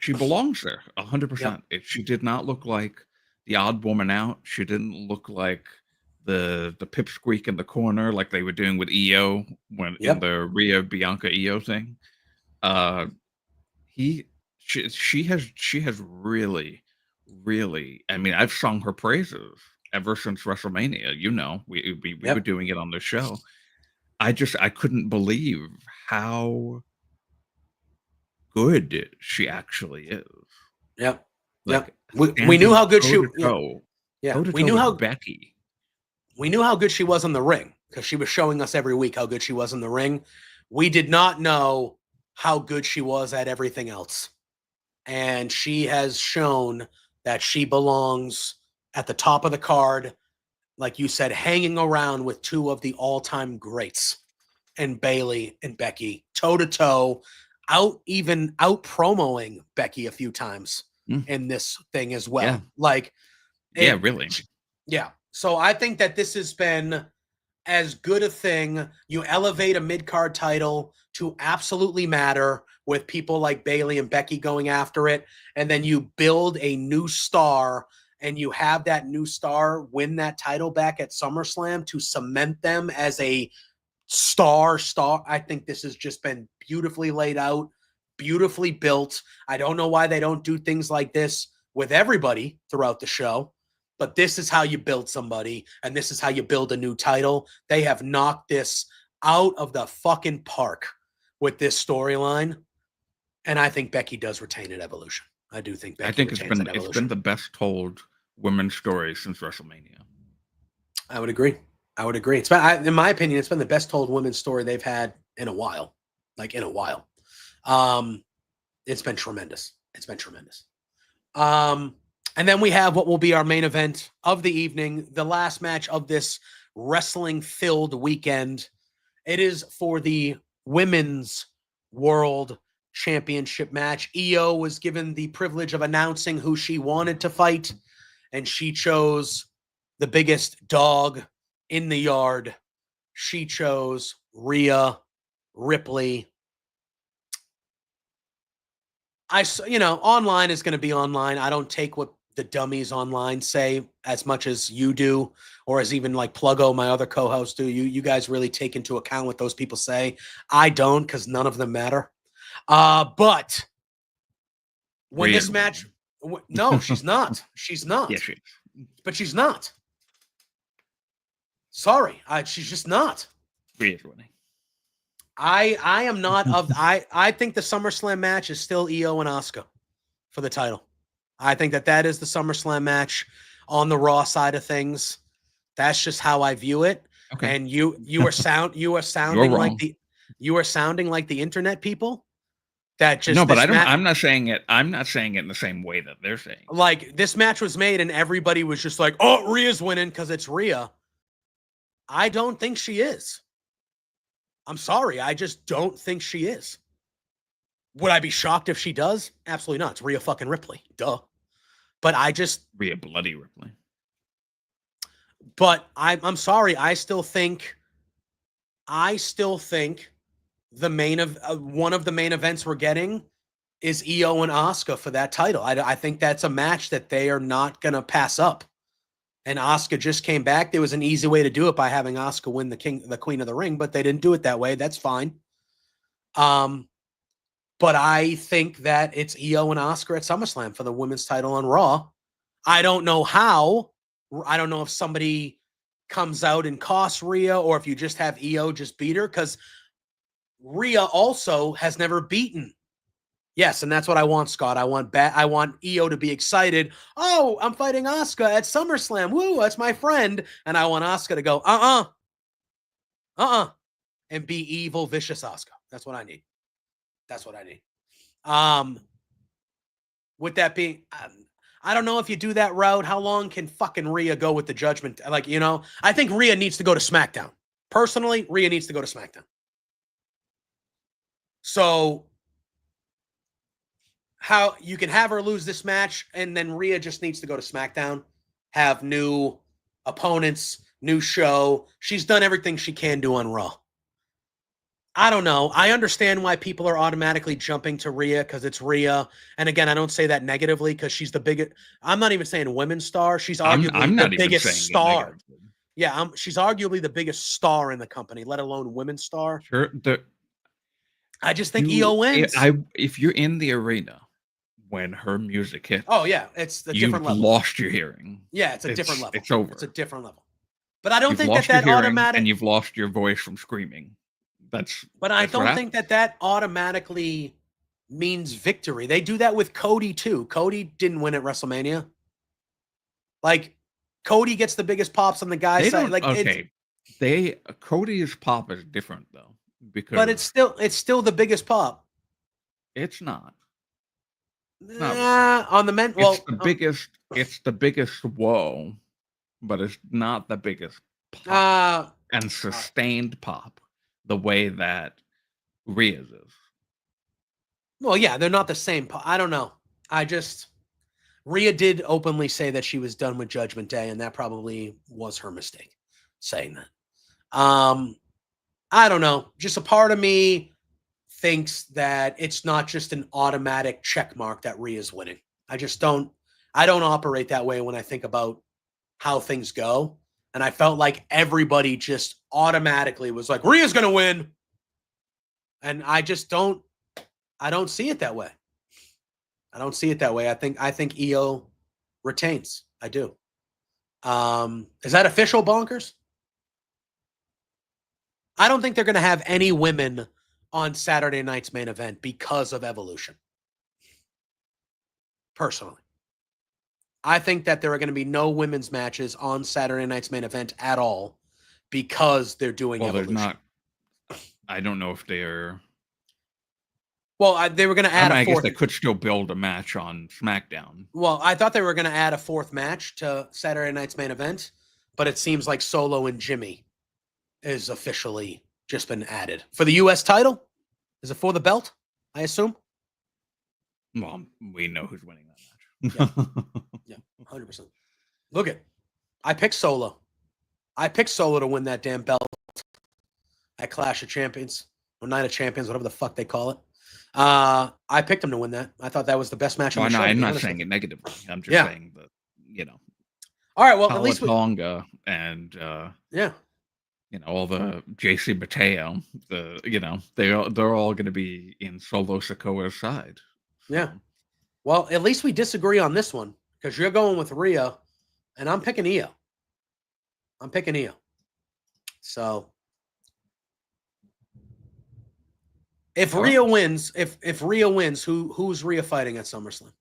She belongs there 100%. She did not look like the odd woman out. She didn't look like the pipsqueak in the corner like they were doing with EO in the Rhea Bianca EO thing. She has really, I mean, I've sung her praises ever since WrestleMania. We were doing it on the show. I couldn't believe how good she actually is. Yep. We knew how good she was. We knew how Becky. We knew how good she was in the ring because she was showing us every week how good she was in the ring. We did not know how good she was at everything else. And she has shown that she belongs at the top of the card, like you said, hanging around with two of the all-time greats, and Bailey and Becky, toe-to-toe, out promoing Becky a few times in this thing as well. Yeah. Really. Yeah. So I think that this has been as good a thing. You elevate a mid-card title to absolutely matter with people like Bailey and Becky going after it, and then you build a new star, and you have that new star win that title back at SummerSlam to cement them as a star. I think this has just been beautifully laid out, beautifully built. I don't know why they don't do things like this with everybody throughout the show, but this is how you build somebody, and this is how you build a new title. They have knocked this out of the fucking park with this storyline, and I think Becky does retain at Evolution. I do think Becky retains at Evolution. It's been the best told women's story since WrestleMania. I would agree. It's been, in my opinion, it's been the best told women's story they've had in a while. Like in a while. It's been tremendous. And then we have what will be our main event of the evening, the last match of this wrestling-filled weekend. It is for the Women's World Championship match. Io was given the privilege of announcing who she wanted to fight, and she chose the biggest dog in the yard. She chose Rhea Ripley. Online is going to be online. I don't take what the dummies online say as much as you do, or as even like Pluggo, my other co-host, do. You guys really take into account what those people say. I don't, because none of them matter. But when this match, no, she's not. She's not. Yes, she is. But she's not. Sorry, she's just not. Rhea's winning. I am not of. I think the SummerSlam match is still Io and Asuka for the title. I think that is the SummerSlam match on the Raw side of things. That's just how I view it. Okay. And you are sounding like the internet people. That just no, but I'm not saying it. I'm not saying it in the same way that they're saying. Like this match was made, and everybody was just like, "Oh, Rhea's winning because it's Rhea." I don't think she is. I'm sorry. I just don't think she is. Would I be shocked if she does? Absolutely not. It's Rhea fucking Ripley. Duh. But Rhea Bloody Ripley. But I'm sorry. I still think the one of the main events we're getting is Io and Asuka for that title. I think that's a match that they are not going to pass up. And Asuka just came back. There was an easy way to do it by having Asuka win the Queen of the Ring, but they didn't do it that way. That's fine. But I think that it's Io and Asuka at SummerSlam for the women's title on Raw. I don't know how. I don't know if somebody comes out and costs Rhea, or if you just have Io just beat her, because Rhea also has never beaten. Yes, and that's what I want, Scott. I want Io to be excited. Oh, I'm fighting Asuka at SummerSlam. Woo, that's my friend. And I want Asuka to go, and be evil, vicious Asuka. That's what I need. With that being, I don't know if you do that route. How long can fucking Rhea go with the Judgment? I think Rhea needs to go to SmackDown. Personally, Rhea needs to go to SmackDown. So how you can have her lose this match, and then Rhea just needs to go to SmackDown, have new opponents, new show. She's done everything she can do on Raw. I don't know. I understand why people are automatically jumping to Rhea because it's Rhea. And again, I don't say that negatively because she's the biggest. I'm not even saying women's star. She's arguably the biggest star. Yeah, she's arguably the biggest star in the company, let alone women's star. Sure. I just think Io wins. If you're in the arena when her music hits, oh yeah, it's a different level. You've lost your hearing. Yeah, it's a different level. It's over. It's a different level. But I don't think that automatically. And you've lost your voice from screaming. But I don't think that automatically means victory. They do that with Cody too. Cody didn't win at WrestleMania. Like Cody gets the biggest pops on the guy's side. Like Cody's pop is different though, but it's still the biggest pop. It's not. On the men. Well, it's the biggest whoa, but it's not the biggest pop and sustained pop the way that Rhea's is. Well, yeah, they're not the same. I don't know. Rhea did openly say that she was done with Judgment Day, and that probably was her mistake saying that. I don't know. Just a part of me thinks that it's not just an automatic check mark that Rhea's winning. I don't operate that way when I think about how things go. And I felt like everybody just automatically was like, Rhea's going to win. And I just don't I don't see it that way. I don't see it that way. I think Io retains. I do. Is that official, Bonkers? I don't think they're going to have any women on Saturday night's main event because of Evolution. Personally. I think that there are going to be no women's matches on Saturday night's main event at all because they're doing Evolution. There's not. I don't know if they're. Well, they were going to add a fourth. I guess they could still build a match on SmackDown. Well, I thought they were going to add a fourth match to Saturday night's main event, but it seems like Solo and Jimmy is officially just been added. For the U.S. title? Is it for the belt, I assume? Well, we know who's winning that match. Yeah, 100%. Look it. I picked Solo. I picked Solo to win that damn belt at Clash of Champions, or Night of Champions, whatever the fuck they call it. I picked him to win that. I thought that was the best match on the show. I'm not saying it negatively. I'm just saying that, All right, well, at least Tonga and all the JC Mateo, they're all going to be in Solo Sikoa's side. So. Yeah. Well, at least we disagree on this one because you're going with Rhea, and I'm picking Io. So. If Rhea wins, if Rhea wins, who's Rhea fighting at SummerSlam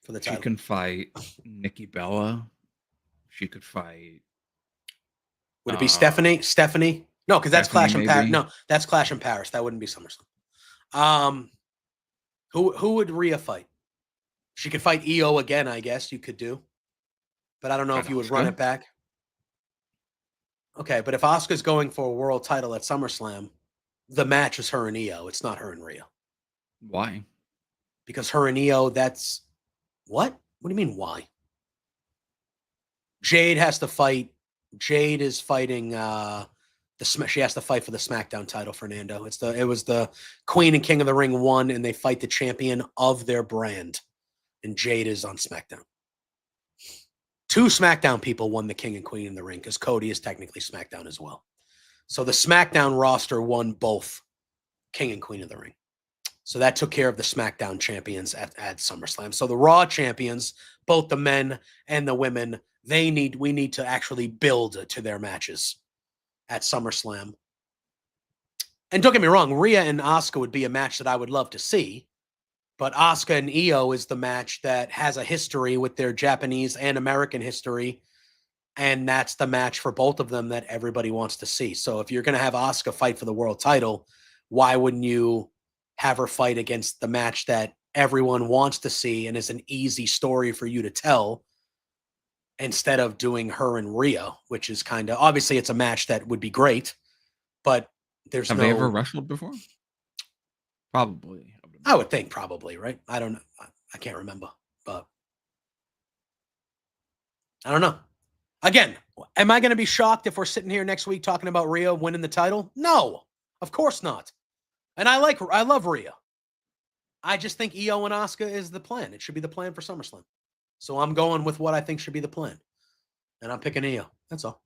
for the title? She can fight Nikki Bella. She could fight. Would it be Stephanie? Stephanie? No, because that's Clash in Paris. No, that's Clash in Paris. That wouldn't be SummerSlam. Who would Rhea fight? She could fight Io again, I guess you could do, but I don't know if you would run it back. Okay, but if Asuka's going for a world title at SummerSlam. The match is her and Io. It's not her and Rhea. Why? Because her and Io, that's... What? What do you mean, why? Jade has to fight... Jade is fighting... She has to fight for the SmackDown title, Fernando. It was the Queen and King of the Ring 1, and they fight the champion of their brand. And Jade is on SmackDown. 2 SmackDown people won the King and Queen in the Ring, because Cody is technically SmackDown as well. So the SmackDown roster won both King and Queen of the Ring. So that took care of the SmackDown champions at SummerSlam. So the Raw champions, both the men and the women, we need to actually build to their matches at SummerSlam. And don't get me wrong, Rhea and Asuka would be a match that I would love to see. But Asuka and Io is the match that has a history with their Japanese and American history. And that's the match for both of them that everybody wants to see. So if you're going to have Asuka fight for the world title, why wouldn't you have her fight against the match that everyone wants to see and is an easy story for you to tell instead of doing her and Rhea, which is kind of, obviously it's a match that would be great, but there's Have they ever wrestled before? Probably. I would think probably, right? I don't know. I can't remember, but I don't know. Again, am I going to be shocked if we're sitting here next week talking about Rhea winning the title? No, of course not. And I love Rhea. I just think Io and Asuka is the plan. It should be the plan for SummerSlam. So I'm going with what I think should be the plan. And I'm picking Io. That's all.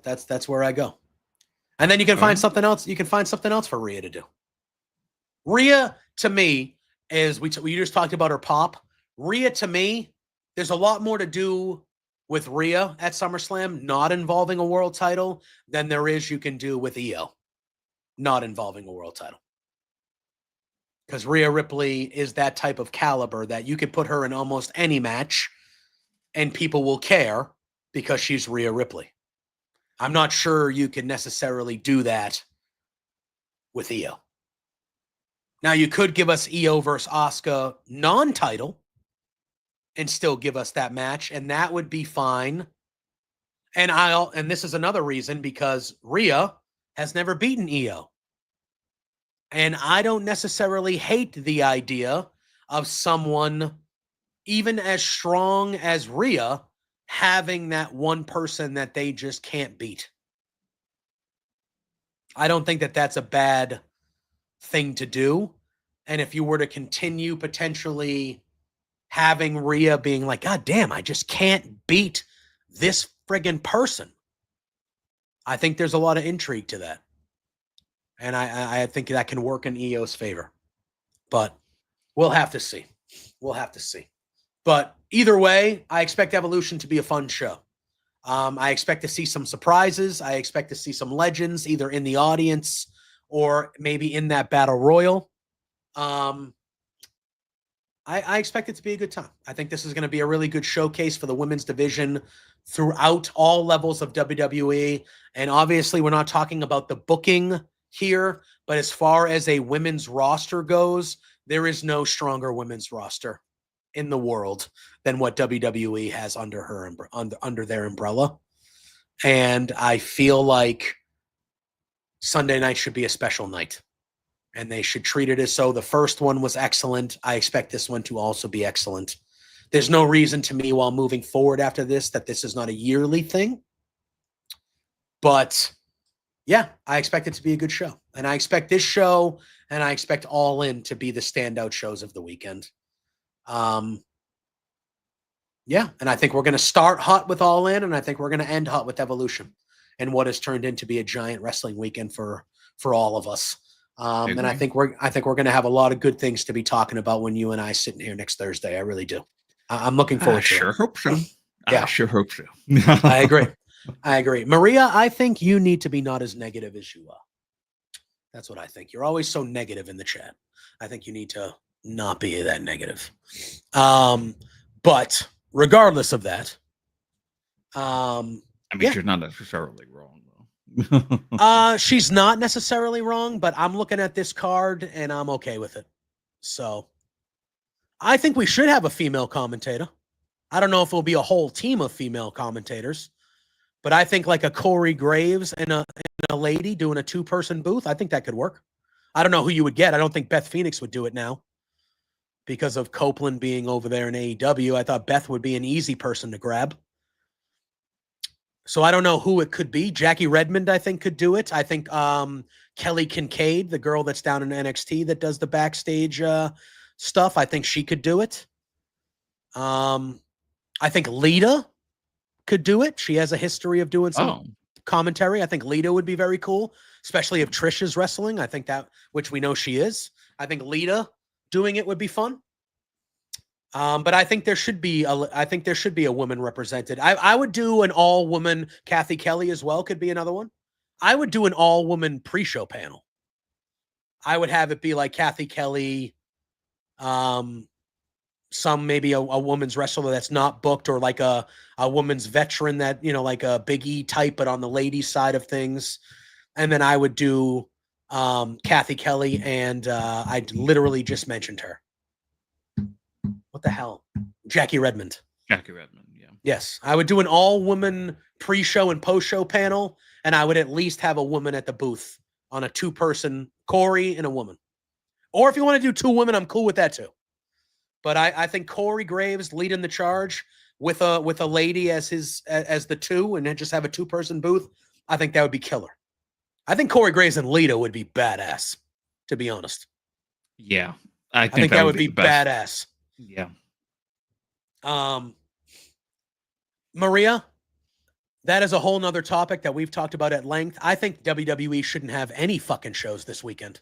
That's where I go. And then you can find something else. You can find something else for Rhea to do. Rhea, to me, is we just talked about her pop. Rhea, to me, there's a lot more to do with Rhea at SummerSlam, not involving a world title, than there is you can do with Io, not involving a world title. Because Rhea Ripley is that type of caliber that you can put her in almost any match and people will care because she's Rhea Ripley. I'm not sure you can necessarily do that with Io. Now, you could give us Io versus Asuka non-title and still give us that match, and that would be fine. And this is another reason, because Rhea has never beaten Io. And I don't necessarily hate the idea of someone, even as strong as Rhea, having that one person that they just can't beat. I don't think that that's a bad thing to do. And if you were to continue potentially having Rhea being like, God damn, I just can't beat this friggin' person, I think there's a lot of intrigue to that. And I think that can work in EO's favor. But we'll have to see. We'll have to see. But either way, I expect Evolution to be a fun show. I expect to see some surprises. I expect to see some legends either in the audience or maybe in that battle royal. I expect it to be a good time. I think this is going to be a really good showcase for the women's division throughout all levels of WWE. And obviously, we're not talking about the booking here, but as far as a women's roster goes, there is no stronger women's roster in the world than what WWE has under their umbrella. And I feel like Sunday night should be a special night. And they should treat it as so. The first one was excellent. I expect this one to also be excellent. There's no reason to me while moving forward after this that this is not a yearly thing. But yeah, I expect it to be a good show. And I expect this show and I expect All In to be the standout shows of the weekend. Yeah, and I think we're going to start hot with All In, and I think we're going to end hot with Evolution and what has turned into be a giant wrestling weekend for all of us. And I think we're going to have a lot of good things to be talking about when you and I sitting here next Thursday. I really do. I'm looking forward to it. Sure hope so. Yeah. I sure hope so. I agree. Maria, I think you need to be not as negative as you are. That's what I think. You're always so negative in the chat. I think you need to not be that negative. But regardless of that, I mean, she's not necessarily wrong, though. She's not necessarily wrong, but I'm looking at this card and I'm okay with it. So I think we should have a female commentator. I don't know if it'll be a whole team of female commentators, but I think like a Corey Graves and a lady doing a 2-person booth, I think that could work. I don't know who you would get. I don't think Beth Phoenix would do it now because of Copeland being over there in AEW. I thought Beth would be an easy person to grab. So I don't know who it could be. Jackie Redmond, I think, could do it. I think Kelly Kincaid, the girl that's down in NXT that does the backstage stuff, I think she could do it. I think Lita could do it. She has a history of doing some commentary. I think Lita would be very cool, especially if Trish is wrestling. I think that, which we know she is. I think Lita doing it would be fun. But I think there should be a woman represented. I would do an all-woman. Kathy Kelly as well could be another one. I would do an all-woman pre-show panel. I would have it be like Kathy Kelly, maybe a woman's wrestler that's not booked, or like a woman's veteran that, like a Big E type, but on the ladies' side of things. And then I would do Kathy Kelly, and I literally just mentioned her. What the hell? Jackie Redmond. Jackie Redmond, yeah. Yes. I would do an all-woman pre-show and post-show panel, and I would at least have a woman at the booth on a 2-person, Corey and a woman. Or if you want to do 2 women, I'm cool with that too. But I think Corey Graves leading the charge with a lady as the 2, and then just have a 2-person booth, I think that would be killer. I think Corey Graves and Lita would be badass, to be honest. Yeah. I think that would be badass. Yeah. Maria, that is a whole nother topic that we've talked about at length. I think WWE shouldn't have any fucking shows this weekend.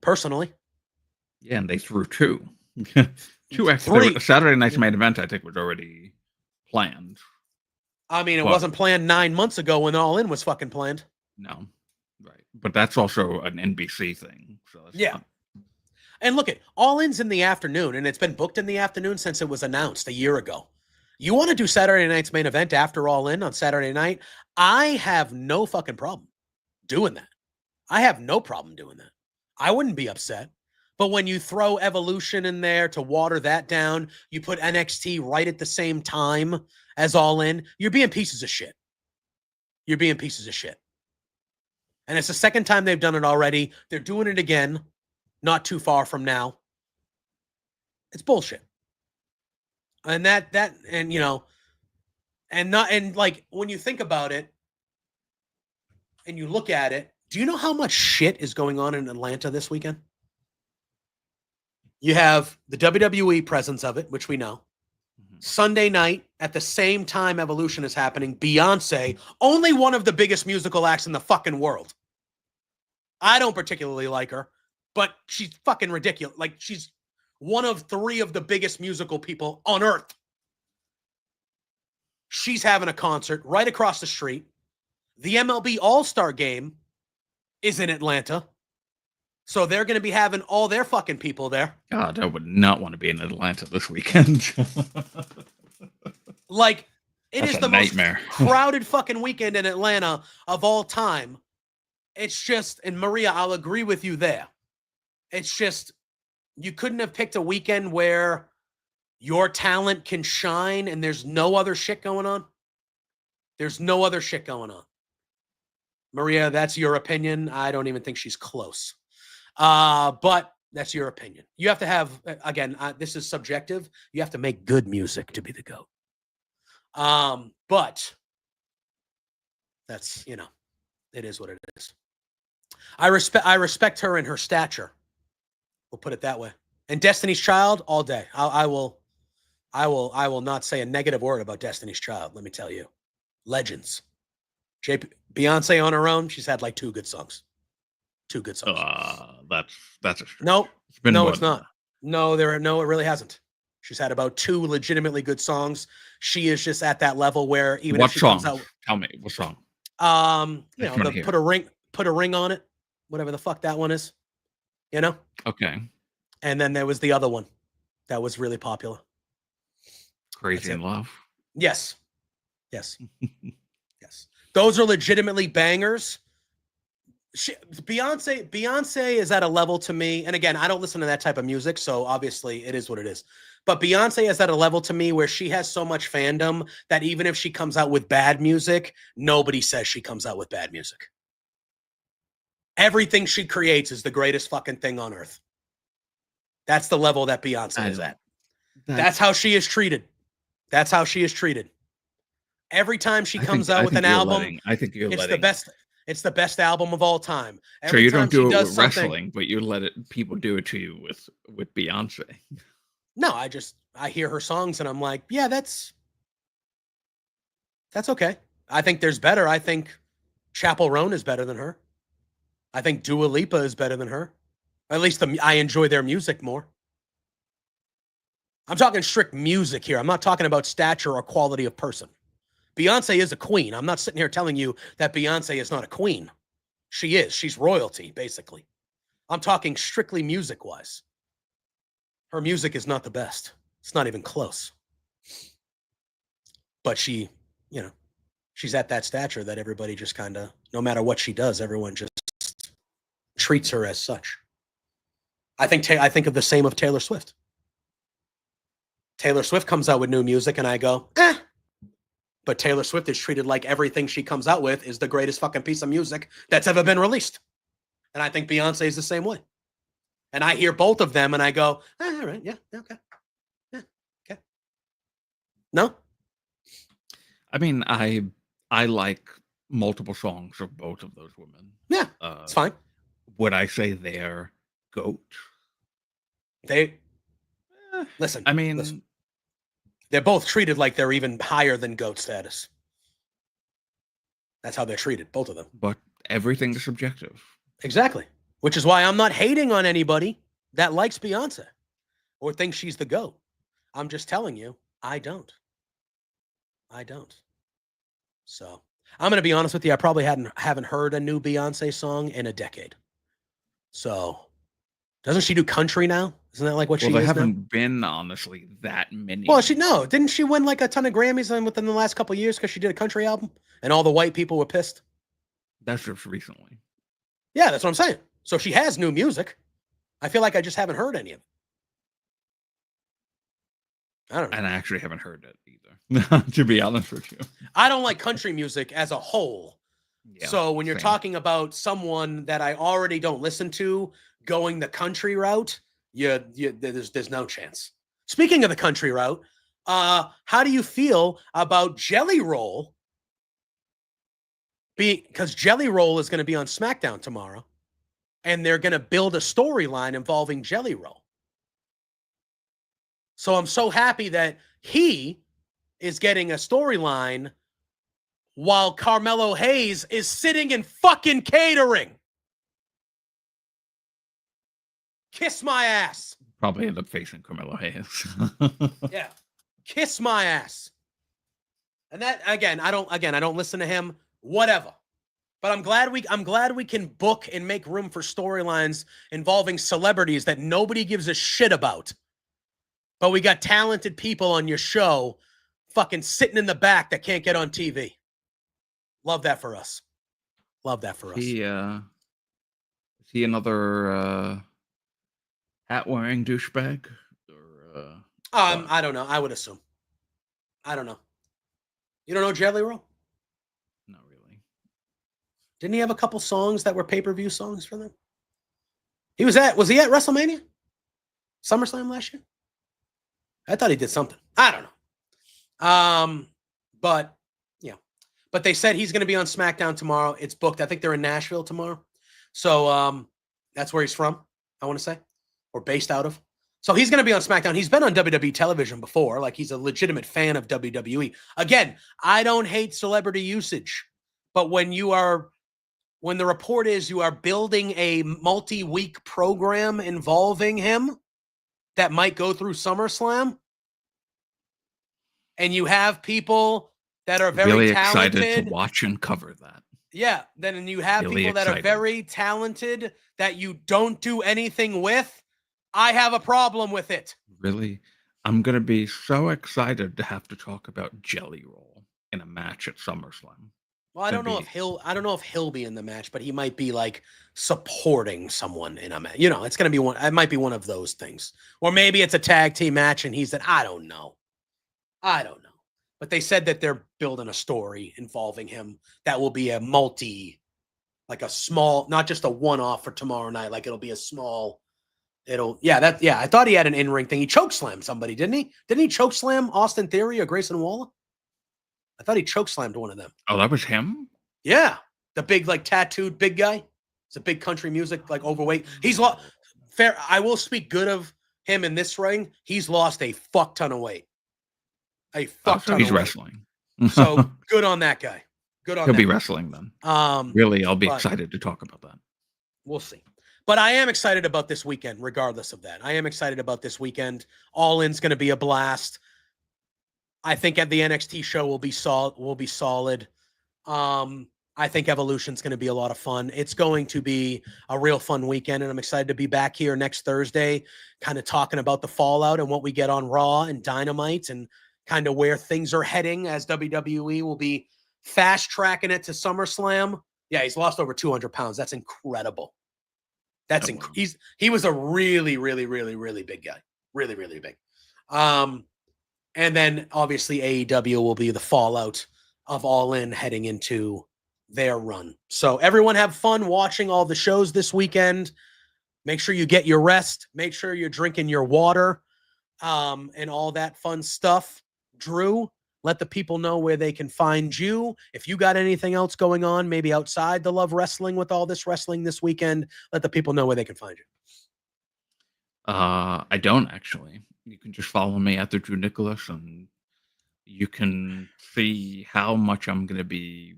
Personally. Yeah, and they threw 2. 2 extra. Saturday night's main event, I think, was already planned. I mean, it wasn't planned 9 months ago when All In was fucking planned. No. Right. But that's also an NBC thing. So yeah. And look, All In's in the afternoon, and it's been booked in the afternoon since it was announced a year ago. You want to do Saturday night's main event after All In on Saturday night? I have no fucking problem doing that. I have no problem doing that. I wouldn't be upset. But when you throw Evolution in there to water that down, you put NXT right at the same time as All In, you're being pieces of shit. You're being pieces of shit. And it's the second time they've done it already. They're doing it again. Not too far from now. It's bullshit. And like when you think about it and you look at it, do you know how much shit is going on in Atlanta this weekend? You have the WWE presence of it, which we know. Mm-hmm. Sunday night, at the same time Evolution is happening, Beyonce, only one of the biggest musical acts in the fucking world, I don't particularly like her, but she's fucking ridiculous. Like, she's one of 3 of the biggest musical people on earth. She's having a concert right across the street. The MLB All-Star Game is in Atlanta. So they're going to be having all their fucking people there. God, I would not want to be in Atlanta this weekend. Like, it That's is a the nightmare. most crowded fucking weekend in Atlanta of all time. It's just, and Maria, I'll agree with you there. It's just, you couldn't have picked a weekend where your talent can shine and there's no other shit going on. There's no other shit going on. Maria, that's your opinion. I don't even think she's close. But that's your opinion. You have to have, again, this is subjective. You have to make good music to be the GOAT. But that's, it is what it is. I respect her and her stature. We'll put it that way. And Destiny's Child all day. I will not say a negative word about Destiny's Child. Let me tell you, legends. Beyonce on her own, she's had like 2 good songs. 2 good songs. That's a stretch. Nope. No, it's not. That. No, it really hasn't. She's had about 2 legitimately good songs. She is just at that level where even what if she song? comes out, Tell me what song. Put a ring on it, whatever the fuck that one is. Okay. And then there was the other one that was really popular. Crazy in Love. Yes. Yes. Yes. Those are legitimately bangers. Beyonce is at a level to me, and again, I don't listen to that type of music, so obviously it is what it is. But Beyonce is at a level to me where she has so much fandom that even if she comes out with bad music, nobody says she comes out with bad music. Everything she creates is the greatest fucking thing on earth. That's the level that Beyonce is at. That's how she is treated. That's how she is treated. Every time she comes out with an album, it's the best. It's the best album of all time. Sure, you don't do it with wrestling, but you let people do it to you with Beyonce. No, I hear her songs and I'm like, yeah, that's okay. I think there's better. I think Chappell Roan is better than her. I think Dua Lipa is better than her. At least I enjoy their music more. I'm talking strict music here. I'm not talking about stature or quality of person. Beyonce is a queen. I'm not sitting here telling you that Beyonce is not a queen. She is. She's royalty, basically. I'm talking strictly music-wise. Her music is not the best. It's not even close. But she's at that stature that everybody just kind of, no matter what she does, everyone just treats her as such. I think of the same of Taylor Swift. Taylor Swift comes out with new music and I go, eh. But Taylor Swift is treated like everything she comes out with is the greatest fucking piece of music that's ever been released. And I think Beyonce is the same way. And I hear both of them and I go, all right, yeah, okay. Yeah, okay. No? I mean, I like multiple songs of both of those women. Yeah, it's fine. Would I say they're GOAT? Listen. I mean... Listen. They're both treated like they're even higher than GOAT status. That's how they're treated, both of them. But everything is subjective. Exactly. Which is why I'm not hating on anybody that likes Beyonce or thinks she's the GOAT. I'm just telling you, I don't. So I'm going to be honest with you. I probably haven't heard a new Beyonce song in a decade. So doesn't she do country now? Isn't that like what she is now? Well, there haven't been, honestly, that many. Well, didn't she win like a ton of Grammys within the last couple of years because she did a country album and all the white people were pissed? That's just recently. Yeah, that's what I'm saying. So she has new music. I feel like I just haven't heard any of it. I don't know. And I actually haven't heard it either, to be honest with you. I don't like country music as a whole. Yeah, so when you're talking about someone that I already don't listen to going the country route, there's no chance. Speaking of the country route, how do you feel about Jelly Roll? Because Jelly Roll is going to be on SmackDown tomorrow, and they're going to build a storyline involving Jelly Roll. So I'm so happy that he is getting a storyline while Carmelo Hayes is sitting in fucking catering. Kiss my ass. Probably end up facing Carmelo Hayes. Yeah. Kiss my ass. And that again, I don't listen to him. Whatever. But I'm glad we can book and make room for storylines involving celebrities that nobody gives a shit about. But we got talented people on your show fucking sitting in the back that can't get on TV. Love that for us. Love that for us. Is he another hat-wearing douchebag? Or I don't know. I would assume. I don't know. You don't know Jelly Roll? Not really. Didn't he have a couple songs that were pay-per-view songs for them? Was he at WrestleMania? SummerSlam last year? I thought he did something. I don't know. But yeah. But they said he's going to be on SmackDown tomorrow. It's booked. I think they're in Nashville tomorrow. So that's where he's from, I want to say, or based out of. So he's going to be on SmackDown. He's been on WWE television before. Like, he's a legitimate fan of WWE. Again, I don't hate celebrity usage, but when the report is you are building a multi-week program involving him that might go through SummerSlam, and you have people that are very really talented. Excited to watch and cover that. Yeah, then you have Really people that are very talented that you don't do anything with. I have a problem with it. Really? I'm going to be so excited to have to talk about Jelly Roll in a match at SummerSlam. Well, I don't know if he'll be in the match, but he might be like supporting someone in a match. You know, it's going to be one. It might be one of those things, or maybe it's a tag team match, and he's I don't know. But they said that they're building a story involving him that will be like a small, not just a one-off for tomorrow night. Like, it'll be a small. I thought he had an in-ring thing. He chokeslammed somebody, didn't he? Didn't he chokeslam Austin Theory or Grayson Waller? I thought he chokeslammed one of them. Oh, that was him? Yeah. The big, like, tattooed big guy. It's a big country music, like, overweight. I will speak good of him in this ring. He's lost a fuck ton of weight. A fuck ton of weight. He's wrestling. So good on that guy. He'll be wrestling then. Really, I'll be excited to talk about that. We'll see. But I am excited about this weekend, regardless of that. I am excited about this weekend. All In's going to be a blast. I think at the NXT show will be solid. I think Evolution's going to be a lot of fun. It's going to be a real fun weekend, and I'm excited to be back here next Thursday, kind of talking about the fallout and what we get on Raw and Dynamite, and kind of where things are heading, as WWE will be fast tracking it to SummerSlam. Yeah, he's lost over 200 pounds. That's incredible. He was a really, really, really, really big guy. Really, really big. And then obviously AEW will be the fallout of All In heading into their run. So everyone have fun watching all the shows this weekend. Make sure you get your rest. Make sure you're drinking your water, and all that fun stuff. Drew, let the people know where they can find you. If you got anything else going on, maybe outside the Love Wrestling with all this wrestling this weekend, let the people know where they can find you. I don't actually. You can just follow me at the Drew Nicholas, and you can see how much I'm going to be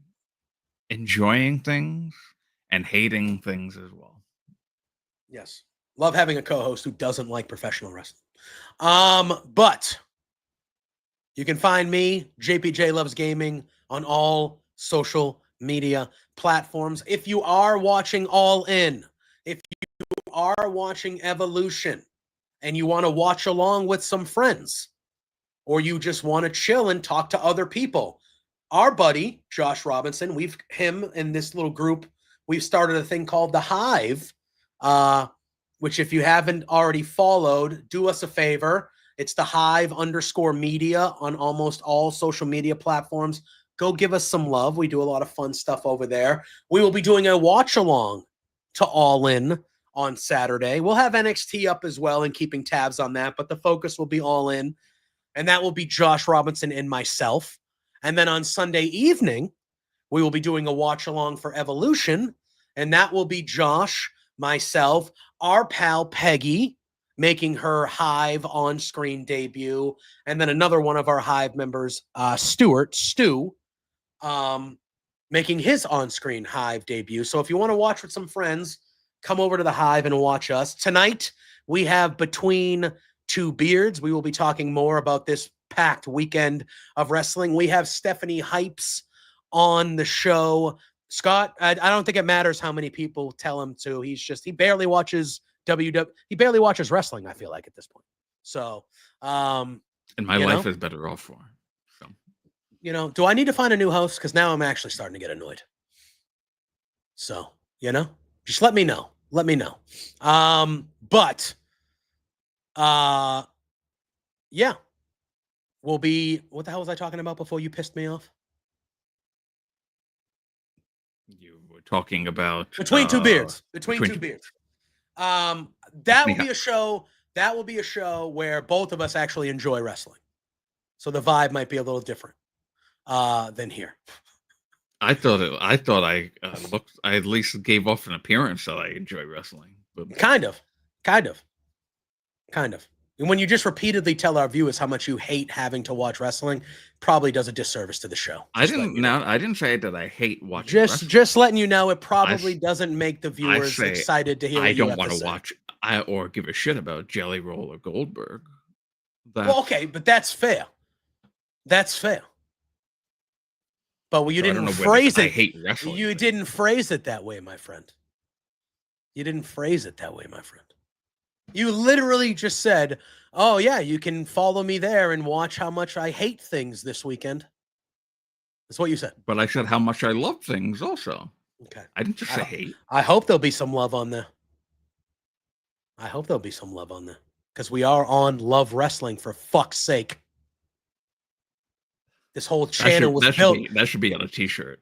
enjoying things and hating things as well. Yes. Love having a co-host who doesn't like professional wrestling. But you can find me, JPJ Loves Gaming, on all social media platforms. If you are watching All In, if you are watching Evolution, and you want to watch along with some friends, or you just want to chill and talk to other people, our buddy, Josh Robinson, him and this little group, we've started a thing called The Hive, which if you haven't already followed, do us a favor. It's the Hive_media on almost all social media platforms. Go give us some love. We do a lot of fun stuff over there. We will be doing a watch along to All In on Saturday. We'll have NXT up as well and keeping tabs on that, but the focus will be All In, and that will be Josh Robinson and myself. And then on Sunday evening, we will be doing a watch along for Evolution, and that will be Josh, myself, our pal Peggy, making her Hive on-screen debut, and then another one of our Hive members, Stu, making his on-screen Hive debut. So if you want to watch with some friends, come over to the Hive and watch us. Tonight, we have Between Two Beards. We will be talking more about this packed weekend of wrestling. We have Stephanie Hypes on the show. Scott, I don't think it matters how many people tell him to. He barely watches he barely watches wrestling, I feel like, at this point. So, and my life is better off for him. So. Do I need to find a new host? Because now I'm actually starting to get annoyed. So, just let me know. Let me know. Yeah. We'll be, what the hell was I talking about before you pissed me off? You were talking about Between Two Beards. Between Two Beards. That will be a show. That will be a show where both of us actually enjoy wrestling. So the vibe might be a little different than here. I thought I at least gave off an appearance that I enjoy wrestling. But Kind of. And when you just repeatedly tell our viewers how much you hate having to watch wrestling, probably does a disservice to the show. I didn't say that I hate watching wrestling. Just letting you know, it probably doesn't make the viewers excited to hear what I you don't have want to to say. watch or give a shit about Jelly Roll or Goldberg. Well, okay, but that's fair. That's fair. But you didn't phrase it. I hate wrestling. You didn't phrase it that way, my friend. You didn't phrase it that way, my friend. You literally just said, oh, yeah, you can follow me there and watch how much I hate things this weekend. That's what you said. But I said how much I love things also. Okay. I didn't just say hate. I hope there'll be some love on there. Because we are on Love Wrestling, for fuck's sake. This whole channel was built. That should be on a t-shirt.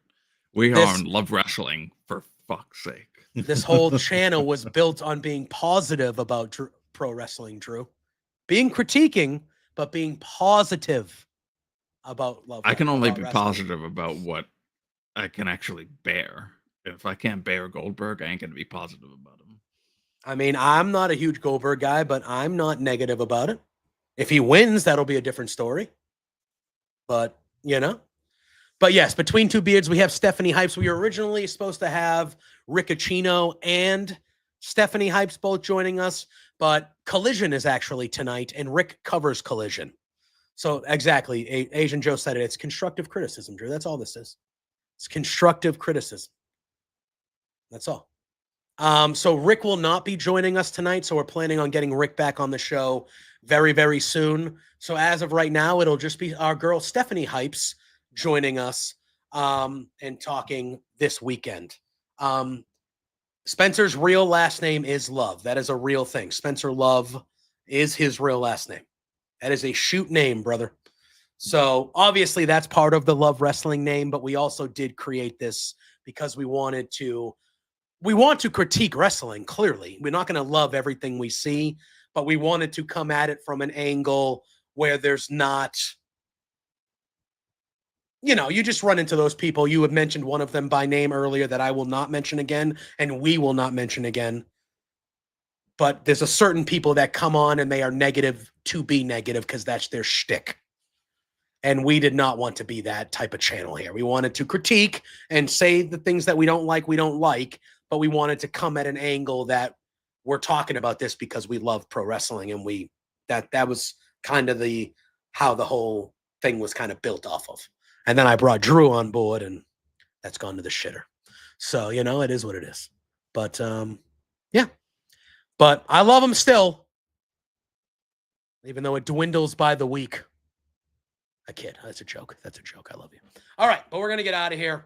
We are on Love Wrestling, for fuck's sake. This whole channel was built on being positive about pro wrestling, Drew. Being critiquing, but being positive about love. I can only be positive about what I can actually bear. If I can't bear Goldberg, I ain't going to be positive about him. I mean, I'm not a huge Goldberg guy, but I'm not negative about it. If he wins, that'll be a different story. But, But yes, Between Two Beards, we have Stephanie Hypes. We were originally supposed to have Riccacino and Stephanie Hypes both joining us, but Collision is actually tonight, and Rick covers Collision. So exactly, Asian Joe said it. It's constructive criticism, Drew. That's all this is. It's constructive criticism. That's all. So Rick will not be joining us tonight, so we're planning on getting Rick back on the show very, very soon. So as of right now, it'll just be our girl Stephanie Hypes joining us and talking this weekend. Spencer's real last name is Love. That is a real thing. Spencer Love is his real last name. That is a shoot name, brother. So obviously that's part of the Love Wrestling name, but we also did create this because we want to critique wrestling, clearly. We're not going to love everything we see, but we wanted to come at it from an angle where there's not, you just run into those people. You had mentioned one of them by name earlier that I will not mention again, and we will not mention again. But there's a certain people that come on and they are negative to be negative because that's their shtick. And we did not want to be that type of channel here. We wanted to critique and say the things that we don't like, but we wanted to come at an angle that we're talking about this because we love pro wrestling, and that was kind of how the whole thing was kind of built off of. And then I brought Drew on board, and that's gone to the shitter. So, it is what it is. But, yeah. But I love him still, even though it dwindles by the week. I kid. That's a joke. I love you. All right, but we're going to get out of here.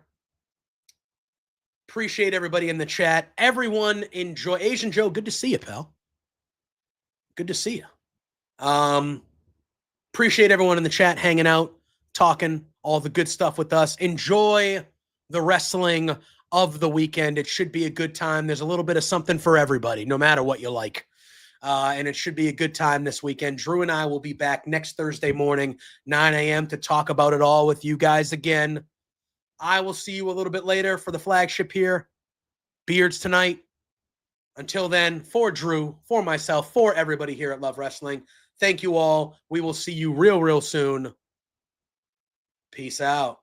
Appreciate everybody in the chat. Everyone enjoy. Asian Joe, good to see you, pal. Good to see you. Appreciate everyone in the chat hanging out, talking, all the good stuff with us. Enjoy the wrestling of the weekend. It should be a good time. There's a little bit of something for everybody, no matter what you like. And it should be a good time this weekend. Drew and I will be back next Thursday morning, 9 a.m. to talk about it all with you guys again. I will see you a little bit later for the flagship here. Beards tonight. Until then, for Drew, for myself, for everybody here at Love Wrestling, thank you all. We will see you real, real soon. Peace out.